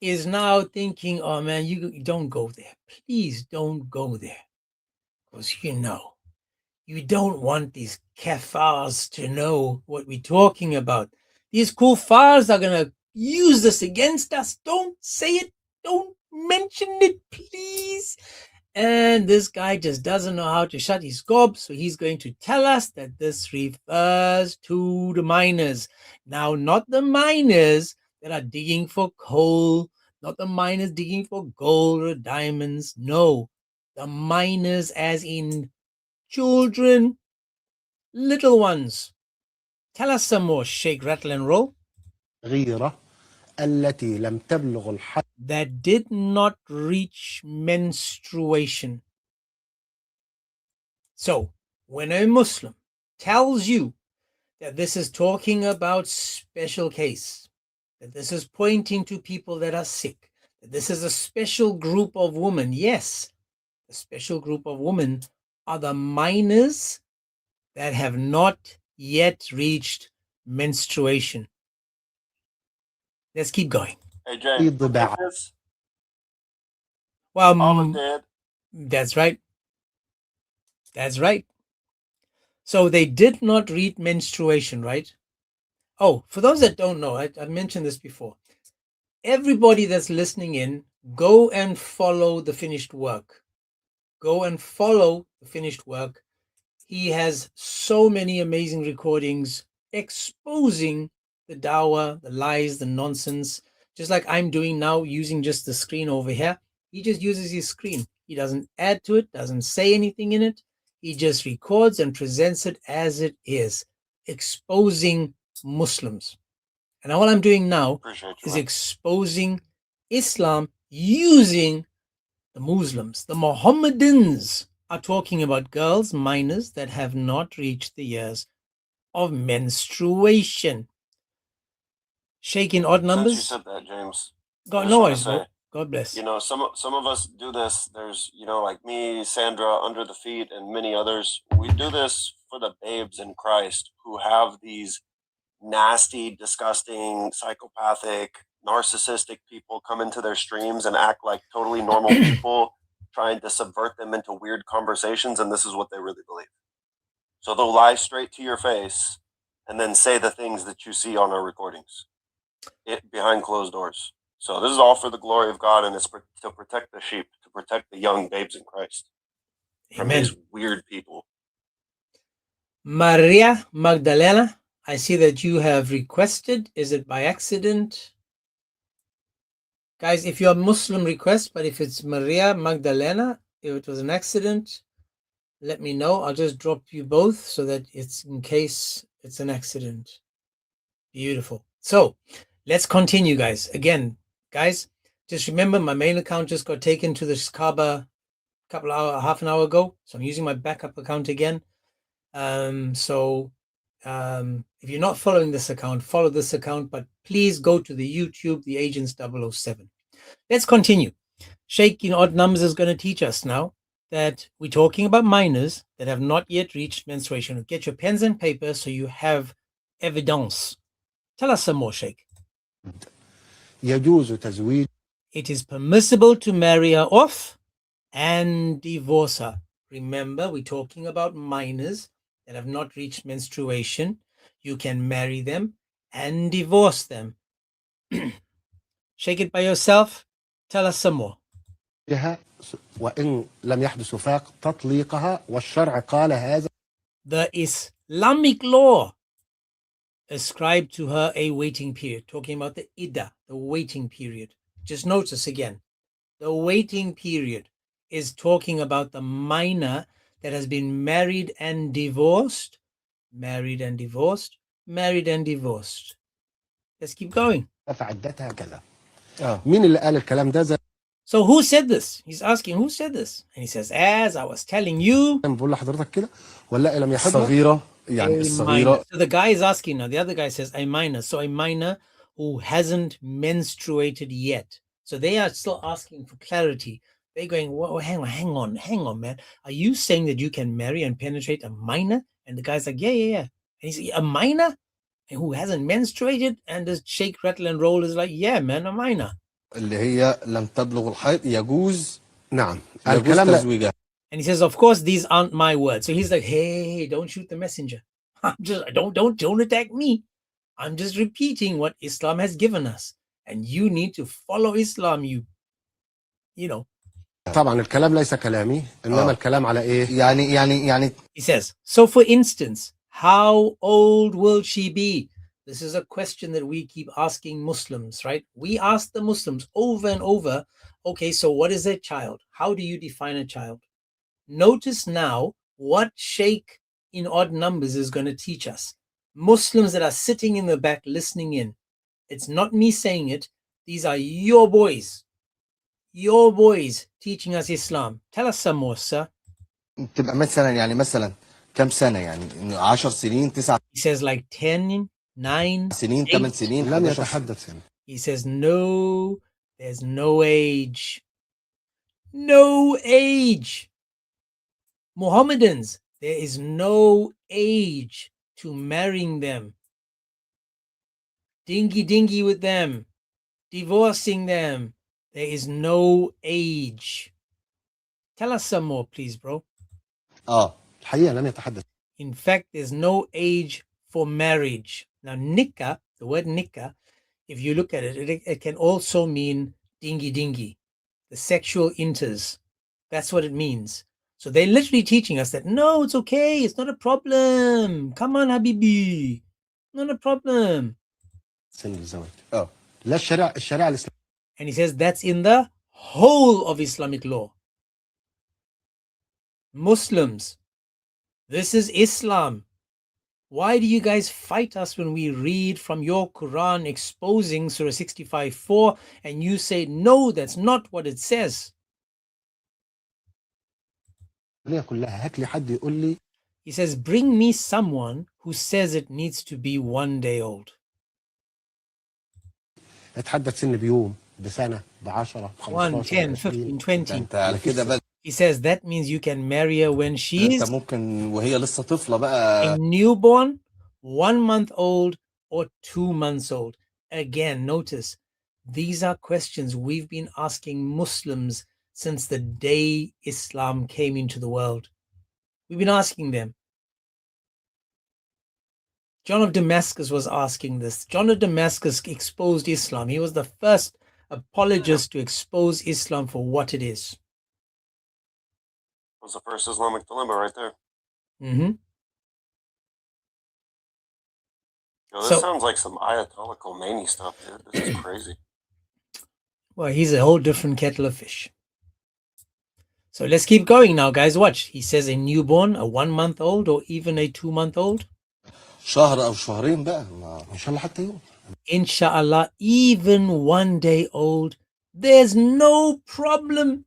is now thinking, oh man, you don't go there. Please don't go there. Because you don't want these kafars to know what we're talking about. These kuffars are going to use this against us. Don't say it. Don't mention it, please. And this guy just doesn't know how to shut his gob, so he's going to tell us that this refers to the miners. Now, not the miners that are digging for coal, not the miners digging for gold or diamonds. No, the miners as in children, little ones. Tell us some more, Sheikh Rattle and Roll. غيرة التي لم تبلغ الحد That did not reach menstruation. So, when a Muslim tells you that this is talking about special case, that this is pointing to people that are sick, that this is a special group of women, yes, a special group of women are the minors that have not yet reached menstruation. Let's keep going. Hey James, Well, Allah did. that's right. That's right. So they did not read menstruation, right? Oh, for those that don't know, I mentioned this before. Everybody that's listening in, go and follow the finished work. Go and follow the finished work. He has so many amazing recordings exposing the dawah, the lies, the nonsense, just like I'm doing now using just the screen over here. He just uses his screen. He doesn't add to it, doesn't say anything in it. He just records and presents it as it is, exposing Muslims. And all I'm doing now is exposing Islam using the Muslims. The Mohammedans are talking about girls, minors, that have not reached the years of menstruation. Shaking odd numbers. Since you said that, James. God, no worries, bro. God bless. You know, some of us do this. There's, like me, Sandra, Under the Feet, and many others. We do this for the babes in Christ who have these nasty, disgusting, psychopathic, narcissistic people come into their streams and act like totally normal people, trying to subvert them into weird conversations, and this is what they really believe. So they'll lie straight to your face and then say the things that you see on our recordings behind closed doors. So this is all for the glory of God, and it's to protect the sheep, to protect the young babes in Christ from these weird people. Maria Magdalena, I see that you have requested. Is it by accident? Guys, if you're Muslim, request, but if it's Maria Magdalena, if it was an accident, let me know. I'll just drop you both so that it's in case it's an accident. Beautiful. So let's continue, guys. Again, guys, just remember my main account just got taken to the Kaaba half an hour ago. So I'm using my backup account again. If you're not following this account, follow this account, but please go to the YouTube, the Agents 007. Let's continue. Shaking odd numbers is going to teach us now that we're talking about minors that have not yet reached menstruation. Get your pens and paper so you have evidence. Tell us some more, Sheikh. يجوز تزويج. It is permissible to marry her off and divorce her. Remember, we're talking about minors that have not reached menstruation. You can marry them and divorce them. Shake it by yourself. Tell us some more. وإن لم يحدث وفاق تطليقها والشرع قال هذا. The Islamic law ascribed to her a waiting period. Talking about the iddah, the waiting period. Just notice again, the waiting period is talking about the minor that has been married and divorced, married and divorced, married and divorced. Let's keep going. So who said this? He's asking who said this? And he says, as I was telling you. So the guy is asking now, the other guy says a minor. So a minor who hasn't menstruated yet. So they are still asking for clarity. They're going, well, hang on, man. Are you saying that you can marry and penetrate a minor? And the guy's like, yeah. And he's like, a minor? And who hasn't menstruated? And this shake, rattle, and roll is like, yeah, man, a minor. اللي هي لم تبلغ الحيض يجوز نعم يجوز الكلام تزويجها. And he says, of course, these aren't my words. So he's like, hey, don't shoot the messenger. Don't attack me. I'm just repeating what Islam has given us. And you need to follow Islam, you know. طبعا الكلام ليس كلامي انما الكلام على ايه يعني He says, so for instance, how old will she be? This is a question that we keep asking Muslims, right? We ask the Muslims over and over, okay, so what is a child? How do you define a child? Notice now what Sheikh in odd numbers is going to teach us. Muslims that are sitting in the back listening in. It's not me saying it. These are your boys teaching us Islam. Tell us some more, sir. تبقى مثلا كم سنة يعني 10 سنين 9 He says like 10, 9 سنين 8 سنين لم يتحدث هنا. He says no, there's no age. No age. Mohammedans, there is no age to marrying them. Dingy with them. Divorcing them. There is no age. Tell us some more, please, bro. الحقيقة لم يتحدث. In fact, there's no age for marriage. Now, nikah, the word nikah, if you look at it, it can also mean dingy, the sexual inters. That's what it means. So they're literally teaching us that, no, it's okay. It's not a problem. Come on, Habibi. Not a problem. لا الشريعة الإسلامية. And he says that's in the whole of Islamic law. Muslims, this is Islam. Why do you guys fight us when we read from your Quran exposing Surah 65:4 and you say, no, that's not what it says? He says, bring me someone who says it needs to be 1 day old. اتحدث سن بيوم بسنة ب10 1, 10, 15, 20. He says that means you can marry her when she is ممكن وهي لسه طفلة بقى a newborn, 1 month old, or 2 months old. Again, notice, these are questions we've been asking Muslims since the day Islam came into the world. We've been asking them. John of Damascus was asking this. John of Damascus exposed Islam. He was the first apologist to expose Islam for what it is. Was the first Islamic dilemma right there. Mm-hmm. Yo, this sounds like some Ayatollah Khomeini stuff, dude. This is crazy. Well, he's a whole different kettle of fish. So let's keep going now, guys. Watch. He says a newborn, a 1 month old, or even a 2 month old. شهر أو شهرين بقى إن شاء الله حتى يوم. Inshallah, even 1 day old, there's no problem.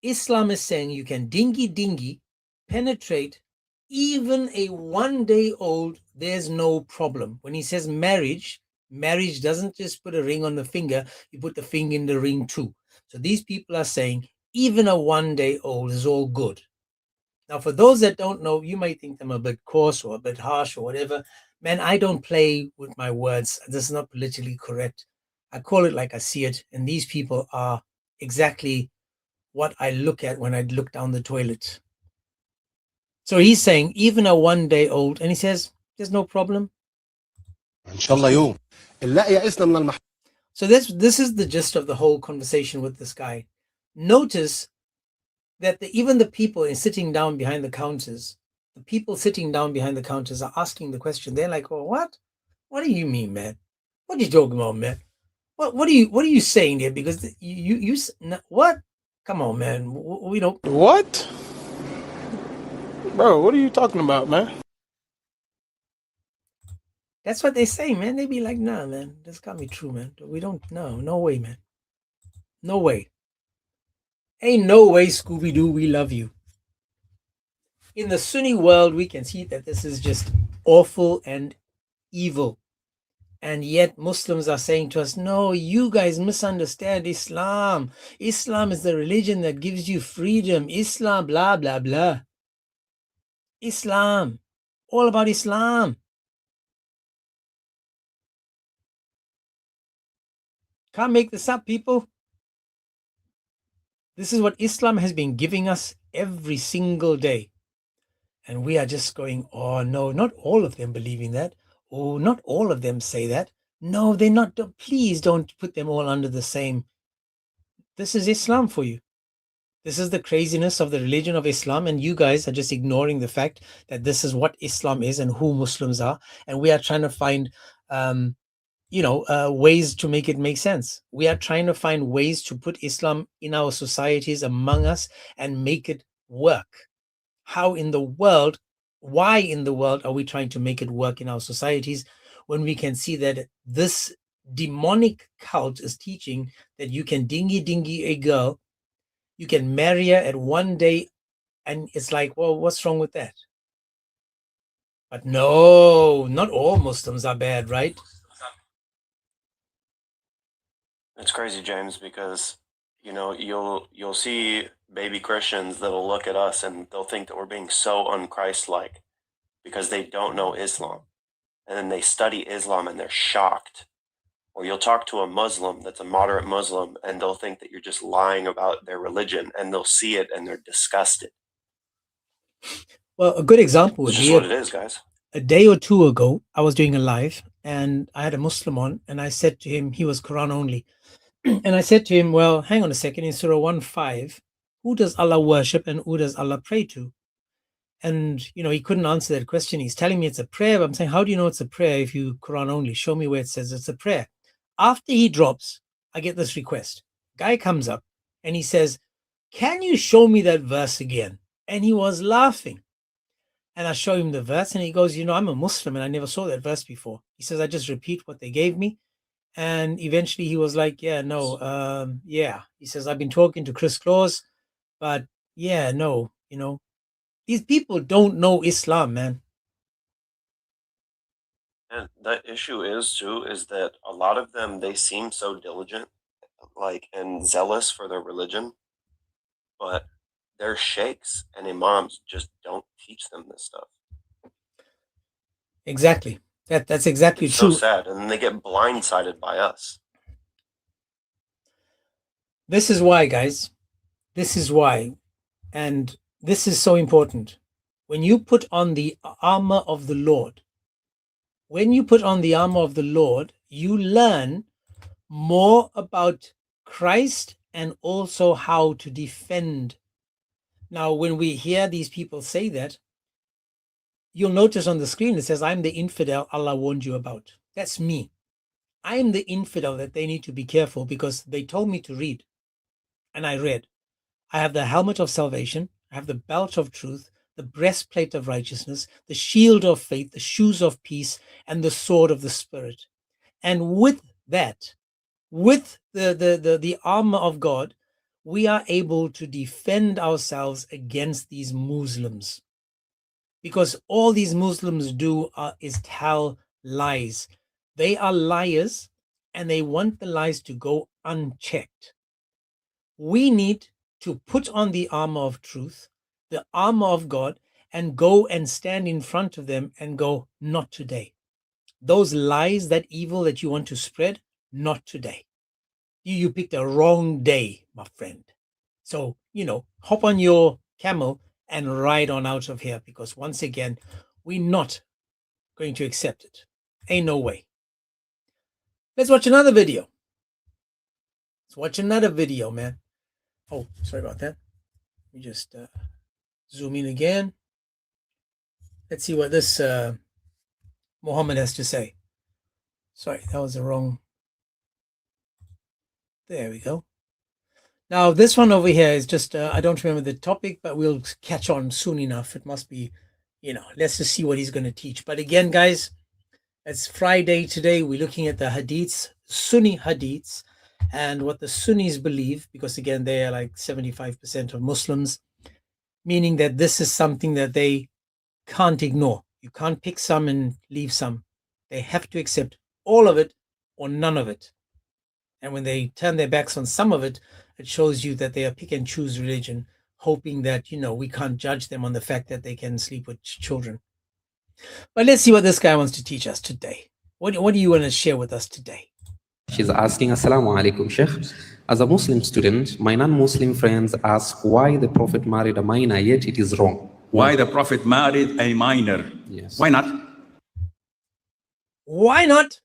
Islam is saying you can dingy, penetrate even a 1 day old, there's no problem. When he says marriage doesn't just put a ring on the finger, you put the finger in the ring too. So these people are saying even a 1 day old is all good. Now, for those that don't know, you might think I'm a bit coarse or a bit harsh or whatever. Man, I don't play with my words. This is not politically correct. I call it like I see it. And these people are exactly what I look at when I look down the toilet. So he's saying even a 1 day old, and he says, there's no problem. Inshallah يوم. So this is the gist of the whole conversation with this guy. Notice that even the people sitting down behind the counters, are asking the question. They're like, "Oh, what? What do you mean, man? What are you talking about, man? What are you saying there? Because you what? Come on, man. We don't what, bro? What are you talking about, man?" That's what they say, man. They be like, "Nah, man, this can't be true, man. We don't know. No way, man. No way. Ain't no way, Scooby-Doo, we love you." In the Sunni world, we can see that this is just awful and evil. And yet Muslims are saying to us, no, you guys misunderstand Islam. Islam is the religion that gives you freedom. Islam, blah, blah, blah. Islam, all about Islam. Can't make this up, people. This is what Islam has been giving us every single day. And we are just going, oh, no, not all of them believing that. Oh, not all of them say that. No, they're not. Please don't put them all under the same. This is Islam for you. This is the craziness of the religion of Islam. And you guys are just ignoring the fact that this is what Islam is and who Muslims are. And we are trying to find, ways to make it make sense. We are trying to find ways to put Islam in our societies among us and make it work. How in the world, why in the world are we trying to make it work in our societies when we can see that this demonic cult is teaching that you can dingy a girl, you can marry her at one day, and it's like, well, what's wrong with that? But no, not all Muslims are bad, right? It's crazy, James, because you'll see baby Christians that'll look at us and they'll think that we're being so unchristlike because they don't know Islam, and then they study Islam and they're shocked. Or you'll talk to a Muslim that's a moderate Muslim and they'll think that you're just lying about their religion, and they'll see it and they're disgusted. Well, a good example would It's be just what it is, guys. a day or two ago, I was doing a live and I had a Muslim on, and I said to him, he was Quran only. And I said to him, well, hang on a second, in Surah 1:5, who does Allah worship and who does Allah pray to? And, he couldn't answer that question. He's telling me it's a prayer. But I'm saying, how do you know it's a prayer if you Quran only? Show me where it says it's a prayer. After he drops, I get this request. Guy comes up and he says, can you show me that verse again? And he was laughing. And I show him the verse and he goes, I'm a Muslim and I never saw that verse before. He says, I just repeat what they gave me. And eventually he was like, yeah. He says, I've been talking to Chris Claus, but these people don't know Islam, man. And the issue is that a lot of them, they seem so diligent, and zealous for their religion, but their sheikhs and imams just don't teach them this stuff. Exactly. That's exactly it's true. So sad, and then they get blindsided by us. This is why, guys. This is why, and this is so important. When you put on the armor of the Lord, you learn more about Christ and also how to defend. Now, when we hear these people say that, you'll notice on the screen it says, I'm the infidel Allah warned you about. That's me. I am the infidel that they need to be careful because they told me to read. And I read. I have the helmet of salvation. I have the belt of truth, the breastplate of righteousness, the shield of faith, the shoes of peace, and the sword of the Spirit. And with that, with the armor of God, we are able to defend ourselves against these Muslims. Because all these Muslims do is tell lies. They are liars and they want the lies to go unchecked. We need to put on the armor of truth, the armor of God, and go and stand in front of them and go, not today. Those lies, that evil that you want to spread, not today. You picked a wrong day, my friend. So, hop on your camel and ride on out of here, because once again, we're not going to accept it. Ain't no way. Let's watch another video. Man. Oh, sorry about that. Let me just zoom in again. Let's see what this Muhammad has to say. Sorry, that was the wrong. There we go. Now, this one over here is just, I don't remember the topic, but we'll catch on soon enough. It must be, let's just see what he's going to teach. But again, guys, it's Friday today. We're looking at the hadiths, Sunni hadiths, and what the Sunnis believe, because again, they are like 75% of Muslims, meaning that this is something that they can't ignore. You can't pick some and leave some. They have to accept all of it or none of it. And when they turn their backs on some of it, it shows you that they are pick and choose religion, hoping that, we can't judge them on the fact that they can sleep with children. But let's see what this guy wants to teach us today. What do you want to share with us today? She's asking, Assalamu alaikum, Sheikh. As a Muslim student, my non-Muslim friends ask why the Prophet married a minor, yet it is wrong. Why the Prophet married a minor? Yes. Why not? Why not?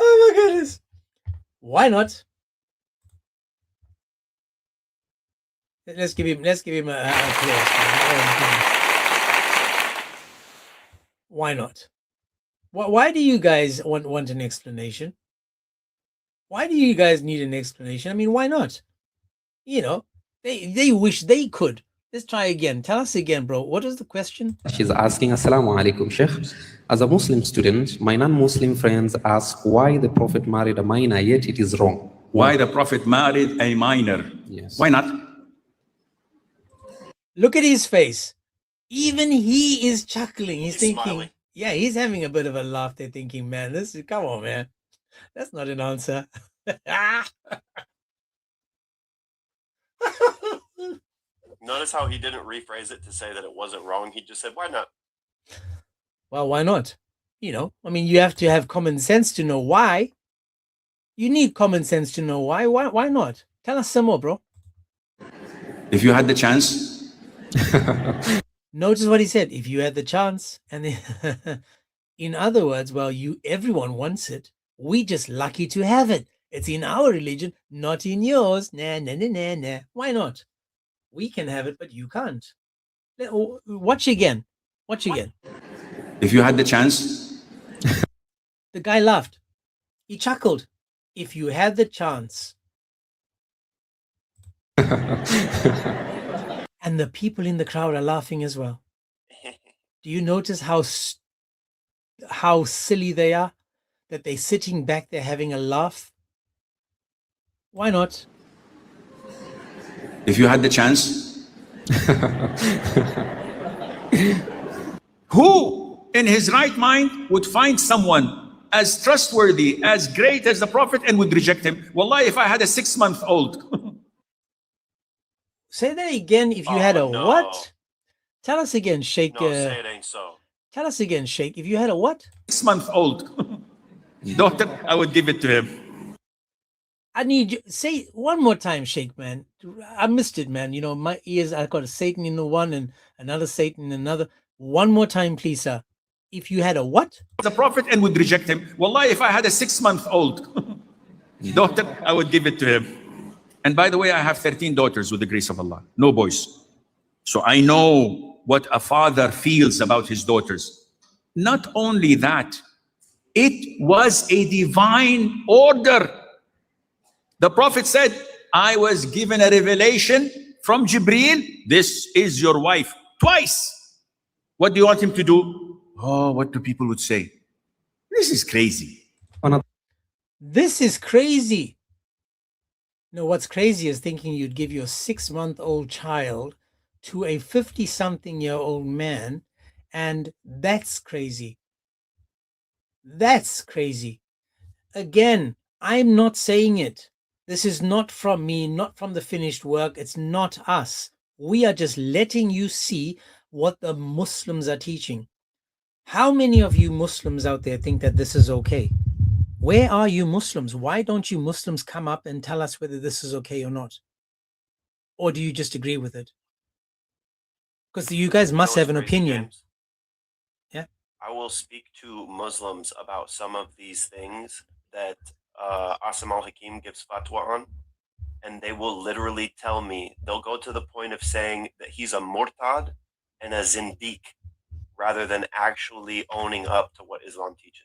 Oh my goodness. Why not? Let's give him a applause. Why not? Why do you guys want an explanation? Why do you guys need an explanation? I mean, why not? They wish they could. Let's try again. Tell us again, bro. What is the question? She's asking, Assalamu alaikum, Sheikh. As a Muslim student, my non-Muslim friends ask why the Prophet married a minor, yet it is wrong. Why the Prophet married a minor? Yes. Why not? Look at his face. Even he is chuckling. He's thinking, smiling. Yeah, he's having a bit of a laugh there, thinking, man, come on, man. That's not an answer. Notice how he didn't rephrase it to say that it wasn't wrong. He just said, why not? Well, why not? You have to have common sense to know why. You need common sense to know why. Why not? Tell us some more, bro. If you had the chance. Notice what he said. If you had the chance. And then, in other words, well, everyone wants it. We just lucky to have it. It's in our religion, not in yours. Nah. Why not? We can have it, but you can't. Watch again. If you had the chance. The guy laughed. He chuckled. If you had the chance. And the people in the crowd are laughing as well. Do you notice how silly they are? That they're sitting back there having a laugh? Why not? If you had the chance. Who in his right mind would find someone as trustworthy, as great as the Prophet and would reject him? Wallahi, if I had a 6-month-old. Say that again. If you had a what? Tell us again, Sheikh. No, say it ain't so. Tell us again, Sheikh. If you had a what? 6-month-old daughter, I would give it to him. I need you. Say one more time, Sheikh, man. I missed it, man. My ears, I got a Satan in the one and another Satan in another. One more time, please, sir. If you had a what? The Prophet and would reject him. Wallahi, if I had a 6-month-old daughter, I would give it to him. And by the way, I have 13 daughters with the grace of Allah. No boys. So I know what a father feels about his daughters. Not only that, it was a divine order. The Prophet said, I was given a revelation from Jibreel. This is your wife. Twice. What do you want him to do? Oh, what do people would say? This is crazy. This is crazy. No, what's crazy is thinking you'd give your 6-month-old child to a 50-something-year-old man, and that's crazy. That's crazy. Again, I'm not saying it. This is not from me, not from the finished work. It's not us. We are just letting you see what the Muslims are teaching. How many of you Muslims out there think that this is okay? Where are you Muslims? Why don't you Muslims come up and tell us whether this is okay or not? Or do you just agree with it? Because you guys must have an opinion. James? Yeah. I will speak to Muslims about some of these things that Asim al-Hakim gives fatwa on, and they will literally tell me, they'll go to the point of saying that he's a murtad and a zindiq, rather than actually owning up to what Islam teaches.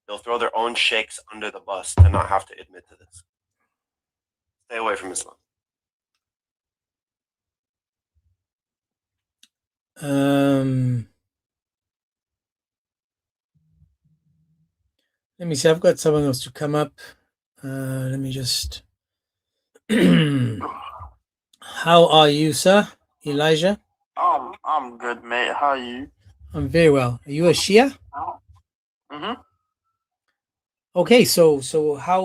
They'll throw their own sheikhs under the bus to not have to admit to this. Stay away from Islam. Let me see. I've got someone else to come up. Let me just. How are you, sir? Elijah? I'm good, mate. How are you? I'm very well. Are you a Shia? Mm-hmm. Okay, so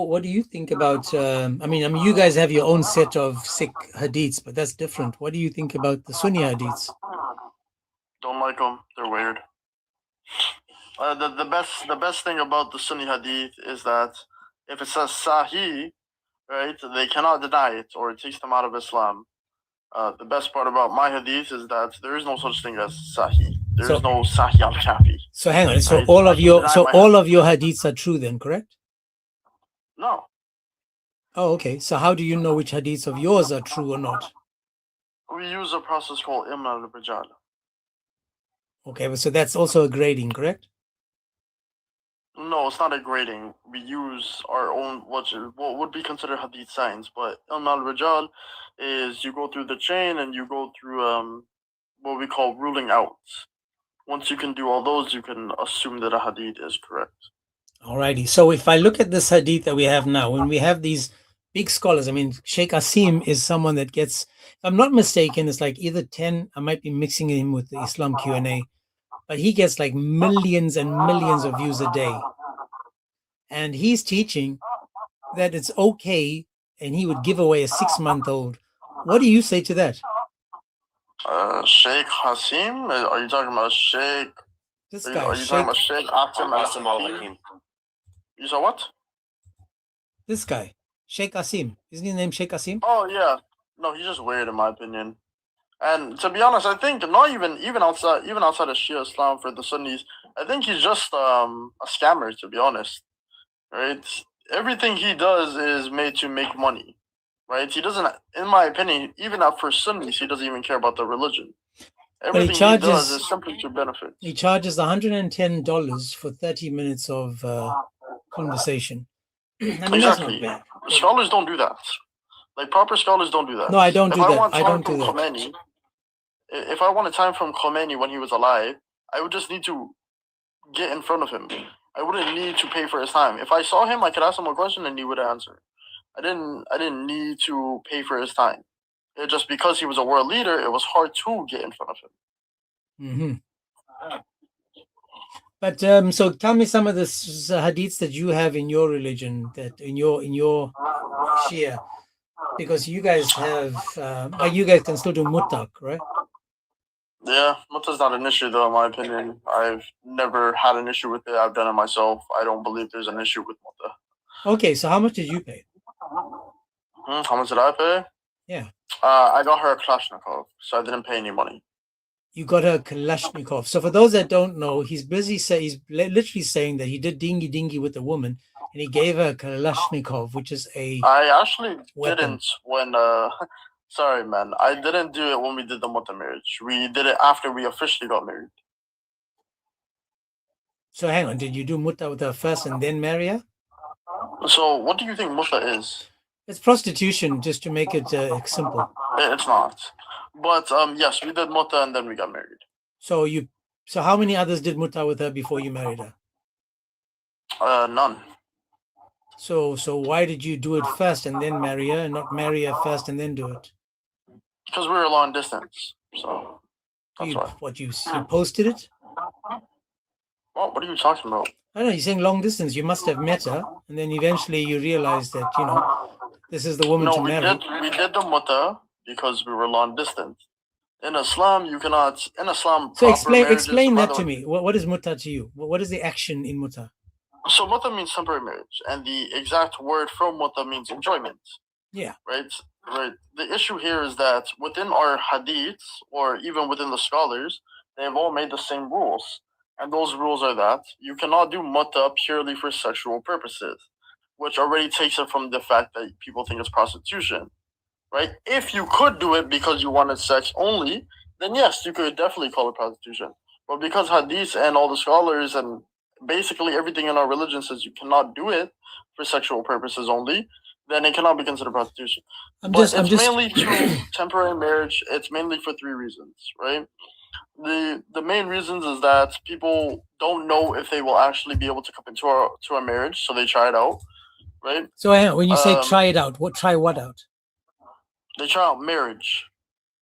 what do you think about I mean you guys have your own set of sick hadiths, but that's different. What do you think about the Sunni hadiths? Don't like them. They're weird. The best thing about the Sunni hadith is that if it says Sahih, right, they cannot deny it or it takes them out of Islam. The best part about my hadith is that there is no such thing as Sahih. There is no Sahih al-Kafi. So hang on. So right? all I of can your deny my all of your hadiths are true then, correct? No. Oh, okay. So how do you know which hadiths of yours are true or not? We use a process called Ilm al-Rijal. Okay, but so that's also a grading, correct? No, it's not a grading. We use our own what would be considered hadith science, but Ilm al-Rijal is you go through the chain and you go through what we call ruling out. Once you can do all those, you can assume that a hadith is correct. Alrighty. So if I look at this hadith that we have now, when we have these big scholars, I mean, Sheikh Asim is someone that gets, if I'm not mistaken, it's like either 10, I might be mixing him with the Islam Q&A, but he gets like millions and millions of views a day. And he's teaching that it's okay, and he would give away a 6-month-old. What do you say to that? Sheikh Hasim? Are you talking about Sheikh? This Are guy, you talking about Sheikh Asim al-Hakim? You saw what? This guy, Sheikh Asim. Isn't his name Sheikh Asim? Oh yeah. No, he's just weird in my opinion. And to be honest, I think not even outside of Shia Islam for the Sunnis, I think he's just a scammer, to be honest. Right? Everything he does is made to make money. Right? He doesn't, in my opinion, even for Sunnis, he doesn't even care about the religion. Everything he does is simply to benefit. He charges $110 for 30 minutes of conversation. I mean, Exactly. that's not bad. Scholars don't do that. Like proper scholars don't do that. No, I don't do that. I don't do that. Khomeini, if I want a time from Khomeini when he was alive, I would just need to get in front of him. I wouldn't need to pay for his time. If I saw him, I could ask him a question and he would answer. I didn't need to pay for his time. Just because he was a world leader, it was hard to get in front of him. Mm-hmm. But so tell me some of the hadiths that you have in your religion, that in your Shia, because you guys have, you guys can still do muttaq, right? Yeah, muttaq's not an issue though, in my opinion. I've never had an issue with it. I've done it myself. I don't believe there's an issue with muttaq. Okay, so how much did you pay? How much did I pay? Yeah. I got her a Kalashnikov, so I didn't pay any money. You got a Kalashnikov. So for those that don't know, he's literally saying that he did dingy with a woman, and he gave her a Kalashnikov, which is a I actually weapon. didn't when sorry man, I didn't do it when we did the mutta marriage. We did it after we officially got married. So hang on, did you do mutta with her first and then marry her? So what do you think mutta is? It's prostitution, just to make it simple. It's not. But yes, we did mutta and then we got married. So how many others did mutta with her before you married her? None. So why did you do it first and then marry her, and not marry her first and then do it? Because we were long distance. So that's why. What you posted it? Well, what are you talking about? I know, you're saying long distance. You must have met her, and then eventually you realized that, this is the woman to marry. We did the mutta because we were long distance. In Islam, you cannot. In Islam, so explain that to me. What is mutta to you? What is the action in mutta? So mutta means temporary marriage, and the exact word from mutta means enjoyment. Yeah. Right. The issue here is that within our hadiths, or even within the scholars, they have all made the same rules, and those rules are that you cannot do mutta purely for sexual purposes, which already takes it from the fact that people think it's prostitution. Right? If you could do it because you wanted sex only, then yes, you could definitely call it prostitution. But because hadiths and all the scholars and basically everything in our religion says you cannot do it for sexual purposes only, then it cannot be considered prostitution. It's mainly to temporary marriage. It's mainly for 3 reasons, right? The main reasons is that people don't know if they will actually be able to come into a marriage, so they try it out, right? So when you say try it out, try what out? They try out marriage.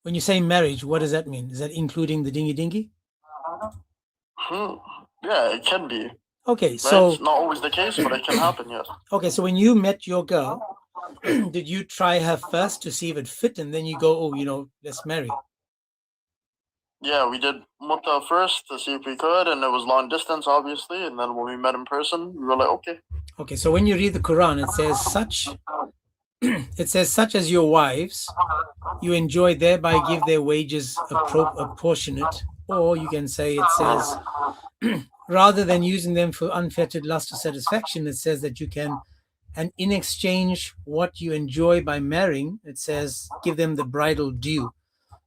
When you say marriage, what does that mean? Is that including the dingy dingy? Yeah, it can be. Okay, Right? so It's not always the case, but it can happen, yes. okay, so when you met your girl, did you try her first to see if it fit, and then you go, oh, let's marry? Yeah, we did Mutta first to see if we could, and it was long distance, obviously. And then when we met in person, we were like, okay. Okay, so when you read the Quran, it says such. It says such as your wives, you enjoy thereby give their wages apportionate, or you can say it says rather than using them for unfettered lust or satisfaction, it says that you can, and in exchange what you enjoy by marrying, it says give them the bridal due.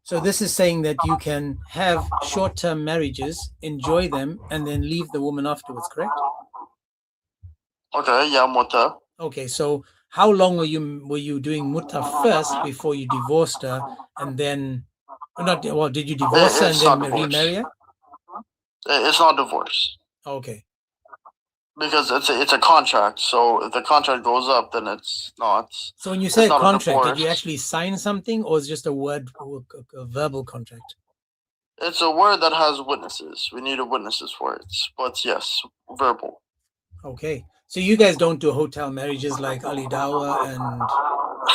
So this is saying that you can have short-term marriages, enjoy them, and then leave the woman afterwards, correct? Okay, yeah, Mutta. Okay, so how long were you doing Mutta first before you divorced her, and then did you divorce her and then remarry her? It's not divorce. Okay. Because it's a contract. So if the contract goes up, then it's not. So when you say not a contract, did you divorce. actually sign something, or is it just a verbal contract? It's a word that has witnesses. We needed witnesses for it. But yes, verbal. Okay. So you guys don't do hotel marriages like Ali Dawa and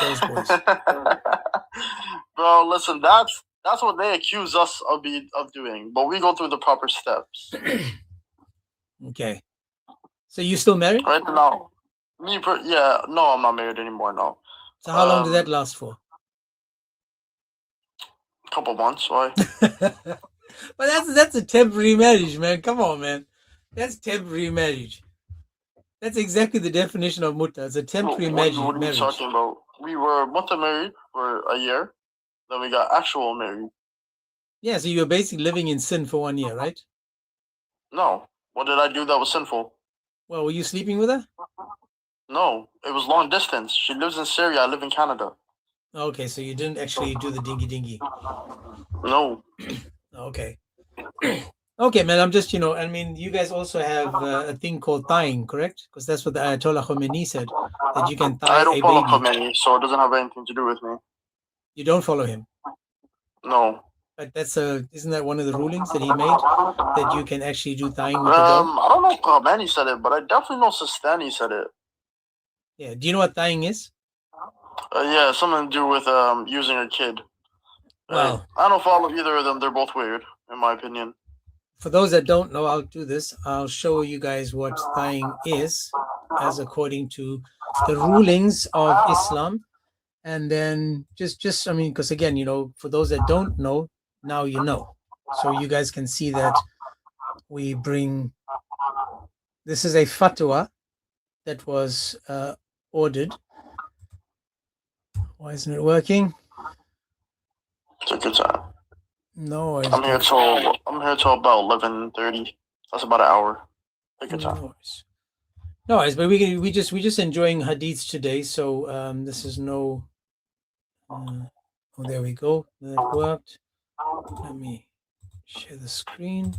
those boys? Bro, listen, that's what they accuse us of doing. But we go through the proper steps. Okay. So you still married? Right now. Yeah, no, I'm not married anymore, no. So how long did that last for? A couple months, why? But that's a temporary marriage, man. Come on, man. That's temporary marriage. That's exactly the definition of mutta. It's a temporary marriage. What are you talking about? We were mutta married for a year. Then we got actual married. Yeah, so you were basically living in sin for 1 year, right? No. What did I do that was sinful? Well, were you sleeping with her? No. It was long distance. She lives in Syria. I live in Canada. Okay, so you didn't actually do the dingy dingy. No. Okay. Okay, man, I'm just, I mean, you guys also have a thing called tying, correct? Because that's what the Ayatollah Khomeini said, that you can tie I don't a follow baby. Khomeini, so it doesn't have anything to do with me. You don't follow him? No. But isn't that one of the rulings that he made, that you can actually do tying with the dog? I don't know if Khomeini said it, but I definitely know Sistani said it. Yeah, do you know what tying is? Yeah, something to do with using a kid. Well, I don't follow either of them. They're both weird, in my opinion. for those that don't know, I'll do this. I'll show you guys what tying is, as according to the rulings of Islam. And then just I mean, because again, for those that don't know, now you know. So you guys can see that we bring, this is a fatwa that was ordered. Why isn't it working? Take your time. No, I'm here till about 11:30. That's about an hour. Take your time. No worries, but we just enjoying hadiths today. So this is no. Oh, there we go. That worked. Let me share the screen.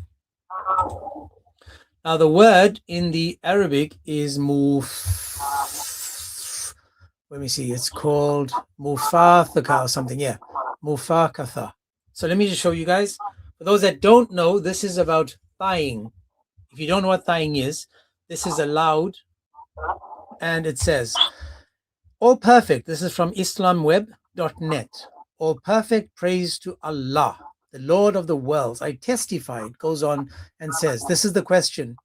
Now the word in the Arabic is let me see. It's called mufathaka or something. Yeah, mufakatha. So let me just show you guys. For those that don't know, this is about tying. If you don't know what tying is, this is allowed. And it says, all perfect. This is from islamweb.net. All perfect praise to Allah, the Lord of the worlds. I testify. It goes on and says, this is the question.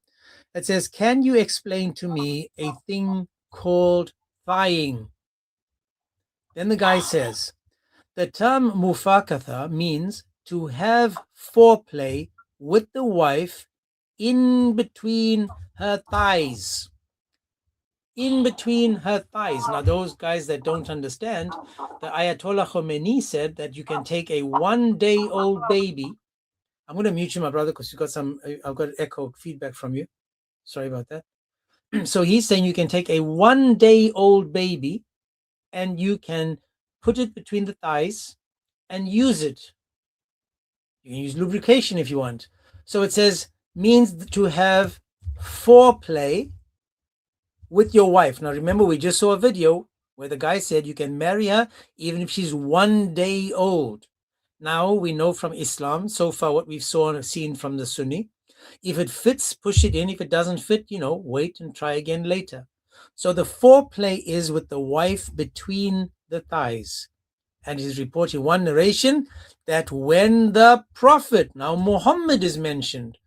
It says, can you explain to me a thing called tying? Then the guy says, the term mufakatha means to have foreplay with the wife in between her thighs. In between her thighs. Now, those guys that don't understand, the Ayatollah Khomeini said that you can take a 1-day-old baby. I'm going to mute you, my brother, because I've got echo feedback from you. Sorry about that. So he's saying you can take a 1-day-old baby and you can put it between the thighs and use it. You can use lubrication if you want. So it says, means to have foreplay with your wife. Now remember, we just saw a video where the guy said you can marry her even if she's 1 day old. Now we know from Islam, so far what we've seen from the Sunni, if it fits, push it in. If it doesn't fit, wait and try again later. So the foreplay is with the wife between the thighs. And he's reporting one narration that when the Prophet, now Muhammad is mentioned,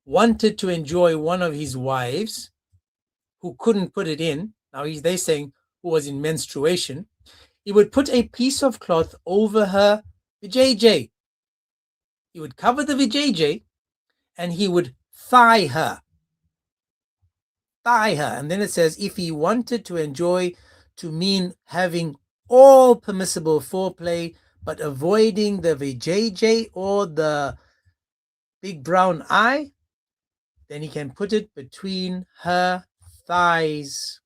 wanted to enjoy one of his wives who couldn't put it in, now they're saying who was in menstruation, he would put a piece of cloth over her vijayjay. He would cover the vijayjay and he would thigh her. And then it says if he wanted to enjoy, to mean having all permissible foreplay, but avoiding the vijayjay or the big brown eye, then he can put it between her thighs.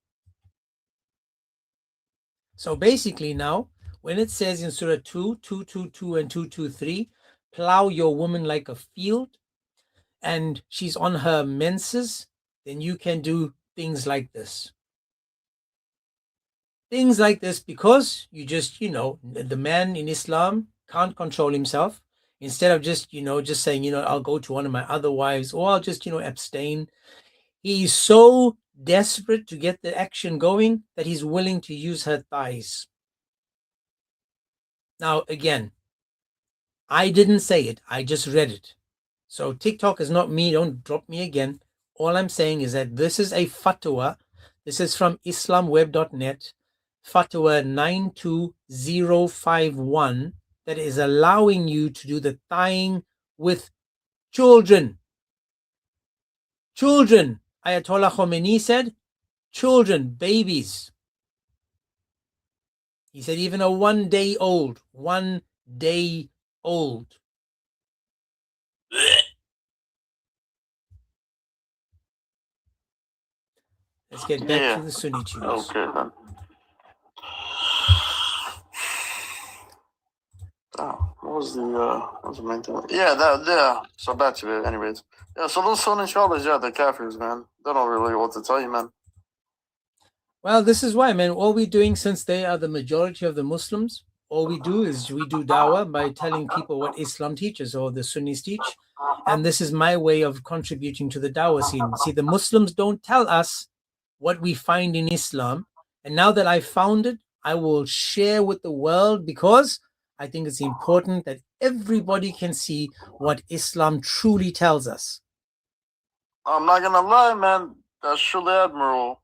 So basically now, when it says in Surah 2:222 and 223, plow your woman like a field, and she's on her menses, then you can do things like this. Things like this because you just, the man in Islam can't control himself. Instead of just saying, I'll go to one of my other wives, or I'll just, abstain. He's so desperate to get the action going that he's willing to use her thighs. Now, again, I didn't say it. I just read it. So TikTok is not me. Don't drop me again. All I'm saying is that this is a fatwa. This is from islamweb.net. Fatwa 92051 that is allowing you to do the thighing with children. Children. Ayatollah Khomeini said, children, babies. He said even a 1 day old. Let's get back to the Sunni tunes. Okay, then. What was the main thing? Yeah. So back to it, anyways. Yeah, so those Sunni scholars, they're kafirs, man. They don't really know what to tell you, man. Well, this is why, man. All we're doing, since they are the majority of the Muslims, all we do is we do dawah by telling people what Islam teaches or the Sunnis teach. And this is my way of contributing to the dawah scene. See, the Muslims don't tell us what we find in Islam. And now that I found it, I will share with the world because I think it's important that everybody can see what Islam truly tells us. I'm not gonna lie, man. That's truly admirable.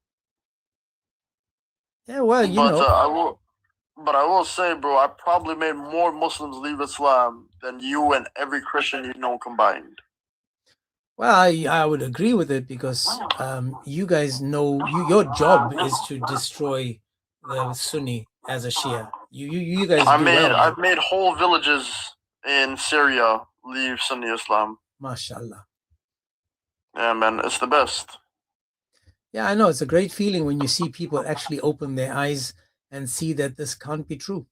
Yeah, well, But I will say, bro, I probably made more Muslims leave Islam than you and every Christian you know combined. Well, I would agree with it because you guys know your job is to destroy the Sunni as a Shia. You guys I've made whole villages in Syria leave Sunni Islam. MashaAllah. Yeah, man, it's the best. Yeah, I know. It's a great feeling when you see people actually open their eyes and see that this can't be true.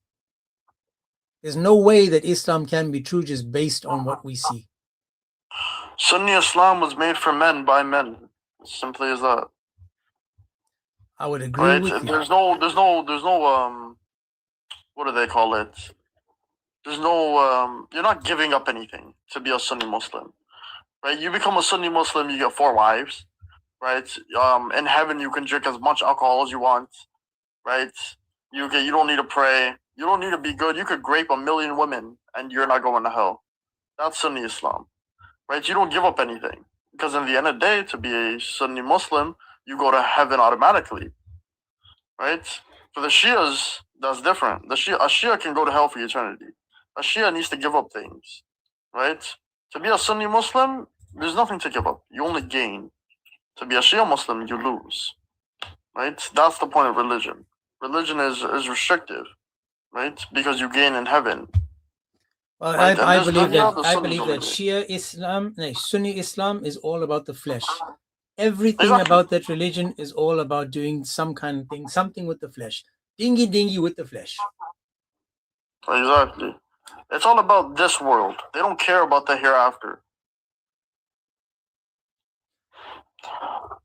There's no way that Islam can be true just based on what we see. Sunni Islam was made for men by men. As simply as that. I would agree with you. There's no what do they call it? There's no you're not giving up anything to be a Sunni Muslim. Right? You become a Sunni Muslim, you get 4 wives. Right? In heaven you can drink as much alcohol as you want. Right? You don't need to pray. You don't need to be good. You could grape 1 million women and you're not going to hell. That's Sunni Islam. Right? You don't give up anything. Because in the end of the day, to be a Sunni Muslim, you go to heaven automatically. Right? For the Shias, that's different. A Shia can go to hell for eternity. A Shia needs to give up things. Right? To be a Sunni Muslim, there's nothing to give up. You only gain. To be a Shia Muslim, you lose. Right? That's the point of religion. Religion is restrictive. Right? Because you gain in heaven. Well, right? I believe that Shia Islam, Sunni Islam is all about the flesh. Everything about that religion is all about doing some kind of thing, something with the flesh. Dingy with the flesh. Exactly. It's all about this world. They don't care about the hereafter.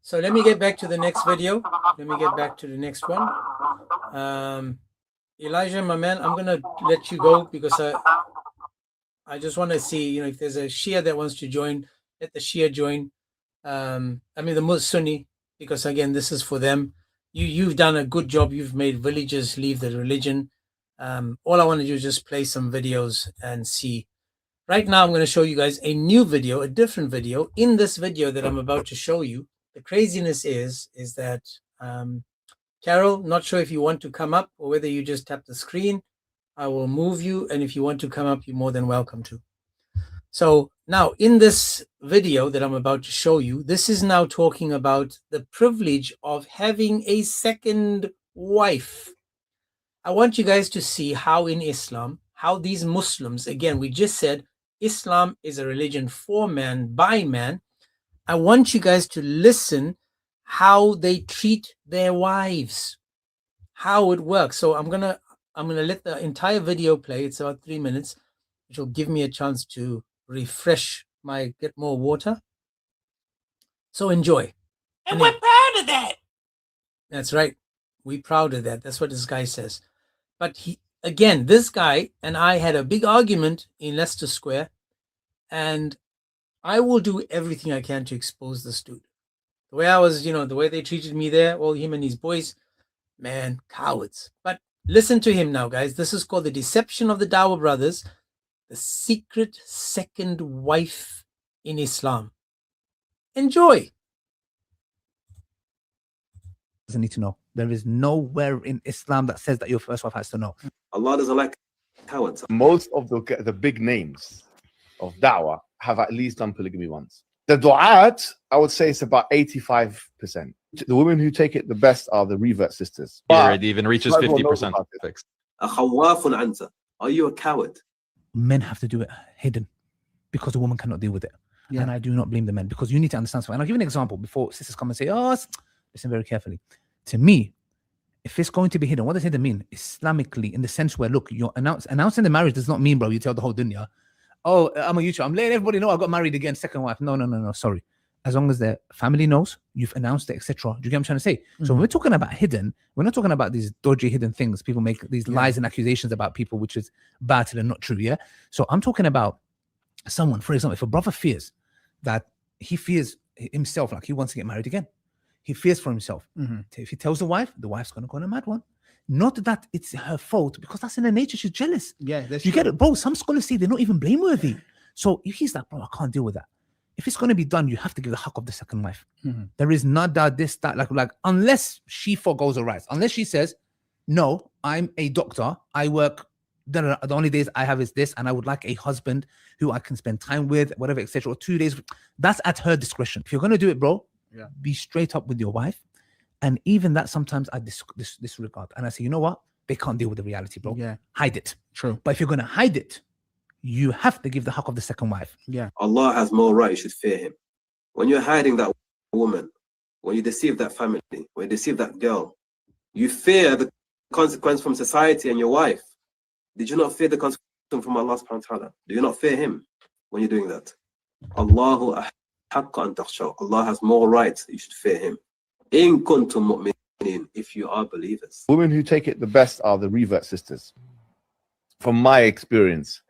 So let me get back to the next video. Let me get back to the next one. Elijah, my man, I'm going to let you go because I just want to see, you know, if there's a Shia that wants to join, let the Shia join. I mean, the Sunni, because again, this is for them. You've done a good job. You've made villagers leave the religion. All I want to do is just play some videos and see. Right now, I'm going to show you guys a new video, a different video. In this video that I'm about to show you, the craziness is that, Carol, not sure if you want to come up or whether you just tap the screen. I will move you, and if you want to come up, you're more than welcome to. So now in this video that I'm about to show you, this is now talking about the privilege of having a second wife. I want you guys to see how in Islam, how these Muslims, again, we just said Islam is a religion for man, by man. I want you guys to listen how they treat their wives, how it works. So I'm gonna let the entire video play. It's about 3 minutes, which will give me a chance to refresh get more water. So enjoy. And we're proud of that. That's right. We're proud of that. That's what this guy says. But this guy and I had a big argument in Leicester Square, and I will do everything I can to expose this dude. The way I was, the way they treated me there, all him and his boys, man, cowards. But listen to him now, guys. This is called The Deception of the Dawah Brothers, the secret second wife in Islam. Enjoy. Doesn't need to know. There is nowhere in Islam that says that your first wife has to know. Allah doesn't like cowards. Most of the big names of da'wah have at least done polygamy once. The du'at, I would say it's about 85%. The women who take it the best are the revert sisters. It even reaches 50%. Are you a coward? Men have to do it hidden because the woman cannot deal with it. Yeah. And I do not blame the men, because you need to understand something. And I'll give you an example before sisters come and say, listen very carefully. To me, if it's going to be hidden, what does hidden mean? Islamically, in the sense where, look, you're announcing the marriage does not mean, bro, you tell the whole dunya, oh, I'm a YouTuber, I'm letting everybody know I got married again, second wife. No, sorry. As long as the family knows, you've announced it, etc. Do you get what I'm trying to say? So when we're talking about hidden, we're not talking about these dodgy hidden things. People make these lies and accusations about people, which is battle and not true, yeah? So I'm talking about someone, for example, if a brother fears that he fears himself, like he wants to get married again, he fears for himself. If he tells the wife's going to go on a mad one. Not that it's her fault, because that's in her nature. She's jealous. Yeah, you get it, bro. Some scholars say they're not even blameworthy. So if he's like, bro, I can't deal with that. If it's going to be done, you have to give the haqq of the second wife. There is not that, like, unless she forgoes or rights, unless she says, no, I'm a doctor, I work, the only days I have is this, and I would like a husband who I can spend time with, whatever, etc. Or 2 days. That's at her discretion. If you're going to do it, bro, be straight up with your wife. And even that, sometimes I disregard. And I say, you know what? They can't deal with the reality, bro. Yeah. Hide it. True. But if you're going to hide it, you have to give the haqq of the second wife. Yeah. Allah has more right, you should fear him. When you're hiding that woman, when you deceive that family, when you deceive that girl, you fear the consequence from society and your wife. Did you not fear the consequence from Allah subhanahu wa ta'ala? Do you not fear him when you're doing that? Allahu ahaqqa an takhshaw. Allah has more rights, you should fear him. In kuntum mu'minin, if you are believers. Women who take it the best are the revert sisters. From my experience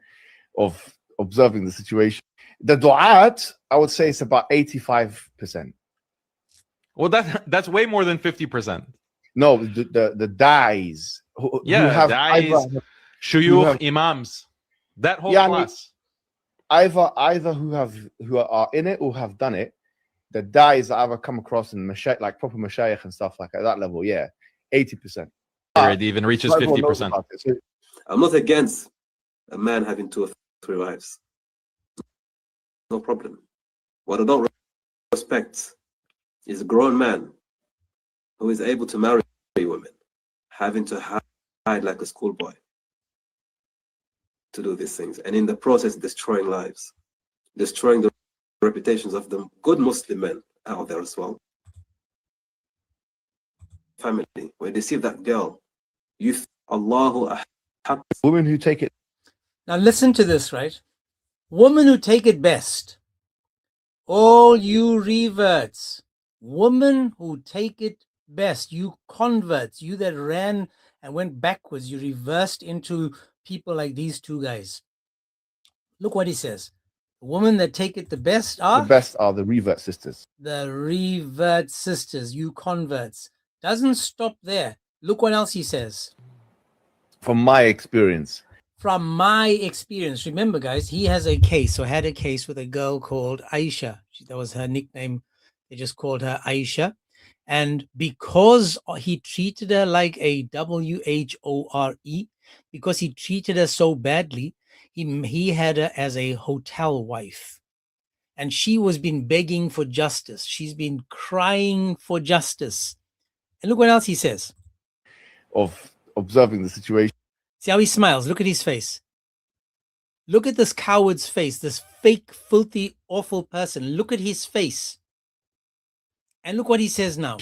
of observing the situation, the du'at, I would say it's about 85%. Well, that's way more than 50%. No, the days who have days, shuyukh, imams, that whole class. Either who are in it or have done it. The days that I've come across in like proper mashayikh and stuff like at that level, 80%. It even reaches 50%. I'm not against a man having 2 or 3 wives. No problem. What I don't respect is a grown man who is able to marry women, having to hide like a schoolboy to do these things, and in the process destroying lives, destroying the reputations of the good Muslim men out there as well. Family, when you deceive that girl, Allahu ahaqq. Women who take it. Now listen to this, right? Women who take it best. All you reverts. Women who take it best. You converts. You that ran and went backwards. You reversed into people like these two guys. Look what he says. The women that take it the best The are best are the revert sisters. the revert sisters, you converts. Doesn't stop there. Look what else he says. From my experience. From my experience, remember, guys, he has a case, or had a case with a girl called Aisha. That was her nickname. They just called her Aisha. And because he treated her like a WHORE, because he treated her so badly, he had her as a hotel wife. And she was been begging for justice. She's been crying for justice. And look what else he says. Of observing the situation. See how he smiles. Look at his face. Look at this coward's face, this fake, filthy, awful person. Look at his face. And look what he says now.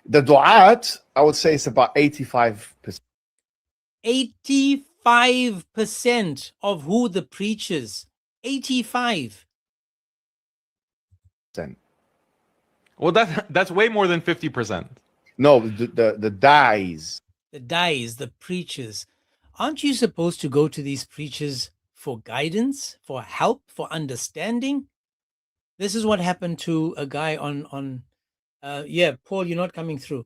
The du'at, I would say it's about 85%. 85% of who the preachers. 85. Well, that's way more than 50%. No, the dies. The dies, the preachers. Aren't you supposed to go to these preachers for guidance, for help, for understanding? This is what happened to a guy on Paul, you're not coming through.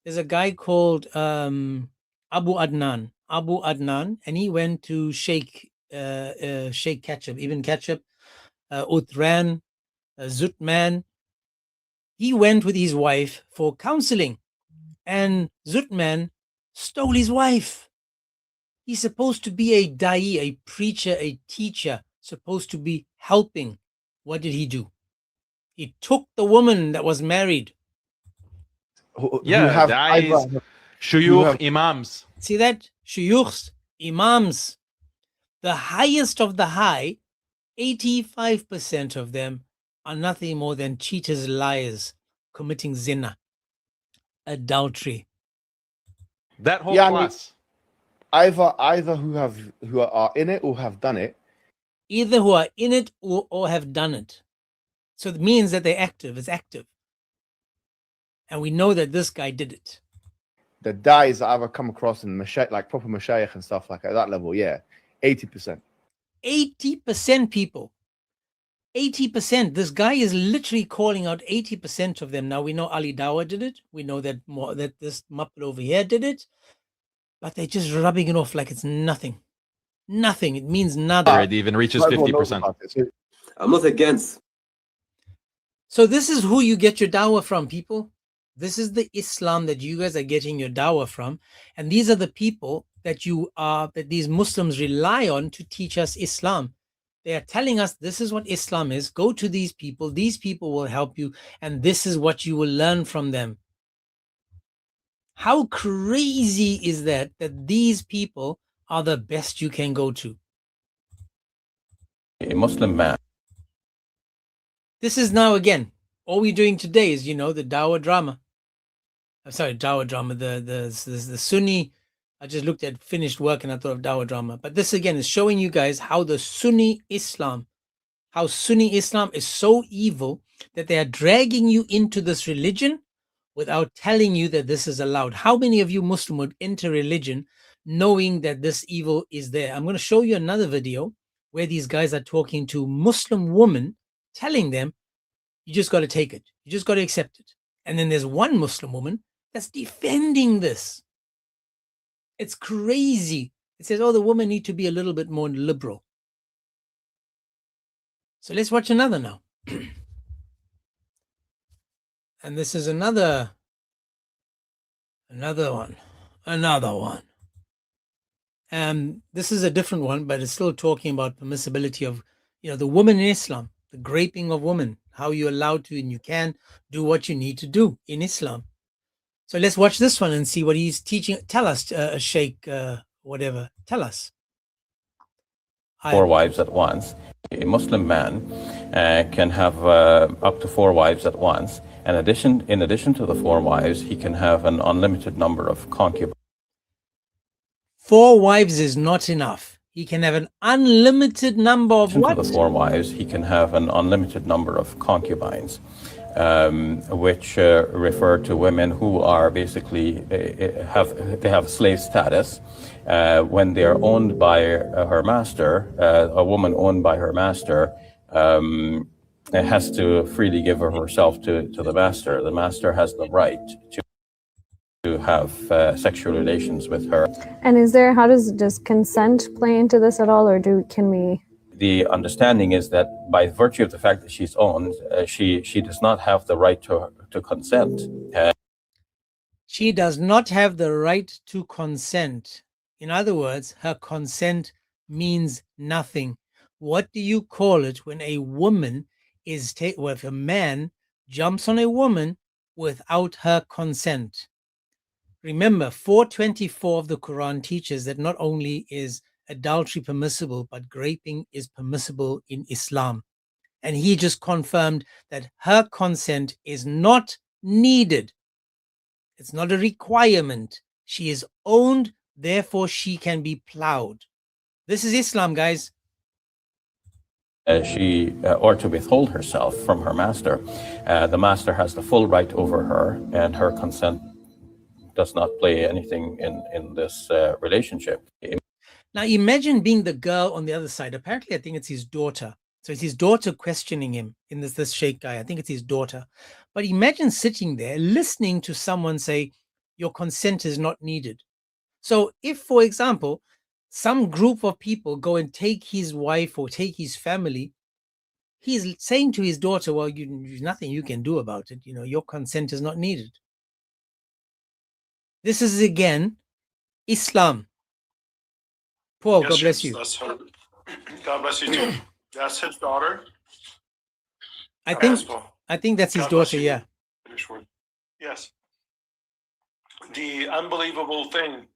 There's a guy called Abu Adnan, and he went to Sheikh Ketchup, Ibn Ketchup, Uthran, Zutman. He went with his wife for counseling, and Zutman stole his wife. He's supposed to be a da'i, a preacher, a teacher, supposed to be helping. What did he do? He took the woman that was married. Yeah, da'is, shuyukh, imams. See that? Shuyukhs, imams. The highest of the high, 85% of them are nothing more than cheaters, liars, committing zina, adultery. That whole Yeah, class. Either who are in it or have done it. Either who are in it or have done it. So it means that they're active. It's active. And we know that this guy did it. The dies that I've ever come across in like proper mashayikh and stuff like at that level, yeah, 80%. 80% people. 80%. This guy is literally calling out 80% of them. Now we know Ali Dawah did it. We know that this Muppet over here did it. But they're just rubbing it off like it's nothing. Nothing. It means nothing. It even reaches 50%. I'm not against. So this is who you get your dawah from, people. This is the Islam that you guys are getting your dawah from. And these are the people that that these Muslims rely on to teach us Islam. They are telling us this is what Islam is. Go to these people. These people will help you. And this is what you will learn from them. How crazy is that these people are the best you can go to? A Muslim man. This is now, again, all we're doing today is, the dawah drama. I'm sorry, dawah drama, the Sunni. I just looked at finished work and I thought of dawah drama. But this, again, is showing you guys how the Sunni Islam is so evil that they are dragging you into this religion without telling you that this is allowed. How many of you Muslim would enter religion knowing that this evil is there? I'm going to show you another video where these guys are talking to Muslim women, telling them, you just got to take it. You just got to accept it. And then there's one Muslim woman that's defending this. It's crazy. It says, the women need to be a little bit more liberal. So let's watch another now. And this is another one. This is a different one, but it's still talking about permissibility of, the woman in Islam, the graping of women, how you're allowed to and you can do what you need to do in Islam. So let's watch this one and see what he's teaching. Tell us, Sheikh, whatever. Tell us. 4 wives at once. A Muslim man can have up to 4 wives at once. In addition to the 4 wives, he can have an unlimited number of concubines. 4 wives is not enough. He can have an unlimited number of what? To the 4 wives, he can have an unlimited number of concubines, which refer to women who are basically have slave status, when they are owned by her master, a woman owned by her master has to freely give herself to the master. The master has the right to have sexual relations with her. And how does consent play into this at all, or can we? The understanding is that by virtue of the fact that she's owned, she does not have the right to consent. She does not have the right to consent. In other words, her consent means nothing. What do you call it when a woman is if a man jumps on a woman without her consent? Remember, 424 of the Quran teaches that not only is adultery permissible, but raping is permissible in Islam. And he just confirmed that her consent is not needed. It's not a requirement. She is owned, therefore she can be plowed. This is Islam, guys. Or to withhold herself from her master. The master has the full right over her, and her consent does not play anything in this relationship. Now imagine being the girl on the other side. Apparently, I think it's his daughter. So it's his daughter questioning him in this Sheikh guy. I think it's his daughter. But imagine sitting there listening to someone say, your consent is not needed. So if, for example, some group of people go and take his wife or take his family, he's saying to his daughter, well, there's nothing you can do about it. Your consent is not needed. This is, again, Islam. Paul, Yes, God bless yes, you. That's her. God bless you too. That's his daughter. I think that's his God bless daughter, you. yeah. Finish word. Yes. The unbelievable thing,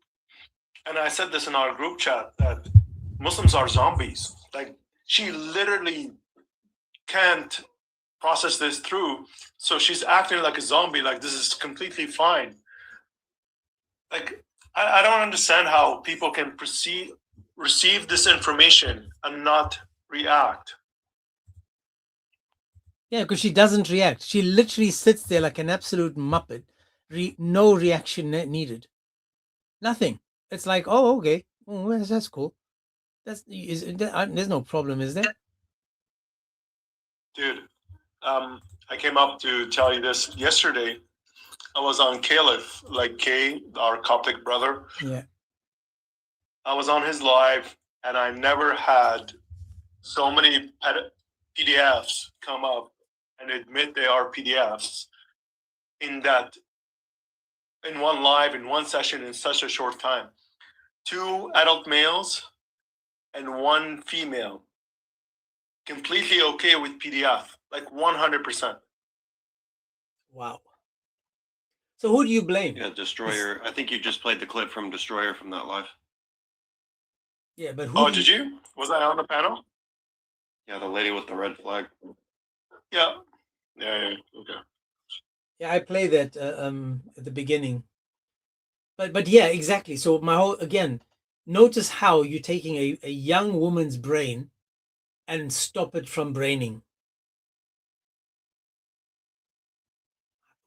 and I said this in our group chat, that Muslims are zombies. Like, she literally can't process this through, so she's acting like a zombie, like this is completely fine. Like, I don't understand how people can receive this information and not react. Yeah, because she doesn't react. She literally sits there like an absolute muppet. No reaction needed. Nothing. It's like, oh, okay. Oh, that's cool. There's no problem, is there? Dude, I came up to tell you this yesterday. I was on Caliph, like Kay, our Coptic brother. Yeah. I was on his live, and I never had so many PDFs come up and admit they are PDFs in one live, in one session, in such a short time. 2 adult males and 1 female, completely okay with PDF, like 100%. Wow. So who do you blame? Yeah, Destroyer. I think you just played the clip from Destroyer from that live. Yeah, but who? Oh, did you? Was I on the panel? Yeah, the lady with the red flag. Yeah. Okay. Yeah, I play that at the beginning. But yeah, exactly. So again, notice how you're taking a young woman's brain and stop it from braining.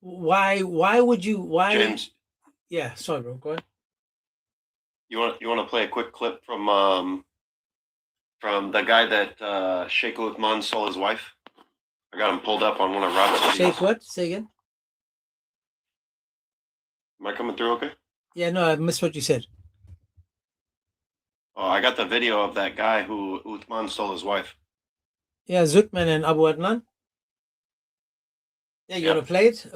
Why would you? James. Yeah, sorry, bro. Go ahead. You want to play a quick clip from the guy that Sheikh Uthman stole his wife? I got him pulled up on one of Robert's videos. Sheikh what? Say again. Am I coming through okay? Yeah, no, I missed what you said. Oh, I got the video of that guy who Uthman stole his wife. Yeah, Zutman and Abu Adnan. Yeah, you want to play it?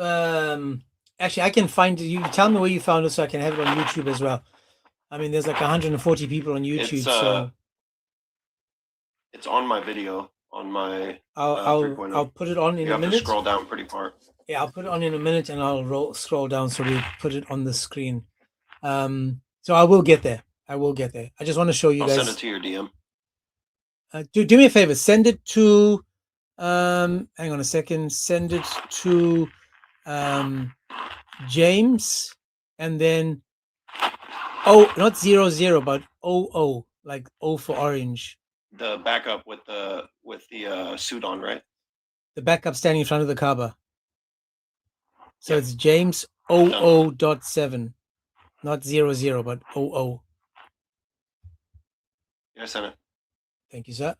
Actually, I can find it. You tell me where you found it so I can have it on YouTube as well. I mean, there's like 140 people on YouTube. It's on my video on my. I'll put it on in a minute. You have to scroll down pretty far. Yeah, I'll put it on in a minute, and I'll scroll down so we put it on the screen. So I will get there. I just want to show you I'll guys. send it to your DM. Do me a favor. Send it to. Hang on a second. Send it to James, and then not 00, but 00, like O for orange. The backup with the suit on, right? The backup standing in front of the Kaaba. So it's James 00.7, not 00, but 00. Yes, Senate. Thank you, sir.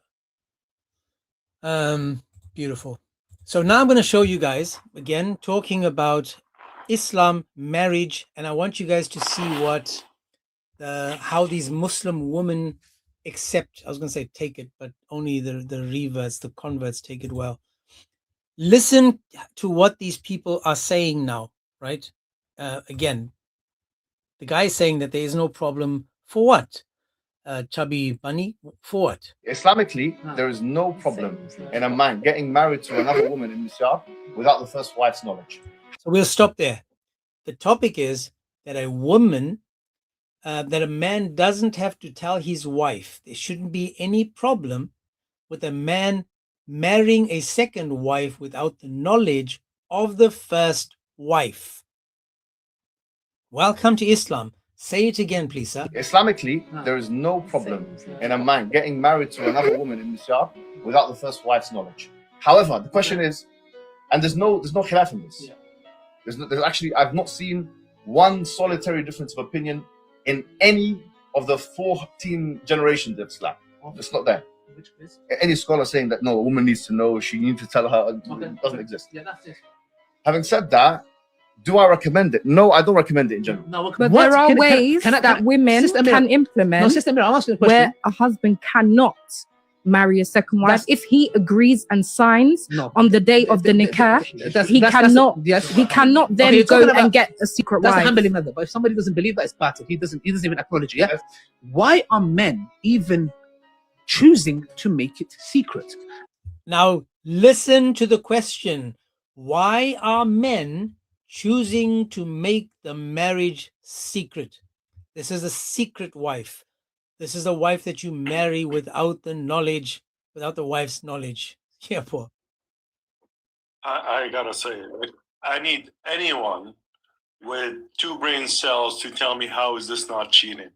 Beautiful. So now I'm going to show you guys, again, talking about Islam, marriage, and I want you guys to see what, how these Muslim women accept, I was going to say take it, but only the reverts, the converts take it well. Listen to what these people are saying now, right? Again, the guy is saying that there is no problem for what? Chubby bunny, for what? Islamically, there is no problem in a man getting married to another woman in Islam without the first wife's knowledge. So we'll stop there. The topic is that a woman, that a man doesn't have to tell his wife. There shouldn't be any problem with a man marrying a second wife without the knowledge of the first wife. Welcome to Islam. Say it again, please, sir. Islamically, there is no problem in a man getting married to another woman in Islam without the first wife's knowledge. However, the question is, and there's no khilaf in this. There's actually, I've not seen one solitary difference of opinion in any of the 14 generations of Islam. It's not there. Any scholar saying that no, a woman needs to know, she needs to tell her, doesn't exist. Yeah, that's it. Having said that, do I recommend it? No, I don't recommend it in general. No, but there are ways that women can implement no, Sister Amira, I'll ask you a question. where a husband cannot marry a second wife if he agrees and signs on the day of the nikah. He cannot then go and get a secret wife. That's the Hanbali method. But if somebody doesn't believe that, it's battle. He doesn't even acknowledge it. Yeah? Why are men even choosing to make it secret? Now, listen to the question. Why are men choosing to make the marriage secret? This is a secret wife. This is a wife that you marry without the knowledge, without the wife's knowledge. Yeah, Paul. I gotta say, I need anyone with 2 brain cells to tell me how is this not cheating.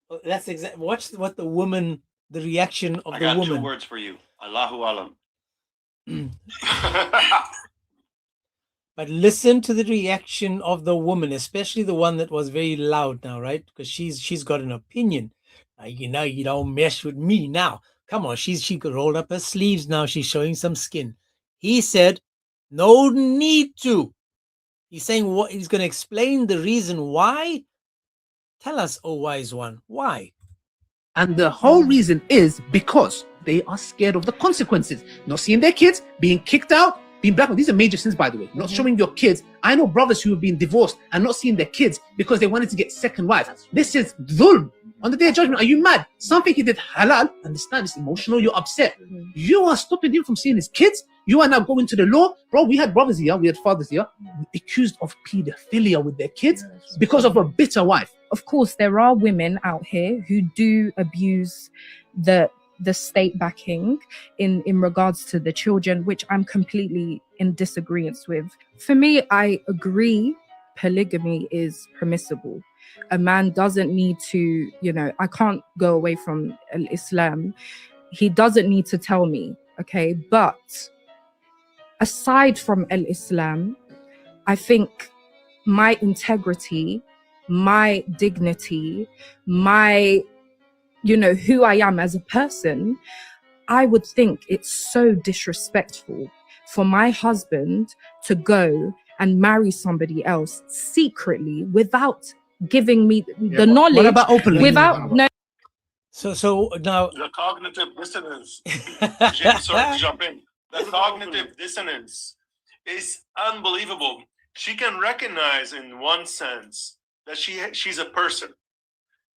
Well, that's exactly. Watch what the woman, the reaction of I the got woman. 2 words for you. Allahu Alam. But listen to the reaction of the woman, especially the one that was very loud now, right? Because she's got an opinion. You don't mess with me now. Come on, she could roll up her sleeves now. She's showing some skin. He said, no need to. He's saying what he's going to explain the reason why. Tell us, oh wise one, why? And the whole reason is because they are scared of the consequences. Not seeing their kids, being kicked out, being blackmailed. These are major sins, by the way. Not showing your kids. I know brothers who have been divorced and not seeing their kids because they wanted to get second wives. This is dhulm. On the day of judgment, are you mad? Something he did halal, understand, it's emotional, you're upset. You are stopping him from seeing his kids. You are now going to the law. Bro, we had brothers here, we had fathers here, accused of pedophilia with their kids because of a bitter wife. Of course, there are women out here who do abuse the state backing in regards to the children, which I'm completely in disagreement with. For me, I agree polygamy is permissible. A man doesn't need to, I can't go away from Islam. He doesn't need to tell me, okay? But aside from Islam, I think my integrity, my dignity, my who I am as a person, I would think it's so disrespectful for my husband to go and marry somebody else secretly without giving me the knowledge. What about openly? Without no. So now the cognitive dissonance. James, sorry to jump in. The cognitive dissonance is unbelievable. She can recognize, in one sense, that she's a person.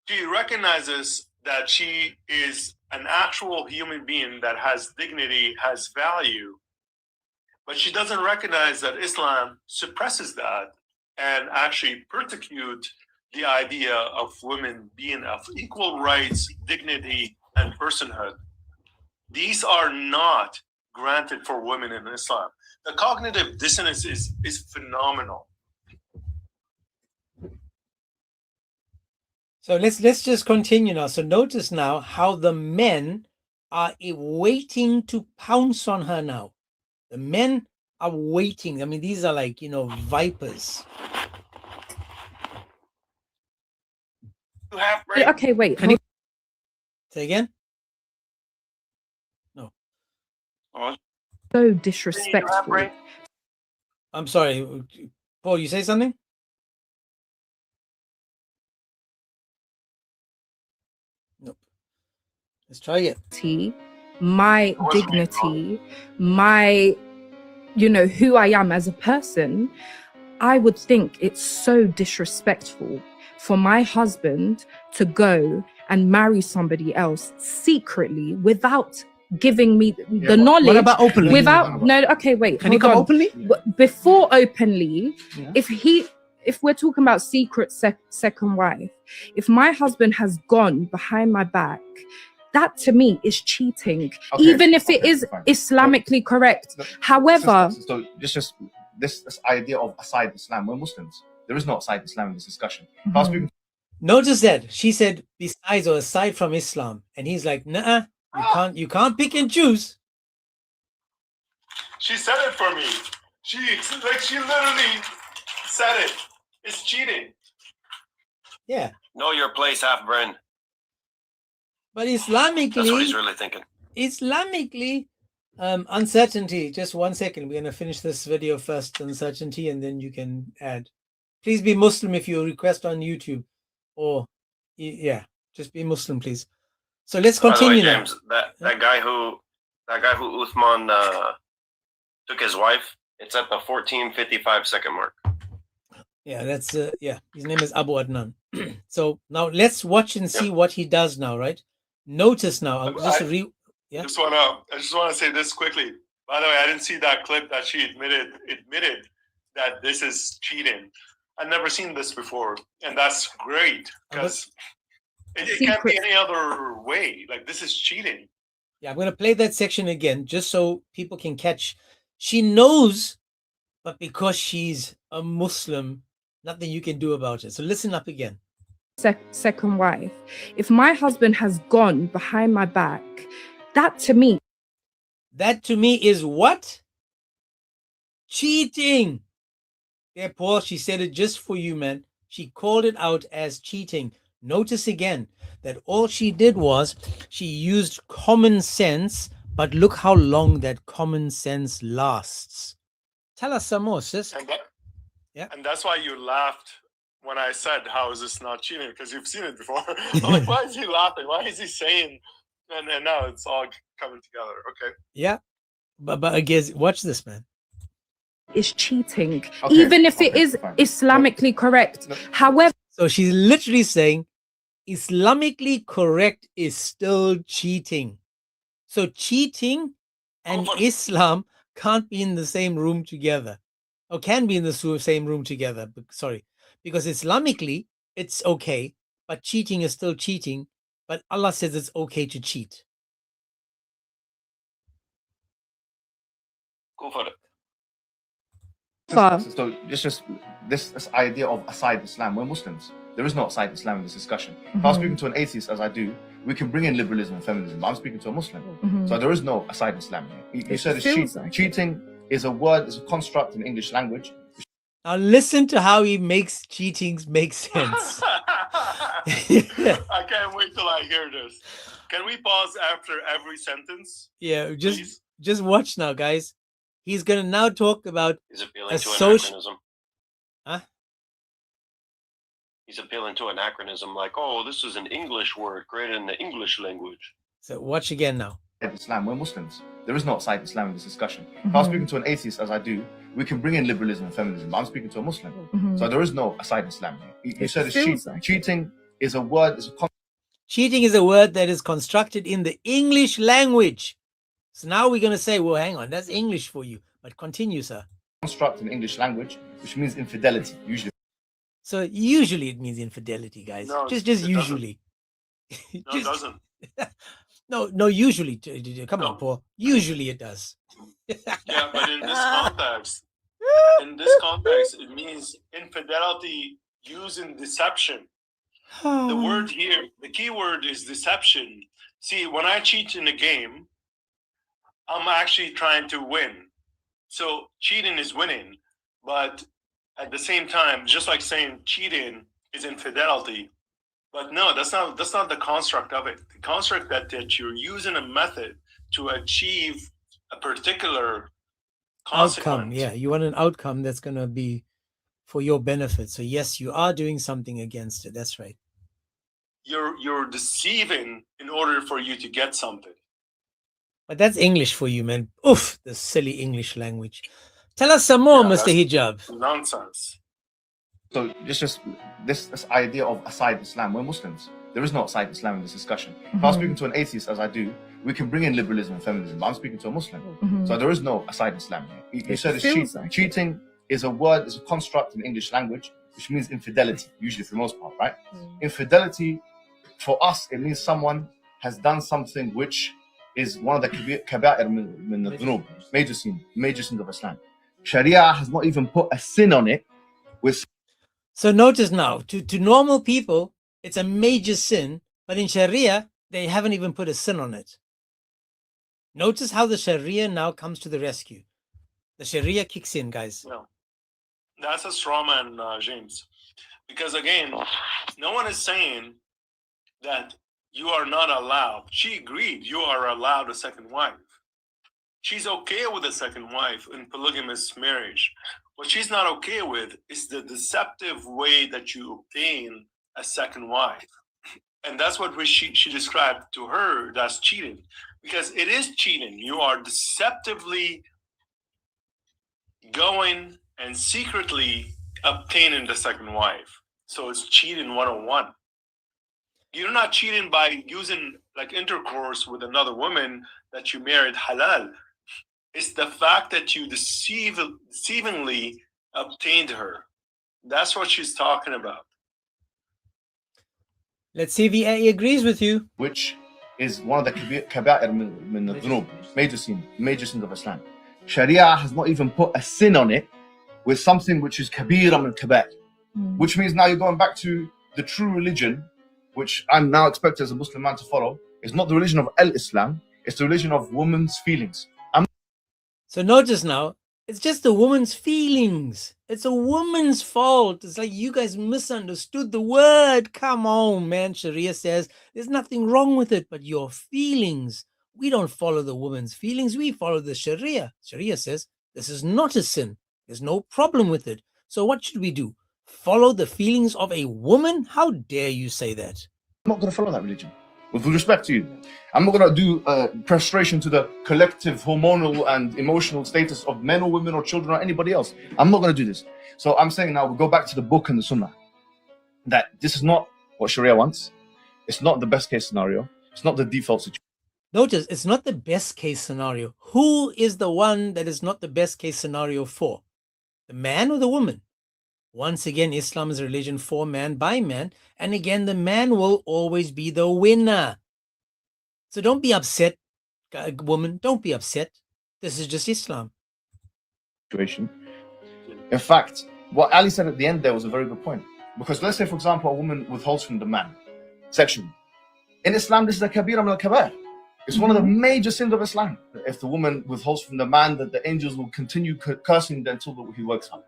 She recognizes that she is an actual human being that has dignity, has value, but she doesn't recognize that Islam suppresses that and actually persecute the idea of women being of equal rights, dignity, and personhood. These are not granted for women in Islam. The cognitive dissonance is phenomenal. So let's just continue now. So notice now how the men are waiting to pounce on her now. The men are waiting. I mean, these are like, vipers. Okay, wait. Say again? No. So disrespectful. I'm sorry. Paul, you say something? Nope. Let's try it. My dignity, my, who I am as a person, I would think it's so disrespectful for my husband to go and marry somebody else secretly without giving me the knowledge. What about openly? Wait. Can he hold come on. openly? Before openly, Yeah. if we're talking about secret second wife, if my husband has gone behind my back, that to me is cheating, even if it is fine. Islamically correct. However, So this idea of aside Islam, we're Muslims. There is no aside Islam in this discussion. If I was speaking Notice that she said besides or aside from Islam, and he's like, nah, you can't pick and choose. She said it for me. She literally said it. It's cheating. Yeah. Know your place, half brain. But That's what he's Islamically, really thinking. Uncertainty. Just 1 second. We're gonna finish this video first, uncertainty, and then you can add. Please be Muslim if you request on YouTube, or just be Muslim, please. So let's continue. By the way, James, that guy who Uthman took his wife, it's at the 14:55 second mark. Yeah, that's his name is Abu Adnan. So now let's watch and see what he does now, right? Notice now. I just want to say this quickly. By the way, I didn't see that clip that she admitted that this is cheating. I've never seen this before, and that's great because it can't be any other way. Like, this is cheating. Yeah, I'm going to play that section again just so people can catch. She knows, but because she's a Muslim, nothing you can do about it. So listen up again. Second wife, if my husband has gone behind my back, that to me is what? Cheating. Yeah, Paul, she said it just for you, man. She called it out as cheating. Notice again that all she did was she used common sense, but look how long that common sense lasts. Tell us some more, sis. And that's why you laughed when I said, how is this not cheating? Because you've seen it before. I'm like, why is he laughing? Why is he saying? And now it's all coming together. Okay. Yeah. But again, watch this, man. Is cheating, even if it is Islamically correct. However, so she's literally saying Islamically correct is still cheating. So cheating and Islam can't be in the same room together, or can be in the same room together. Sorry, because Islamically it's okay, but cheating is still cheating. But Allah says it's okay to cheat. Go for it. So just this idea of aside Islam, we're Muslims. There is no aside Islam in this discussion. If I was speaking to an atheist, as I do, we can bring in liberalism and feminism, but I'm speaking to a Muslim. So there is no aside Islam here. You said it's cheating. Like cheating is a word, is a construct in English language. Now listen to how he makes cheating make sense. I can't wait till I hear this. Can we pause after every sentence? Yeah, just watch now, guys. He's gonna now talk about He's appealing to anachronism. Huh? He's appealing to anachronism, like, oh, this is an English word created in the English language. So watch again now. Islam, we're Muslims. There is no aside Islam in this discussion. If I was speaking to an atheist, as I do, we can bring in liberalism and feminism, but I'm speaking to a Muslim. So there is no aside Islam here. You said it's cheating. Cheating is a word, cheating is a word that is constructed in the English language. So now we're going to say, well, hang on, that's English for you. But continue, sir. Construct in English language, which means infidelity, usually. So usually it means infidelity, guys. No, just usually. No, it doesn't. No, usually. Come on, Paul. Usually it does. Yeah, but in this context, it means infidelity using deception. The word here, the key word is deception. See, when I cheat in a game, I'm actually trying to win. So cheating is winning, but at the same time, just like saying cheating is infidelity, But no, that's not the construct of it. The construct that you're using a method to achieve a particular consequence. Outcome. Yeah, you want an outcome that's going to be for your benefit. So yes, you are doing something against it. That's right. You're deceiving in order for you to get something. But that's English for you, man. Oof, the silly English language. Tell us some more, Mr. Hijab. Nonsense. So just this idea of aside Islam, we're Muslims. There is no aside Islam in this discussion. If I was speaking to an atheist, as I do, we can bring in liberalism and feminism, but I'm speaking to a Muslim. So there is no aside Islam here. You said it's cheating. Like cheating is a word, is a construct in English language, which means infidelity, usually for the most part, right? Infidelity, for us, it means someone has done something which is one of the kaba'ir min al-dhunub, major sins of Islam. Sharia has not even put a sin on it. So notice now, to normal people, it's a major sin, but in Sharia, they haven't even put a sin on it. Notice how the Sharia now comes to the rescue. The Sharia kicks in, guys. No, that's a straw man, James. Because again, no one is saying that you are not allowed. She agreed you are allowed a second wife. She's okay with a second wife in polygamous marriage. What she's not okay with is the deceptive way that you obtain a second wife. And that's what she described to her, that's cheating. Because it is cheating. You are deceptively going and secretly obtaining the second wife. So it's cheating 101. You're not cheating by using like intercourse with another woman that you married halal. It's the fact that you deceivingly obtained her. That's what she's talking about. Let's see if he agrees with you. Which is one of the kaba'ir min al-dhunub, major sins of Islam. Sharia has not even put a sin on it with something which is kabira min kaba'ir. Which means now you're going back to the true religion, which I'm now expected as a Muslim man to follow. It's not the religion of al-Islam, it's the religion of woman's feelings. So notice now, it's just a woman's feelings. It's a woman's fault. It's like you guys misunderstood the word. Come on, man. Sharia says there's nothing wrong with it, but your feelings. We don't follow the woman's feelings. We follow the Sharia. Sharia says this is not a sin. There's no problem with it. So what should we do? Follow the feelings of a woman? How dare you say that? I'm not going to follow that religion. With respect to you, I'm not going to do prostration to the collective hormonal and emotional status of men or women or children or anybody else. I'm not going to do this. So I'm saying now we go back to the book and the Sunnah. That this is not what Sharia wants. It's not the best case scenario. It's not the default situation. Notice, it's not the best case scenario. Who is the one that is not the best case scenario for? The man or the woman? Once again, Islam is a religion for man by man. And again, the man will always be the winner. So don't be upset, woman. Don't be upset. This is just Islam. In fact, what Ali said at the end there was a very good point. Because let's say, for example, a woman withholds from the man sexually. In Islam, this is a kabira min al-kabair. It's one of the major sins of Islam. If the woman withholds from the man, that the angels will continue cursing until he works up.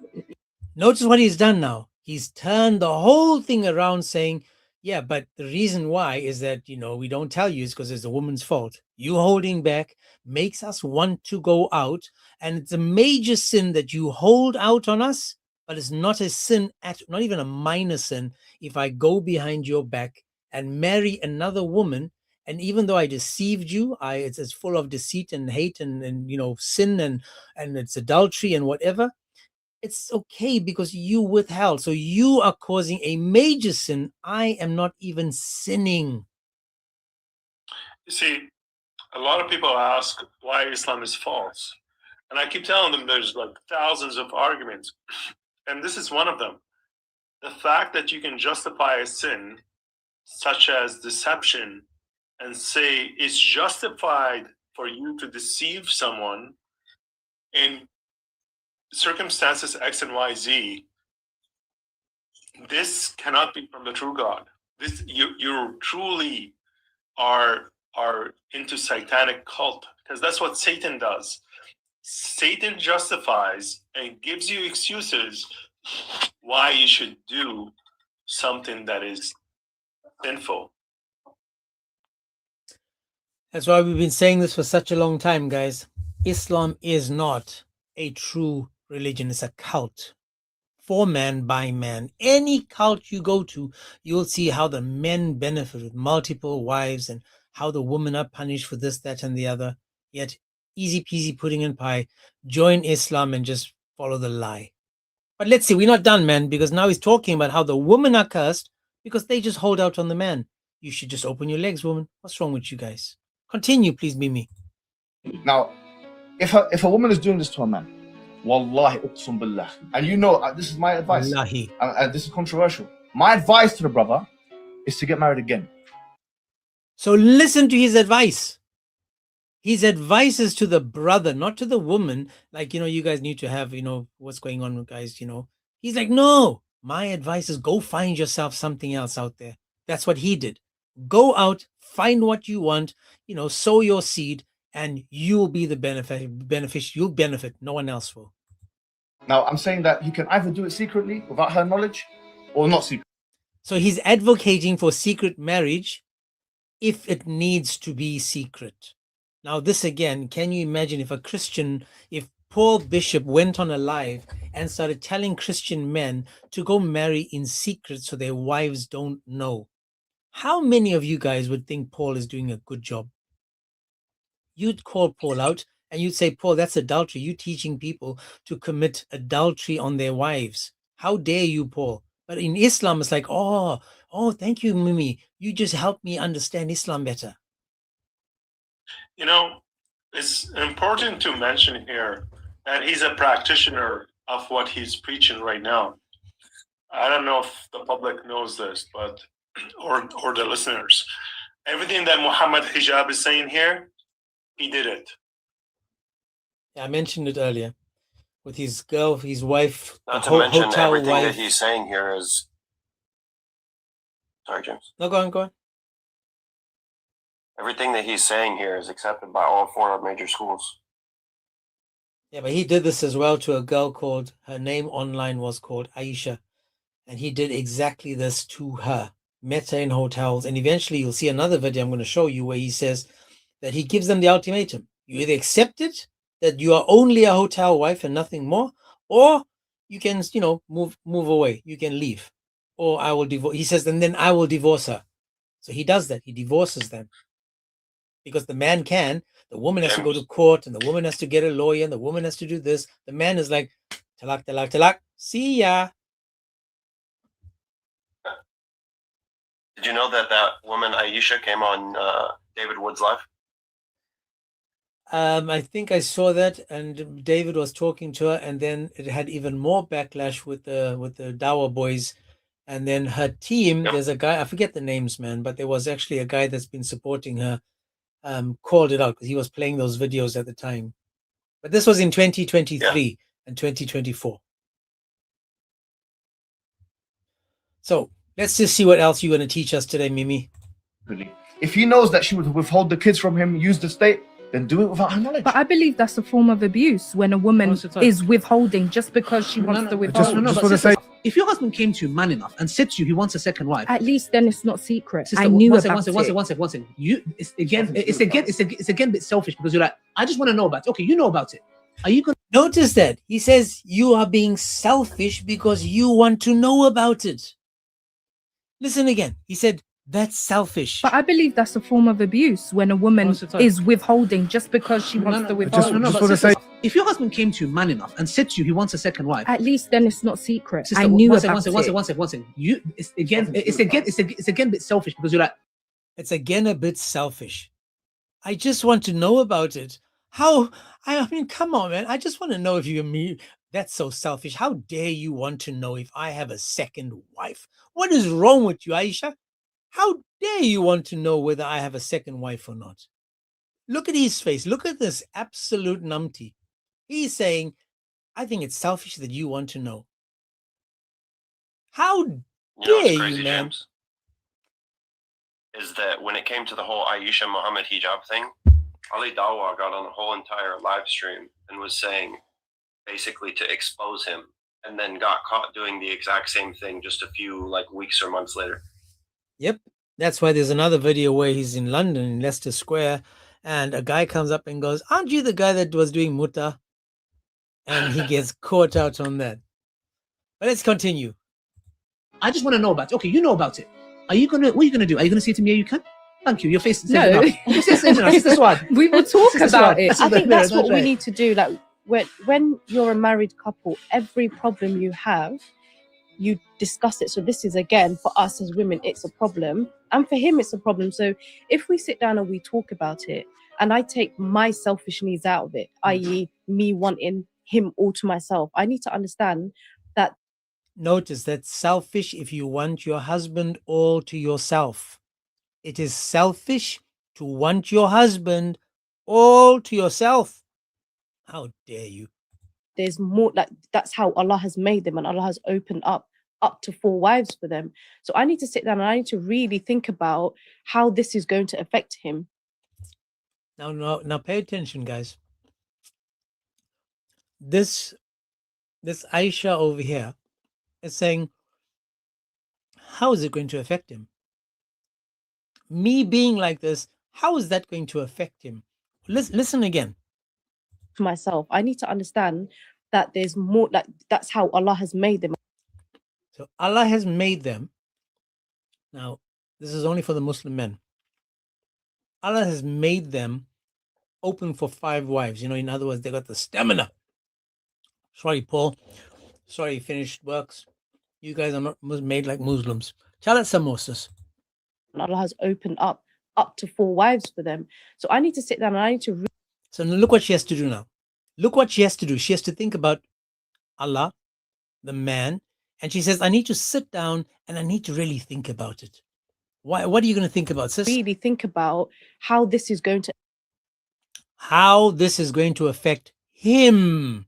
Notice what he's done now. He's turned the whole thing around saying, yeah, but the reason why is that, we don't tell you is because it's a woman's fault. You holding back makes us want to go out. And it's a major sin that you hold out on us, but it's not a sin, not even a minor sin, if I go behind your back and marry another woman. And even though I deceived you, it's full of deceit and hate and sin and it's adultery and whatever. It's okay because you withheld. So you are causing a major sin. I am not even sinning. You see, a lot of people ask why Islam is false. And I keep telling them there's like thousands of arguments. And this is one of them. The fact that you can justify a sin such as deception and say it's justified for you to deceive someone in circumstances X and Y, Z, this cannot be from the true God. This you truly are into satanic cult, because that's what Satan does. Satan justifies and gives you excuses why you should do something that is sinful. That's why we've been saying this for such a long time, guys. Islam is not a true religion. It's a cult. For man, by man. Any cult you go to, you'll see how the men benefit with multiple wives and how the women are punished for this, that, and the other. Yet, easy peasy pudding and pie, join Islam and just follow the lie. But let's see, we're not done, man, because now he's talking about how the women are cursed because they just hold out on the man. You should just open your legs, woman. What's wrong with you guys? Continue, please, Mimi. Now, if a woman is doing this to a man, wallahi uqsum billah, and you know, this is my advice, and this is controversial. My advice to the brother is to get married again. So listen to his advice. His advice is to the brother, not to the woman. Like, you guys need to have, what's going on, guys, He's like, no, my advice is go find yourself something else out there. That's what he did. Go out, find what you want, sow your seed, and you'll be the beneficiary. You'll benefit. No one else will. Now, I'm saying that he can either do it secretly without her knowledge or not secret. So he's advocating for secret marriage if it needs to be secret. Now, this again, can you imagine if Paul Bishop went on a live and started telling Christian men to go marry in secret so their wives don't know? How many of you guys would think Paul is doing a good job? You'd call Paul out and you'd say, Paul, that's adultery. You teaching people to commit adultery on their wives. How dare you, Paul? But in Islam, it's like, oh, thank you, Mimi. You just helped me understand Islam better. It's important to mention here that he's a practitioner of what he's preaching right now. I don't know if the public knows this, but or the listeners. Everything that Muhammad Hijab is saying here, he did it. Yeah, I mentioned it earlier with his girl, his wife. Not to mention everything that he's saying here is. Sorry, James. No, go on. Everything that he's saying here is accepted by all 4 major schools. Yeah, but he did this as well to a girl called, her name online was called Aisha. And he did exactly this to her. Met her in hotels. And eventually you'll see another video I'm going to show you where he says that he gives them the ultimatum. You either accept it, that you are only a hotel wife and nothing more, or you can, move away. You can leave. Or I will divorce. He says, and then I will divorce her. So he does that. He divorces them. Because the man can, the woman has to go to court, and the woman has to get a lawyer, and the woman has to do this. The man is like, talak, talak, talak, see ya. Did you know that woman Aisha came on David Wood's live? I think I saw that, and David was talking to her, and then it had even more backlash with the Dawa boys. And then her team, there's a guy, I forget the names, man, but there was actually a guy that's been supporting her, called it out because he was playing those videos at the time. But this was in 2023 and 2024. So let's just see what else you're going to teach us today, Mimi. If he knows that she would withhold the kids from him, use the state, then do it without her knowledge. But I believe that's a form of abuse when a woman is withholding just because she wants to withhold. If your husband came to you man enough and said to you he wants a second wife, at least then it's not secret. Sister, I knew one about second. It's again a bit selfish because you're like, I just want to know about it. Okay, you know about it. Are you going to notice that he says you are being selfish because you want to know about it? Listen again. He said that's selfish. But I believe that's a form of abuse when a woman is withholding just because she wants to withhold. If your husband came to you man enough and said to you he wants a second wife, at least then it's not secret. Sister, I knew one about second. It's again a bit selfish because you're like, it's again a bit selfish. I just want to know about it. How? I mean, come on, man. I just want to know if you me. That's so selfish. How dare you want to know if I have a second wife? What is wrong with you, Aisha? How dare you want to know whether I have a second wife or not? Look at his face. Look at this absolute numpty. He's saying, I think it's selfish that you want to know. How dare you, man? James, is that when it came to the whole Aisha Muhammad hijab thing, Ali Dawa got on the whole entire live stream and was saying basically to expose him, and then got caught doing the exact same thing just a few weeks or months later. Yep. That's why there's another video where he's in London, in Leicester Square, and a guy comes up and goes, "Aren't you the guy that was doing muta?" And he gets caught out on that. But let's continue. I just want to know about it. Okay, you know about it. What are you gonna do? Are you gonna say to me, yeah, you can? Thank you. Your face is No. We will talk about it. I think that's what we need to do. Like when you're a married couple, every problem you have, you discuss it. So this is, again, for us as women, it's a problem, and for him it's a problem. So if we sit down and we talk about it, and I take my selfish needs out of it, i.e. me wanting him all to myself, I need to understand that. Notice that selfish if you want your husband all to yourself. It is selfish to want your husband all to yourself. How dare you? There's more, like that's how Allah has made them, and Allah has opened up to 4 wives for them. So I need to sit down and I need to really think about how this is going to affect him. Now pay attention, guys. This Aisha over here is saying, how is it going to affect him? Me being like this, how is that going to affect him? Listen again. To myself, I need to understand that there's more, like that's how Allah has made them. So Allah has made them. Now, this is only for the Muslim men. Allah has made them open for 5 wives. You know, in other words, they got the stamina. Sorry, Paul. Sorry, finished works. You guys are not made like Muslims. Tell us some more, sis. Allah has opened up to 4 wives for them. So I need to sit down and I need to. So look what she has to do now. Look what she has to do. She has to think about Allah, the man, and she says, I need to sit down and I need to really think about it. Why? What are you going to think about, sis? Really think about how this is going to affect him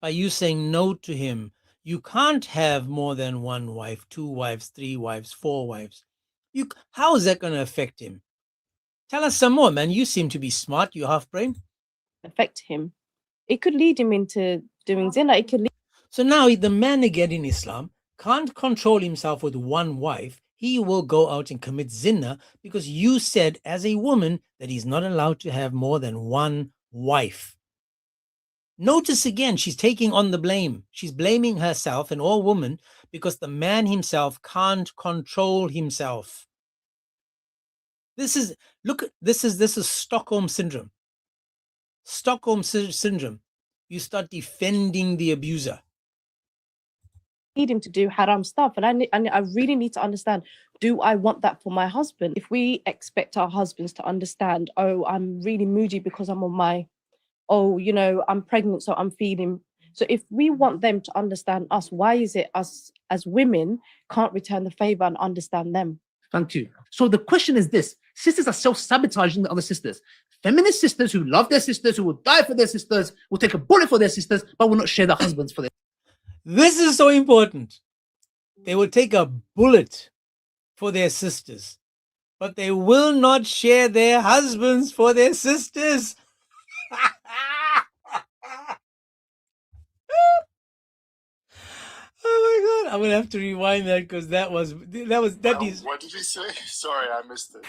by you saying no to him. You can't have more than 1 wife, 2 wives, 3 wives, 4 wives. How is that going to affect him? Tell us some more, man. You seem to be smart. You half brain. Affect him. It could lead him into doing zina. It could lead. So now the man again in Islam can't control himself with 1 wife. He will go out and commit zina because you said as a woman that he's not allowed to have more than 1 wife. Notice again, she's taking on the blame. She's blaming herself and all women because the man himself can't control himself. This is Stockholm syndrome. Stockholm syndrome. You start defending the abuser. Need him to do haram stuff, and I really need to understand, do I want that for my husband? If we expect our husbands to understand, oh, I'm really moody because I'm on my, oh, you know, I'm pregnant, so I'm feeding. So if we want them to understand us, why is it us as women can't return the favor and understand them? Thank you. So the question is this: sisters are self-sabotaging the other sisters. Feminist sisters who love their sisters, who will die for their sisters, will take a bullet for their sisters, but will not share their husbands for their. This is so important. They will take a bullet for their sisters, but they will not share their husbands for their sisters. Oh my God, I'm gonna have to rewind that because that is. What did he say? Sorry, I missed it.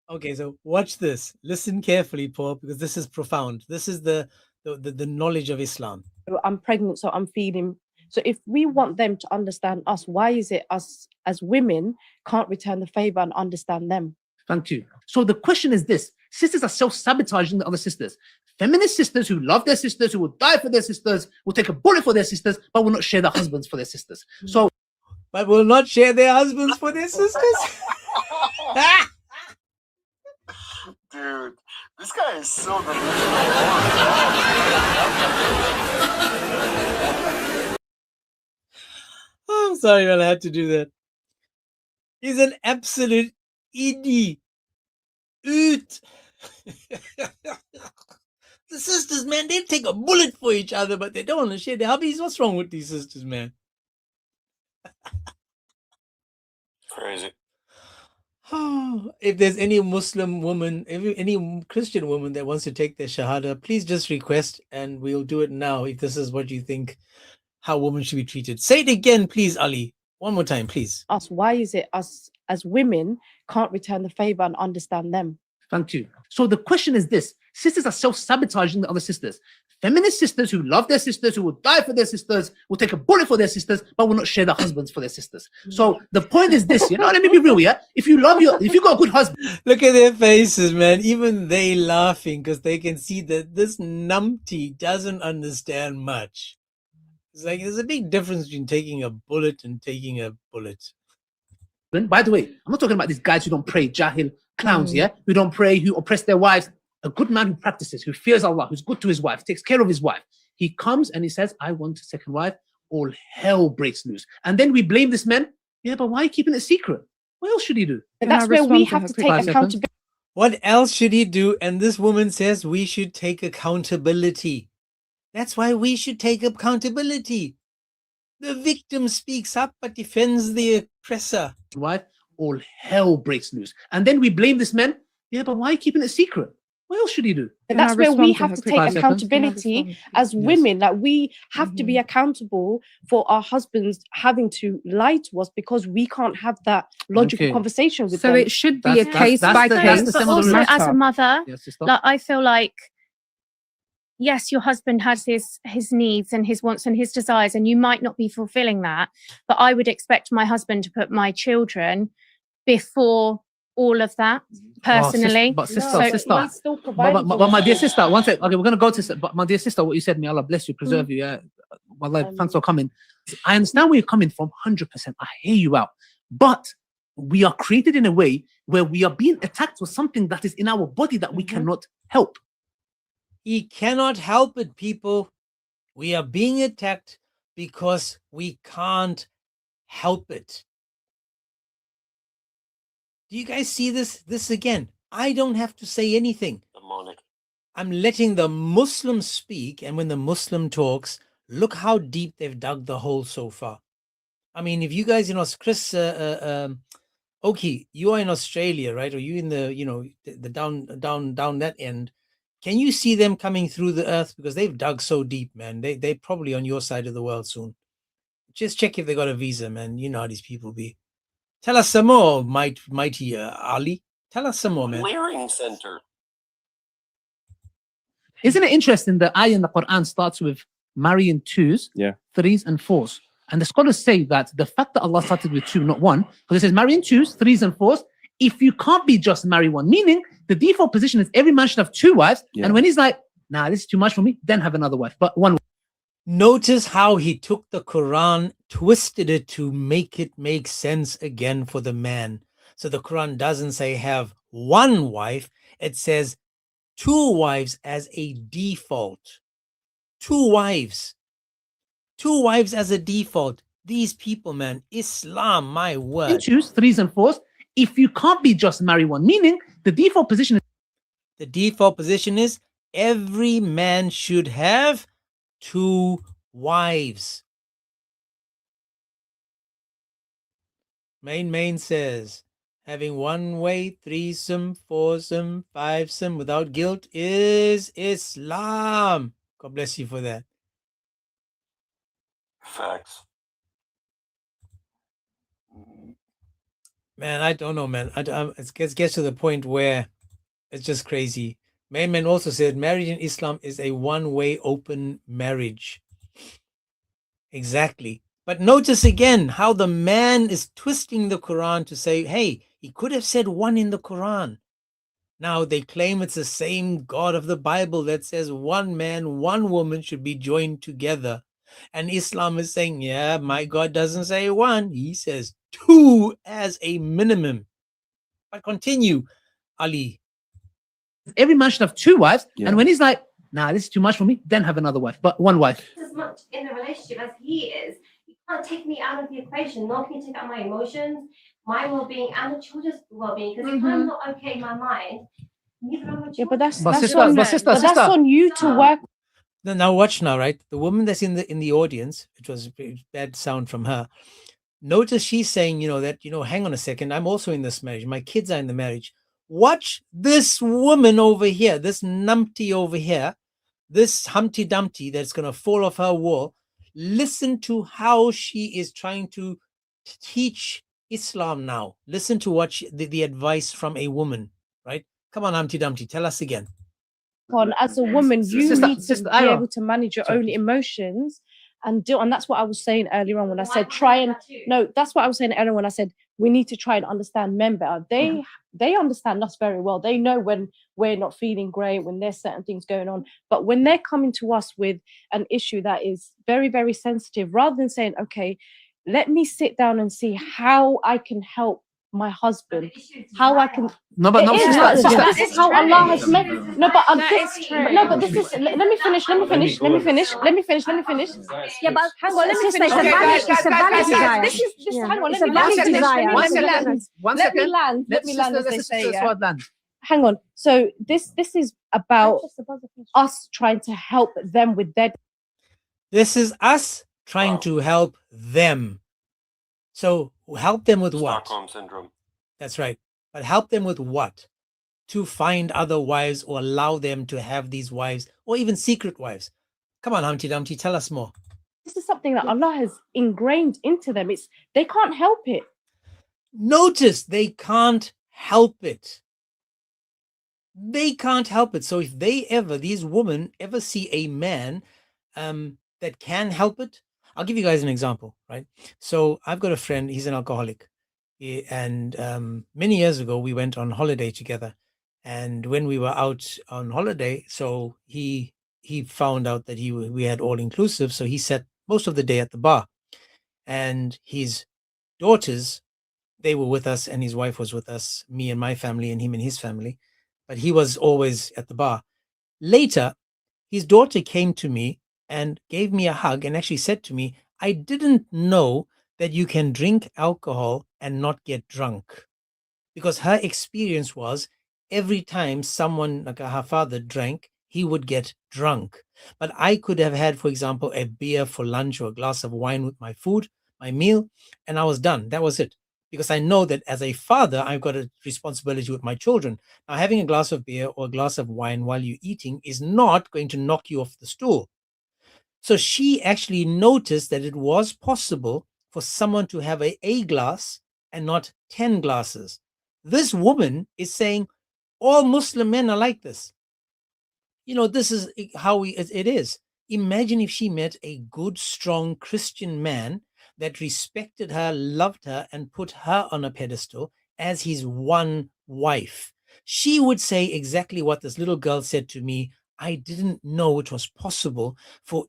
Okay, so watch this. Listen carefully, Paul, because this is profound. This is the knowledge of Islam. I'm pregnant, so I'm feeding. So if we want them to understand us, why is it us as women can't return the favor and understand them? Thank you. So the question is this: sisters are self-sabotaging the other sisters. Feminist sisters who love their sisters, who will die for their sisters, will take a bullet for their sisters, but will not share their husbands for their sisters. So, but will not share their husbands for their sisters. Dude, this guy is so delusional. Oh, I'm sorry, man. I had to do that. He's an absolute idiot. The sisters, man, they take a bullet for each other, but they don't want to share their hubbies. What's wrong with these sisters, man? Crazy. If there's any Muslim woman, any Christian woman that wants to take their shahada, please just request and we'll do it now if this is what you think how women should be treated. Say it again, please, Ali. One more time, please. Us, why is it us as women can't return the favor and understand them? Thank you. So the question is this: sisters are self-sabotaging the other sisters. Feminist sisters who love their sisters, who will die for their sisters, will take a bullet for their sisters, but will not share their husbands for their sisters. So the point is this, let me be real, yeah? If you got a good husband. Look at their faces, man. Even they laughing because they can see that this numpty doesn't understand much. It's like there's a big difference between taking a bullet and taking a bullet. By the way, I'm not talking about these guys who don't pray, jahil clowns, yeah? Who don't pray, who oppress their wives. A good man who practices, who fears Allah, who's good to his wife, takes care of his wife. He comes and he says, I want a second wife. All hell breaks loose. And then we blame this man. Yeah, but why are you keeping it secret? What else should he do? But that's where we have to take accountability. What else should he do? And this woman says we should take accountability. That's why we should take accountability. The victim speaks up but defends the oppressor. Wife, all hell breaks loose. And then we blame this man. Yeah, but why are you keeping it secret? What else should he do? But that's where we have to take accountability as women. Like we have to be accountable for our husbands having to lie to us because we can't have that logical conversation with them. So it should be a case by case. But also, as a mother, like I feel like, yes, your husband has his needs and his wants and his desires, and you might not be fulfilling that. But I would expect my husband to put my children before all of that personally. But my dear sister, one sec. Okay, we're gonna go to. But my dear sister, what you said, may Allah bless you, preserve you. Yeah, well, thanks for coming. I understand where you're coming from, 100%. I hear you out. But we are created in a way where we are being attacked with something that is in our body that we cannot help. He cannot help it, people. We are being attacked because we can't help it. Do you guys see this? This again. I don't have to say anything. I'm letting the Muslim speak, and when the Muslim talks, look how deep they've dug the hole so far. I mean, if you guys, Chris, Oki, you are in Australia, right? Or you in the, the down that end. Can you see them coming through the earth? Because they've dug so deep, man. They probably on your side of the world soon. Just check if they got a visa, man. You know how these people be. Tell us some more, mighty Ali. Tell us some more, man. Clearing center. Isn't it interesting that ayah in the Quran starts with marrying twos, threes, and fours? And the scholars say that the fact that Allah started with two, not one, because it says marrying twos, threes, and fours. If you can't be just marry one, meaning the default position is every man should have two wives. And when he's like, nah, this is too much for me, then have another wife, but one. Notice how he took the Quran, twisted it to make it make sense again for the man. So the Quran doesn't say have one wife, it says two wives as a default. Two wives. Two wives as a default. These people, man, Islam, my word. Choose threes and fours. If you can't be just marry one, meaning the default position is every man should have two wives. Main says having one way, threesome, foursome, fivesome without guilt is Islam. God bless you for that. Facts. Man, I don't know, man. It gets to the point where it's just crazy. Main also said marriage in Islam is a one-way open marriage. Exactly. But notice again how the man is twisting the Quran to say, hey, he could have said one in the Quran. Now they claim it's the same God of the Bible that says one man, one woman should be joined together. And Islam is saying, yeah, my God doesn't say one. He says two as a minimum. But continue, Ali. Every man should have two wives. And when he's like, nah, this is too much for me, then have another wife, but one wife. As much in a relationship as he is, you can't take me out of the equation, nor can you take out my emotions, my well-being, and the children's well-being. Because if I'm not okay in my mind, neither am I. Yeah, but that's on you to work. Now watch now, right? The woman that's in the audience, it was a bad sound from her. Notice she's saying, hang on a second, I'm also in this marriage. My kids are in the marriage. Watch this woman over here, this numpty over here, this Humpty Dumpty that's going to fall off her wall. Listen to how she is trying to teach Islam now. Listen to what the advice from a woman, right? Come on, Humpty Dumpty, tell us again. As a woman, you Sister- need to Sister be Ira. able to manage your Sorry, own please. emotions and that's what I was saying earlier on when I said that's what I was saying earlier when I said we need to try and understand men better. They understand us very well. They know when we're not feeling great, when there's certain things going on. But when they're coming to us with an issue that is very, very sensitive, rather than saying, okay, let me sit down and see how I can help my husband, how I can. No, but no, It is, sister, but sister. this is how Allah has made. No, but That is true. no, but this is. Let me finish. Let me finish. Yeah, but hang on. Let me finish. It's a valid desire. This is. Yeah. Hang on. It's Let a me valid finish. desire. Let me One land. Let me land. As they say. Yeah. Land. Hang on. So this is about us trying to help them with their. This is us trying to help them. So help them with what? Stockholm syndrome. That's right. But help them with what? To find other wives or allow them to have these wives or even secret wives. Come on, Humpty Dumpty, tell us more. This is something that Allah has ingrained into them. They can't help it. Notice they can't help it. They can't help it. So if these women ever see a man that can help it, I'll give you guys an example, right? So I've got a friend, he's an alcoholic. And many years ago, we went on holiday together. And when we were out on holiday, so he found out that we had all inclusive. So he sat most of the day at the bar. And his daughters, they were with us, and his wife was with us, me and my family, and him and his family. But he was always at the bar. Later, his daughter came to me and gave me a hug and actually said to me, I didn't know that you can drink alcohol and not get drunk. Because her experience was every time someone like her father drank, he would get drunk. But I could have had, for example, a beer for lunch or a glass of wine with my food, my meal, and I was done. That was it. Because I know that as a father, I've got a responsibility with my children. Now, having a glass of beer or a glass of wine while you're eating is not going to knock you off the stool. So she actually noticed that it was possible for someone to have a glass and not 10 glasses. This woman is saying all Muslim men are like this. You know, this is how it is. Imagine if she met a good, strong Christian man that respected her, loved her, and put her on a pedestal as his one wife. She would say exactly what this little girl said to me. I didn't know it was possible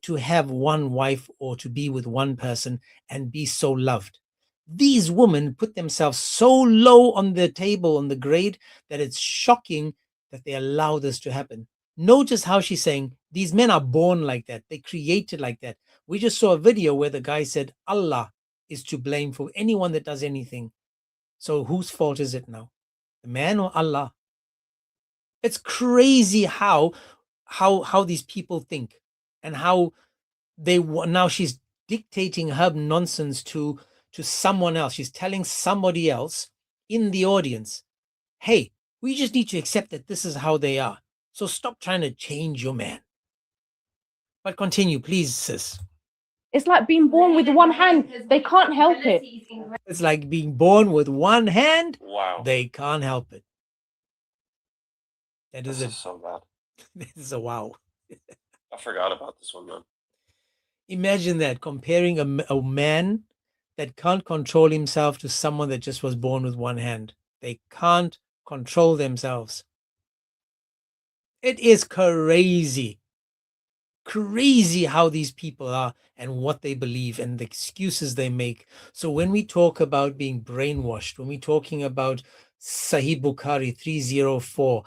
to have one wife or to be with one person and be so loved. These women put themselves so low on the table, on the grade, that it's shocking that they allow this to happen. Notice how she's saying these men are born like that. They created like that. We just saw a video where the guy said Allah is to blame for anyone that does anything. So whose fault is it now? The man or Allah? It's crazy how these people think and how now she's dictating her nonsense to someone else. She's telling somebody else in the audience, hey, we just need to accept that this is how they are. So stop trying to change your man. But continue, please, sis. It's like being born with one hand. They can't help it. It's like being born with one hand. Wow. They can't help it. This is so bad. This is a wow. I forgot about this one, man. Imagine that, comparing a man that can't control himself to someone that just was born with one hand. They can't control themselves. It is crazy. Crazy how these people are and what they believe and the excuses they make. So when we talk about being brainwashed, when we're talking about Sahih Bukhari 304,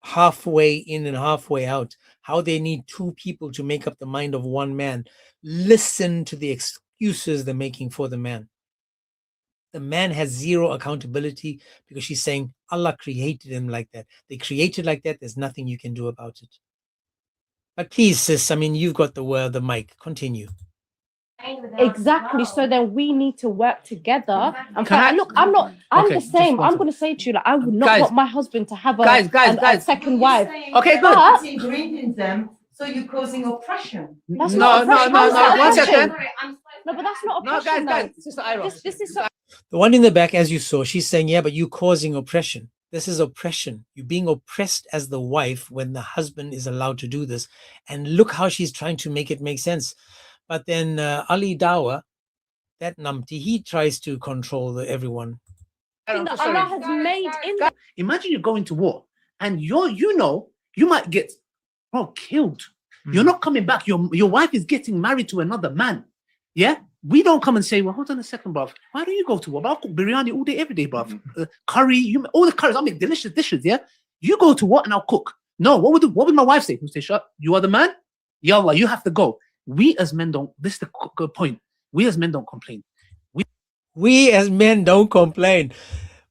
halfway in and halfway out, how they need two people to make up the mind of one man, listen to the excuses they're making for the man. The man has zero accountability because she's saying Allah created him like that. They created like that. There's nothing you can do about it. But please, sis, I mean, you've got the mic. Continue. Exactly. So then we need to work together. And look, I'm Okay, the same. just one I'm going to say to you, like, I would not want my husband to have a second wife. Okay, but Ingredients them, so you're causing oppression. That's No, not no, oppression. no, How's no, that one oppression? second. No, but that's not No, oppression. guys, though. Sister Ira. This is so. The one in the back, as you saw, she's saying, yeah, but you causing oppression. This is oppression. You're being oppressed as the wife when the husband is allowed to do this. And look how she's trying to make it make sense. But then Ali Dawa, that numpty, he tries to control everyone. That Allah has made in. Imagine you're going to war and you might get killed. You're not coming back. Your wife is getting married to another man. Yeah? We don't come and say, well, hold on a second, bruv. Why don't you go to war? I'll cook biryani all day, every day, bruv. Curry, all the curries. I'll make delicious dishes, yeah? You go to war and I'll cook. No, what would my wife say? Who say, shut? You are the man? Yallah, you have to go. We as men don't, this is the good point. We as men don't complain. We as men don't complain.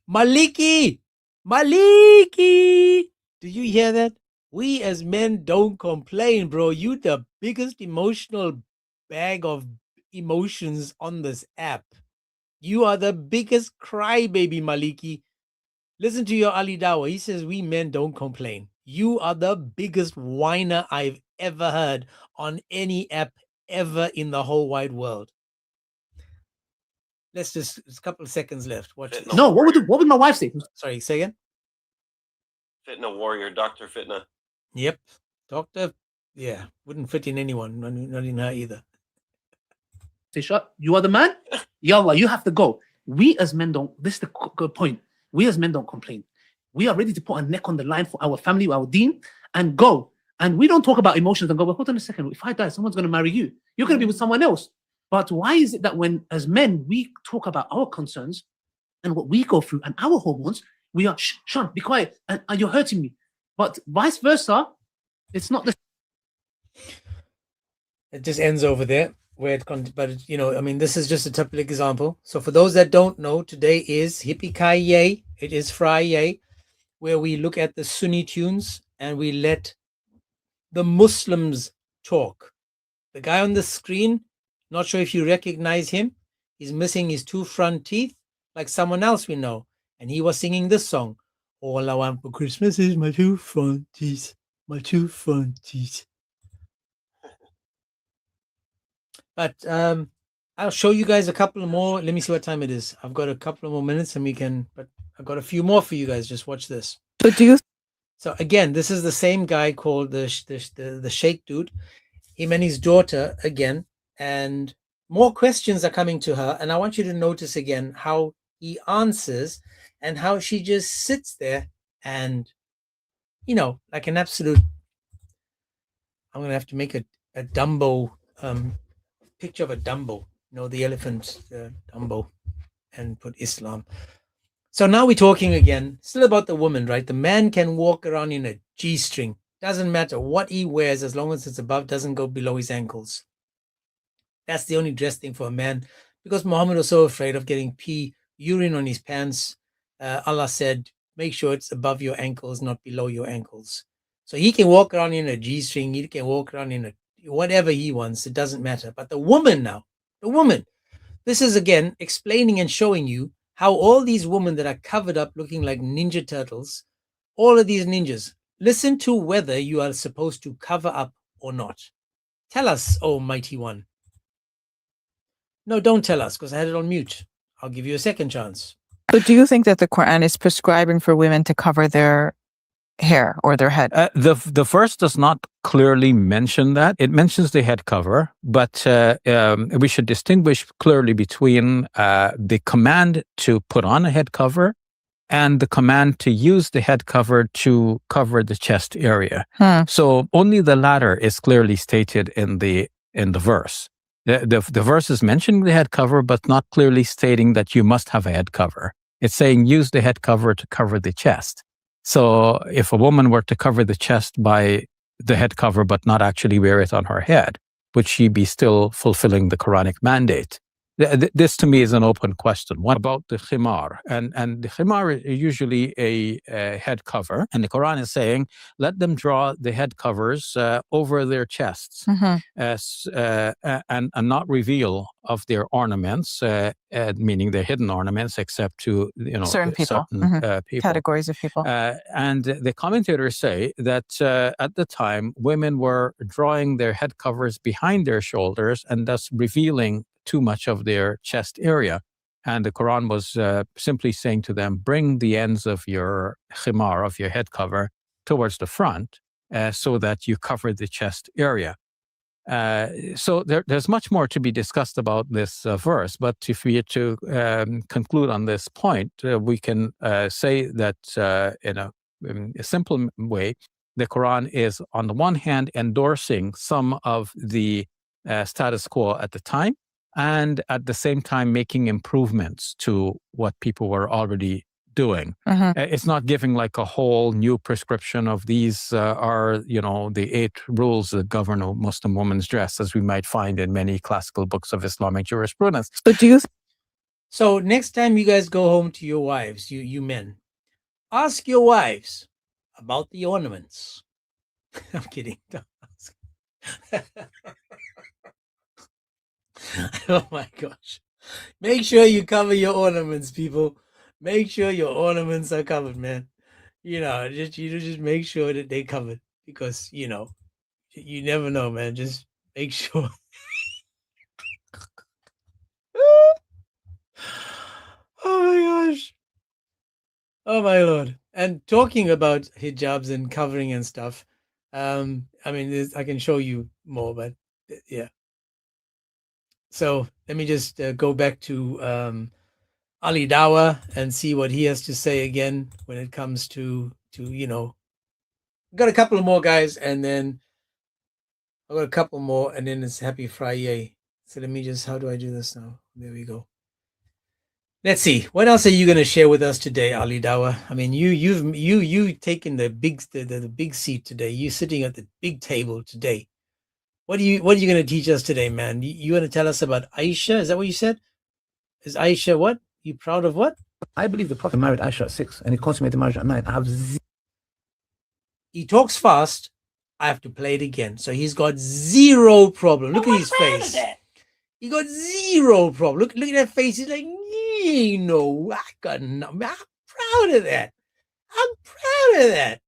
Maliki! Do you hear that? We as men don't complain, bro. You the biggest emotional bag of emotions on this app. You are the biggest crybaby, Maliki. Listen to your Ali Dawa. He says we men don't complain. You are the biggest whiner I've ever heard on any app ever in the whole wide world. Let's just, a couple of seconds left. Watch this. No, what would my wife say? Sorry, say again. Fitna warrior, Dr. Fitna. Yep. Doctor, yeah, wouldn't fit in anyone, not in her either. Say, shut. You are the man? Yallah, you have to go. We as men don't, this is the good point. We as men don't complain. We are ready to put our neck on the line for our family, our deen, and go. And we don't talk about emotions and go, well, hold on a second. If I die, someone's going to marry you. You're going to be with someone else. But why is it that when, as men, we talk about our concerns and what we go through and our hormones, we are, Sean, be quiet, and you're hurting me. But vice versa, it's not the. It just ends over there. But you know, I mean, this is just a typical example. So for those that don't know, today is Hippie-Ki-Yay. It is Friday, where we look at the Sunni tunes and we let the Muslims talk. The guy on the screen, not sure if you recognize him. He's missing his two front teeth, like someone else we know. And he was singing this song. All I want for Christmas is my two front teeth. My two front teeth. But I'll show you guys a couple more. Let me see what time it is. I've got a couple of more minutes and we can, but I've got a few more for you guys. Just watch this. So again, this is the same guy called the Sheikh dude. Him and his daughter again. And more questions are coming to her. And I want you to notice again how he answers and how she just sits there and, you know, like an absolute, I'm going to have to make a Dumbo, picture of a Dumbo, you know, the elephant Dumbo, and put Islam. So now we're talking again, still about the woman, right? The man can walk around in a G-string. Doesn't matter what he wears, as long as it's above, doesn't go below his ankles. That's the only dress thing for a man, because Muhammad was so afraid of getting urine on his pants. Allah said, make sure it's above your ankles, not below your ankles. So he can walk around in a G-string, he can walk around in a whatever he wants, it doesn't matter. But the woman now, the woman, this is again explaining and showing you how all these women that are covered up looking like Ninja Turtles, all of these ninjas, listen to whether you are supposed to cover up or not. Tell us, oh mighty one. No, don't tell us, because I had it on mute. I'll give you a second chance. So do you think that the Quran is prescribing for women to cover their hair or their head? The verse does not clearly mention that. It mentions the head cover, but we should distinguish clearly between the command to put on a head cover and the command to use the head cover to cover the chest area. So only the latter is clearly stated in the verse. The verse is mentioning the head cover, but not clearly stating that you must have a head cover. It's saying use the head cover to cover the chest. So if a woman were to cover the chest by the head cover, but not actually wear it on her head, would she be still fulfilling the Quranic mandate? This to me is an open question. What about the khimar? And the khimar is usually a head cover. And the Quran is saying, let them draw the head covers over their chests and not reveal of their ornaments, meaning their hidden ornaments, except to certain people, people. Categories of people. And the commentators say that at the time, women were drawing their head covers behind their shoulders and thus revealing too much of their chest area. And the Quran was simply saying to them, bring the ends of your khimar, of your head cover, towards the front so that you cover the chest area. So there's much more to be discussed about this verse, but if we are to conclude on this point, we can say that in a simple way, the Quran is on the one hand endorsing some of the status quo at the time, and at the same time making improvements to what people were already doing. It's not giving like a whole new prescription of these are, the 8 rules that govern a Muslim woman's dress, as we might find in many classical books of Islamic jurisprudence. So next time you guys go home to your wives, you men, ask your wives about the ornaments. I'm kidding. Don't ask. Oh my gosh. Make sure you cover your ornaments, people. Make sure your ornaments are covered, man. Just make sure that they're covered, because you never know, man. Just make sure. Oh my gosh. Oh my Lord. And talking about hijabs and covering and stuff, I can show you more, but yeah. So let me just go back to Ali Dawa and see what he has to say again when it comes to got a couple of more guys, and then I got a couple more, and then it's Happy Friday. So let me just, how do I do this now? There we go. Let's see. What else are you going to share with us today, Ali Dawa? I mean, you've taken the big seat today. You're sitting at the big table today. What are you going to teach us today, man? You want to tell us about Aisha? Is that what you said? Is Aisha what? You proud of what? I believe the Prophet married Aisha at 6 and he consummated marriage at 9. He talks fast. I have to play it again. So he's got zero problem. Look at his face. He got zero problem. Look at that face. He's like, I got nothing. I'm proud of that. I'm proud of that.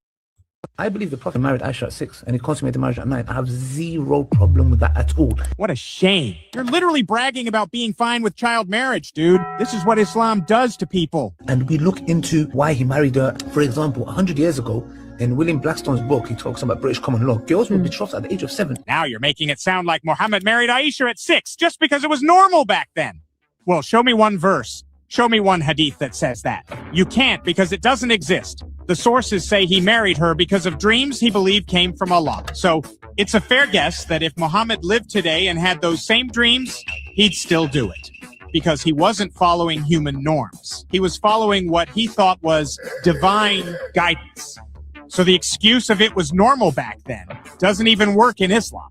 I believe the Prophet married Aisha at 6 and he consummated marriage at 9. I have zero problem with that at all. What a shame. You're literally bragging about being fine with child marriage, dude. This is what Islam does to people. And we look into why he married her. For example, 100 years ago, in William Blackstone's book, he talks about British common law. Girls were betrothed at the age of 7. Now you're making it sound like Muhammad married Aisha at 6 just because it was normal back then. Well, show me one verse. Show me one hadith that says that. You can't, because it doesn't exist. The sources say he married her because of dreams he believed came from Allah. So it's a fair guess that if Muhammad lived today and had those same dreams, he'd still do it. Because he wasn't following human norms. He was following what he thought was divine guidance. So the excuse of it was normal back then doesn't even work in Islam.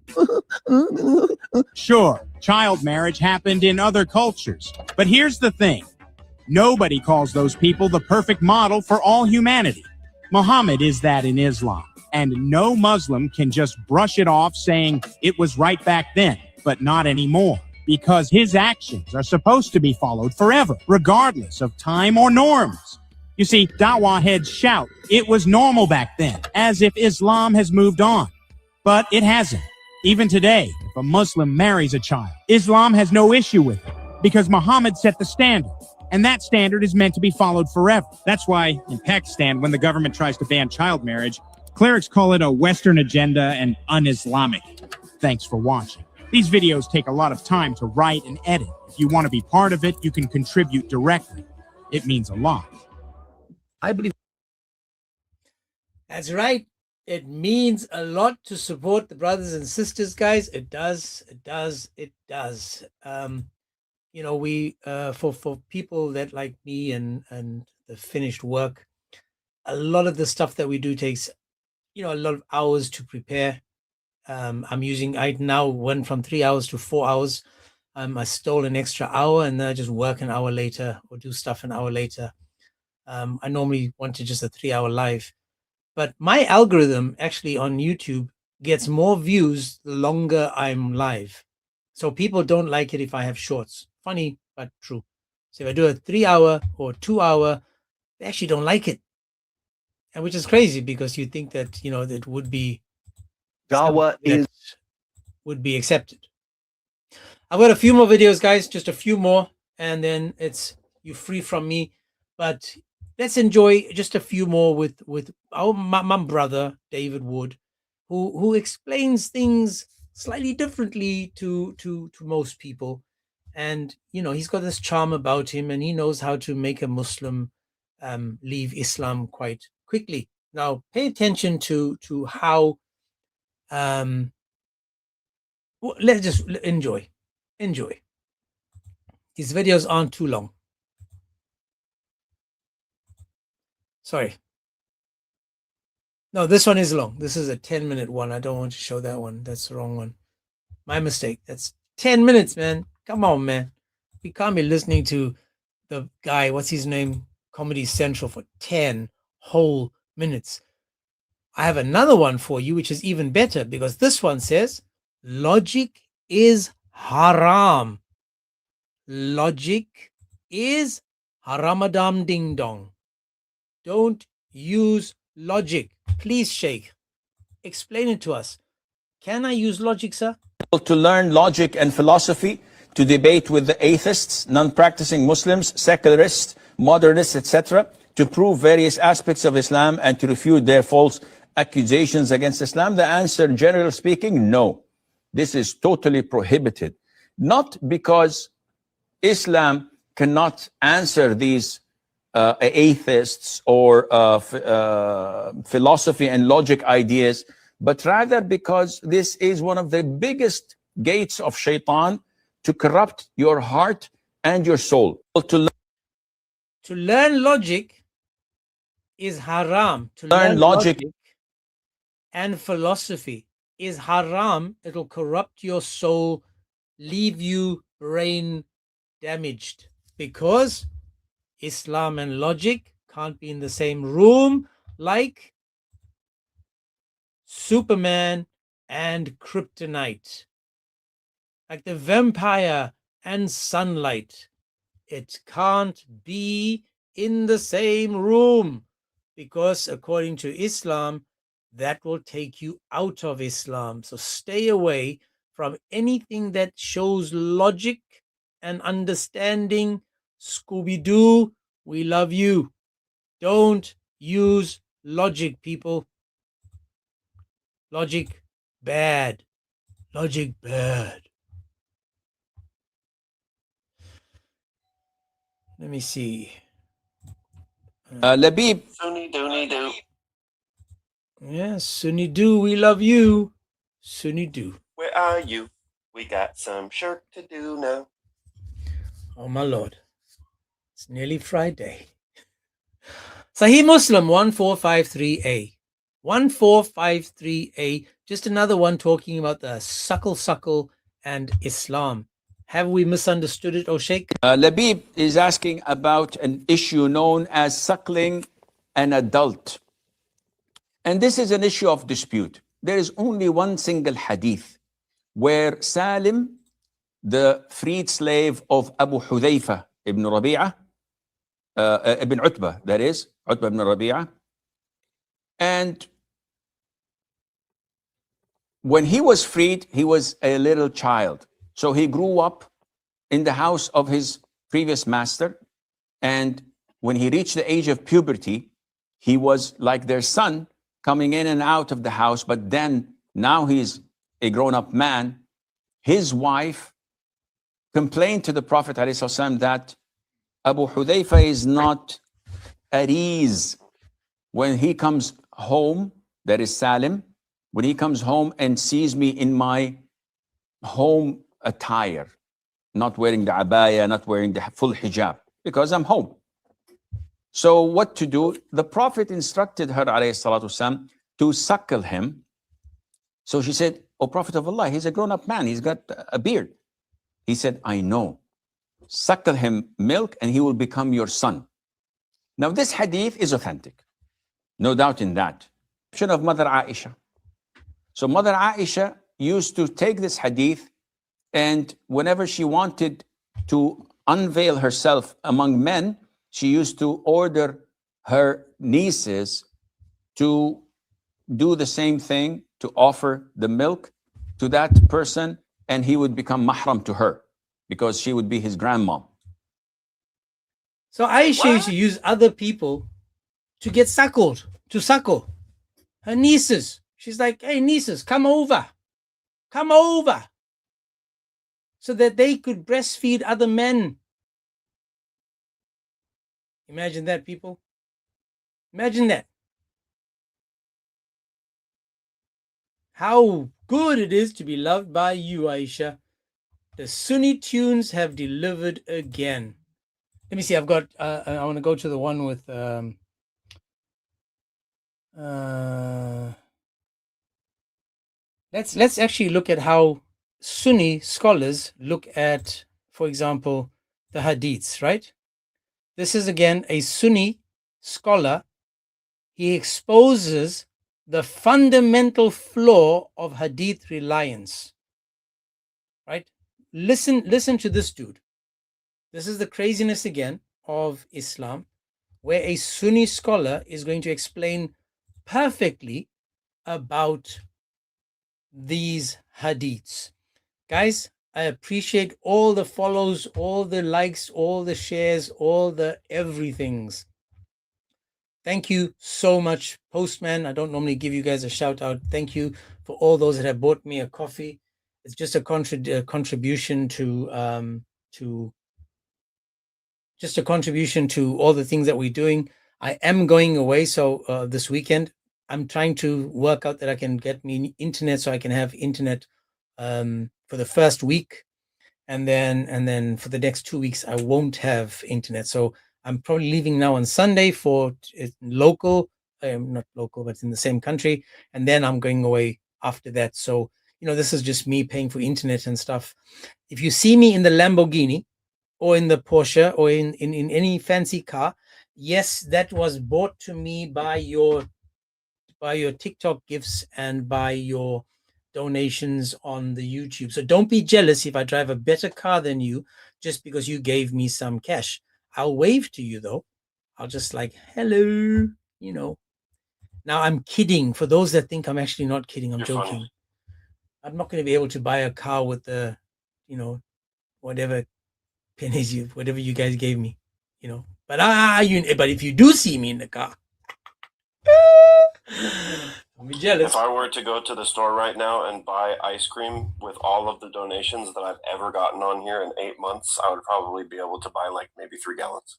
Sure, child marriage happened in other cultures. But here's the thing. Nobody calls those people the perfect model for all humanity. Muhammad is that in Islam. And no Muslim can just brush it off saying it was right back then, but not anymore. Because his actions are supposed to be followed forever, regardless of time or norms. You see, Dawah heads shout, it was normal back then, as if Islam has moved on. But it hasn't. Even today, if a Muslim marries a child, Islam has no issue with it, because Muhammad set the standard. And that standard is meant to be followed forever. That's why, in Pakistan, when the government tries to ban child marriage, clerics call it a Western agenda and un-Islamic. Thanks for watching. These videos take a lot of time to write and edit. If you want to be part of it, you can contribute directly. It means a lot. I believe. That's right. It means a lot to support the brothers and sisters, guys. It does. It does. It does. We for people that like me and the finished work, a lot of the stuff that we do takes a lot of hours to prepare. I now went from 3 hours to 4 hours. I stole an extra hour and then I just work an hour later or do stuff an hour later. I normally want to just a 3-hour live, but my algorithm actually on YouTube gets more views the longer I'm live. So people don't like it if I have shorts. Funny, but true. So if I do a 3-hour or 2-hour, they actually don't like it. And which is crazy because you think that, that would be Dawa would be accepted. I've got a few more videos, guys, just a few more, and then it's you free from me. But let's enjoy just a few more with my brother David Wood, who explains things slightly differently to most people. And you know, he's got this charm about him, and he knows how to make a Muslim leave Islam quite quickly. Now, pay attention to how. Let's just enjoy. These videos aren't too long. Sorry. No, this one is long. This is a 10-minute one. I don't want to show that one. That's the wrong one. My mistake. That's 10 minutes, man. Come on, man. We can't be listening to the guy, what's his name, Comedy Central for 10 whole minutes. I have another one for you, which is even better, because this one says, logic is haram. Logic is haramadam ding dong. Don't use logic. Please, Sheikh, explain it to us. Can I use logic, sir? To learn logic and philosophy, to debate with the atheists, non-practicing Muslims, secularists, modernists, etc., to prove various aspects of Islam and to refute their false accusations against Islam? The answer, generally speaking, no. This is totally prohibited. Not because Islam cannot answer these atheists or philosophy and logic ideas, but rather because this is one of the biggest gates of shaitan to corrupt your heart and your soul. To learn logic is haram. To learn logic and philosophy is haram. It'll corrupt your soul, leave you brain damaged, because Islam and logic can't be in the same room, like Superman and kryptonite, like the vampire and sunlight. It can't be in the same room, because according to Islam, that will take you out of Islam. So stay away from anything that shows logic and understanding. Scooby-Doo, we love you. Don't use logic, people. Logic bad. Logic bad. Let me see. Labib. Sunni do. Yes, Sunni do, we love you. Sunni do. Where are you? We got some shirk to do now. Oh my Lord. It's nearly Friday. Sahih Muslim 1453a. 1453a. Just another one talking about the suckle and Islam. Have we misunderstood it, O Sheikh? Labib is asking about an issue known as suckling an adult. And this is an issue of dispute. There is only one single hadith where Salim, the freed slave of Abu Hudhayfa ibn Rabi'ah, ibn Utbah, that is, Utbah ibn Rabi'ah, and when he was freed, he was a little child. So he grew up in the house of his previous master. And when he reached the age of puberty, he was like their son, coming in and out of the house. But then now he's a grown-up man. His wife complained to the Prophet ﷺ that Abu Hudhayfa is not at ease when he comes home, that is Salim, when he comes home and sees me in my home attire, not wearing the abaya, not wearing the full hijab, because I'm home. So what to do? The Prophet instructed her والسلام, to suckle him. So she said, "O Prophet of Allah, he's a grown-up man, he's got a beard." He said, "I know. Suckle him milk and he will become your son." Now this hadith is authentic, no doubt in that. Of Mother Aisha. So Mother Aisha used to take this hadith, and whenever she wanted to unveil herself among men, she used to order her nieces to do the same thing, to offer the milk to that person and he would become mahram to her because she would be his grandmom. So Aisha used to use other people to get suckled, to suckle her nieces. She's like, hey, nieces, come over, so that they could breastfeed other men. Imagine that, people. Imagine that. How good it is to be loved by you, Aisha. The Sunni tunes have delivered again. Let me see. I've got. I want to go to the one with. Let's actually look at how Sunni scholars look at, for example, the hadiths. Right. This is again a Sunni scholar. He exposes the fundamental flaw of hadith reliance. Right. Listen to this dude. This is the craziness again of Islam, where a Sunni scholar is going to explain perfectly about these hadiths. Guys, I appreciate all the follows, all the likes, all the shares, all the everythings. Thank you so much, Postman. I don't normally give you guys a shout out. Thank you for all those that have bought me a coffee. It's just a contribution to just a contribution to all the things that we're doing. I am going away, so this weekend I'm trying to work out that I can get me internet, so I can have internet for the first week, and then for the next 2 weeks I won't have internet. So I'm probably leaving now on Sunday for local, not local, but in the same country, and then I'm going away after that. So this is just me paying for internet and stuff. If you see me in the Lamborghini, or in the Porsche, or in any fancy car, yes, that was bought to me by your TikTok gifts and by your donations on the YouTube. So don't be jealous if I drive a better car than you just because you gave me some cash. I'll wave to you though. I'll just like, hello, Now I'm kidding. For those that think I'm actually not kidding, I'm joking. Funny. I'm not going to be able to buy a car with the, whatever pennies whatever you guys gave me, But but if you do see me in the car, don't be jealous. If I were to go to the store right now and buy ice cream with all of the donations that I've ever gotten on here in 8 months, I would probably be able to buy like maybe 3 gallons.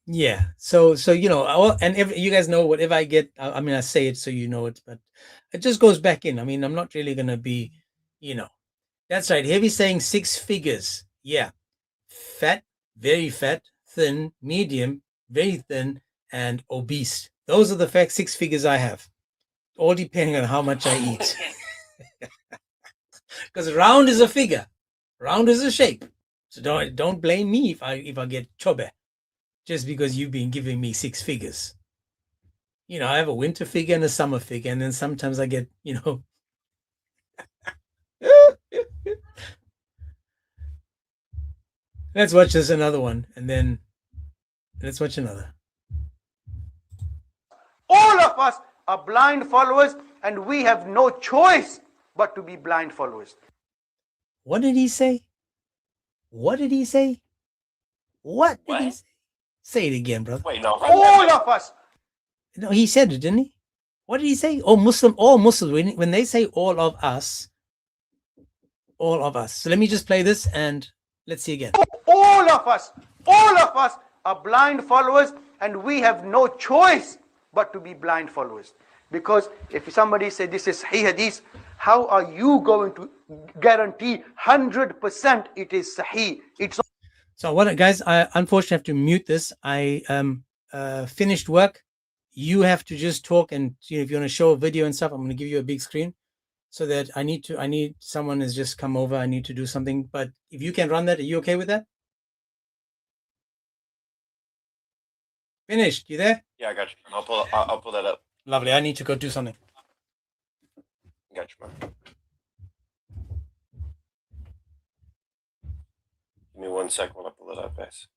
Yeah. So and if you guys know, whatever I get, I say it so you know it, but it just goes back in. I'm not really gonna be, That's right. Heavy saying 6 figures. Yeah. Fat, very fat, thin, medium, very thin, and obese. Those are the 6 figures I have. All depending on how much I eat. Because round is a figure. Round is a shape. So don't blame me if I get chubby. Just because you've been giving me 6 figures. I have a winter figure and a summer figure, and then sometimes I get, Let's watch this another one, and then let's watch another. All of us are blind followers, and we have no choice but to be blind followers. What did he say? What did he say? What did he say? Say it again, brother. Wait, no. All of us. No, he said it, didn't he? What did he say? All Muslims. When they say all of us. So let me just play this and let's see again. All of us are blind followers, and we have no choice but to be blind followers. Because if somebody say this is Sahih Hadith, how are you going to guarantee 100% it is Sahih? So what, guys? I unfortunately have to mute this. I finished work. You have to just talk, and if you want to show a video and stuff, I'm going to give you a big screen, so that I need someone has just come over. I need to do something. But if you can run that, are you okay with that? Finished. You there? Yeah, I got you. I'll pull that up. Lovely. I need to go do something. Got you, man. Give me 1 second while I pull it up, guys.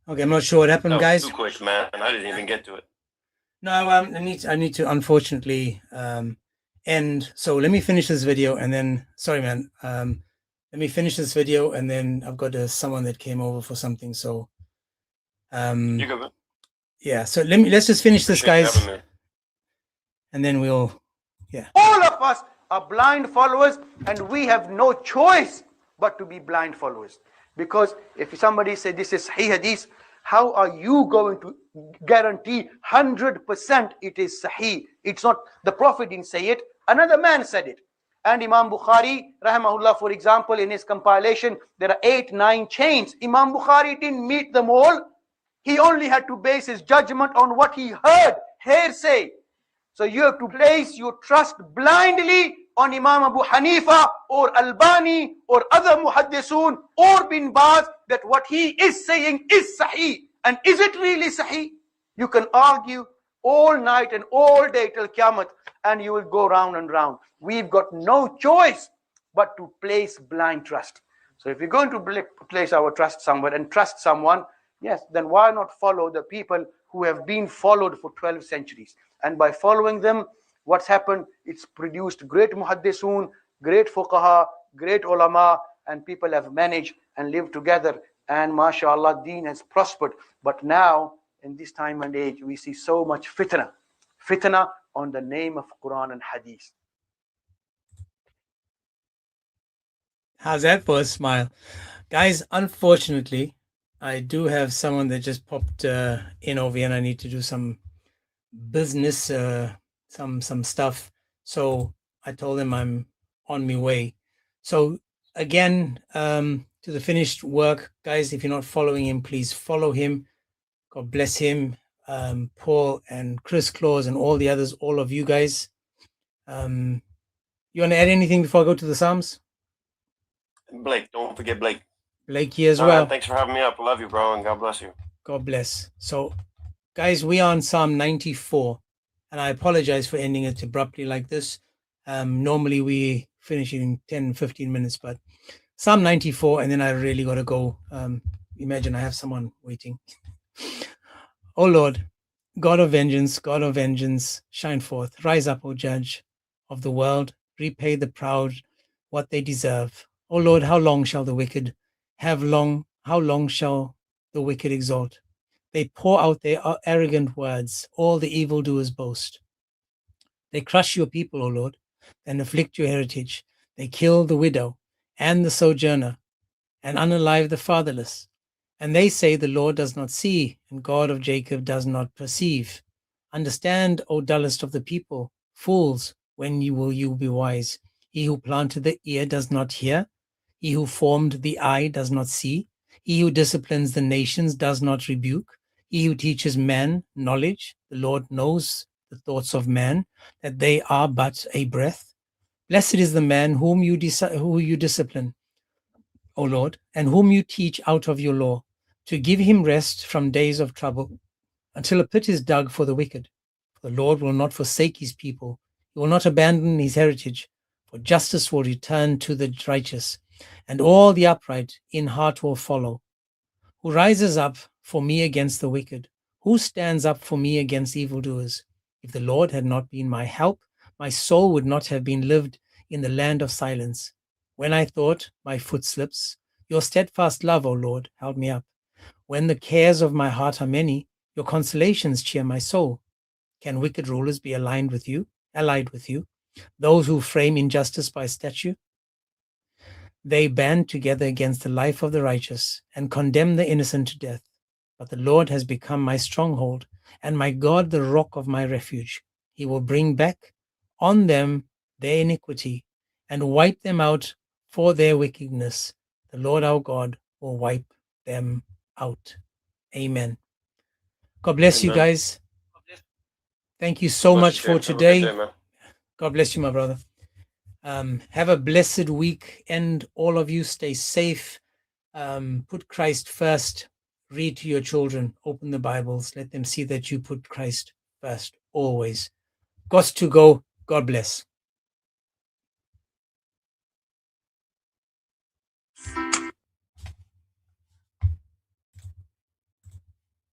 Okay, I'm not sure what happened, That was guys. too quick, man. I didn't even get to it. No, I need to unfortunately end. So let me finish this video and then sorry, man. Let me finish this video and then I've got someone that came over for something. So You go, man. yeah. So let's just finish this, Appreciate you guys, having me. and then we'll All of us are blind followers, and we have no choice but to be blind followers. Because if somebody says this is Sahih Hadith, how are you going to guarantee 100% it is Sahih? It's not, the Prophet didn't say it, another man said it. And Imam Bukhari, rahimahullah, for example, in his compilation, there are 8-9 chains. Imam Bukhari didn't meet them all. He only had to base his judgment on what he heard, hearsay. So you have to place your trust blindly on Imam Abu Hanifa or Albani or other muhaddisun or bin Baz, that what he is saying is Sahih. And is it really Sahih? You can argue all night and all day till Qiyamah, and you will go round and round. We've got no choice but to place blind trust. So if you're going to place our trust somewhere and trust someone, yes, then why not follow the people who have been followed for 12 centuries? And by following them, what's happened? It's produced great muhaddisun, great fuqaha, great ulama, and people have managed and lived together. And mashallah, deen has prospered. But now, in this time and age, we see so much fitna. Fitna on the name of Quran and Hadith. How's that for a smile? Guys, unfortunately, I do have someone that just popped in over here and I need to do some business, some stuff. So I told him I'm on my way. So again, to the finished work, guys, if you're not following him, please follow him. God bless him. Paul and Chris Claus and all the others, all of you guys. You want to add anything before I go to the Psalms? Blake, don't forget Blake. Blakey as No, well. man, thanks for having me up. I love you, bro, and God bless you. God bless. So, guys, we are on Psalm 94, and I apologize for ending it abruptly like this. Normally we finish in 10, 15 minutes, but Psalm 94, and then I really got to go. Imagine I have someone waiting. Oh Lord, God of vengeance, shine forth. Rise up, O Judge of the world. Repay the proud what they deserve. O Lord, how long shall the wicked how long shall the wicked exalt? They pour out their arrogant words. All the evildoers boast. They crush your people, O Lord, and afflict your heritage. They kill the widow and the sojourner and unalive the fatherless. And they say the Lord does not see, and God of Jacob does not perceive. Understand, O dullest of the people, fools, when will you be wise? He who planted the ear does not hear. He who formed the eye does not see. He who disciplines the nations does not rebuke. He who teaches man knowledge, the Lord knows the thoughts of man, that they are but a breath. Blessed is the man who you discipline, O Lord, and whom you teach out of your law, to give him rest from days of trouble, until a pit is dug for the wicked. For the Lord will not forsake his people. He will not abandon his heritage, for justice will return to the righteous, and all the upright in heart will follow. Who rises up for me against the wicked? Who stands up for me against evildoers? If the Lord had not been my help, my soul would not have been lived in the land of silence. When I thought, my foot slips, your steadfast love, O Lord, held me up. When the cares of my heart are many, your consolations cheer my soul. Can wicked rulers be allied with you? Those who frame injustice by statute? They band together against the life of the righteous and condemn the innocent to death. But the Lord has become my stronghold, and my God the rock of my refuge. He will bring back on them their iniquity and wipe them out for their wickedness. The Lord our God will wipe them out. Amen. God bless you guys. Thank you so much for today. God bless you, my brother. Have a blessed week, and all of you stay safe. Put Christ first. Read to your children. Open the Bibles. Let them see that you put Christ first always. Got to go. God bless.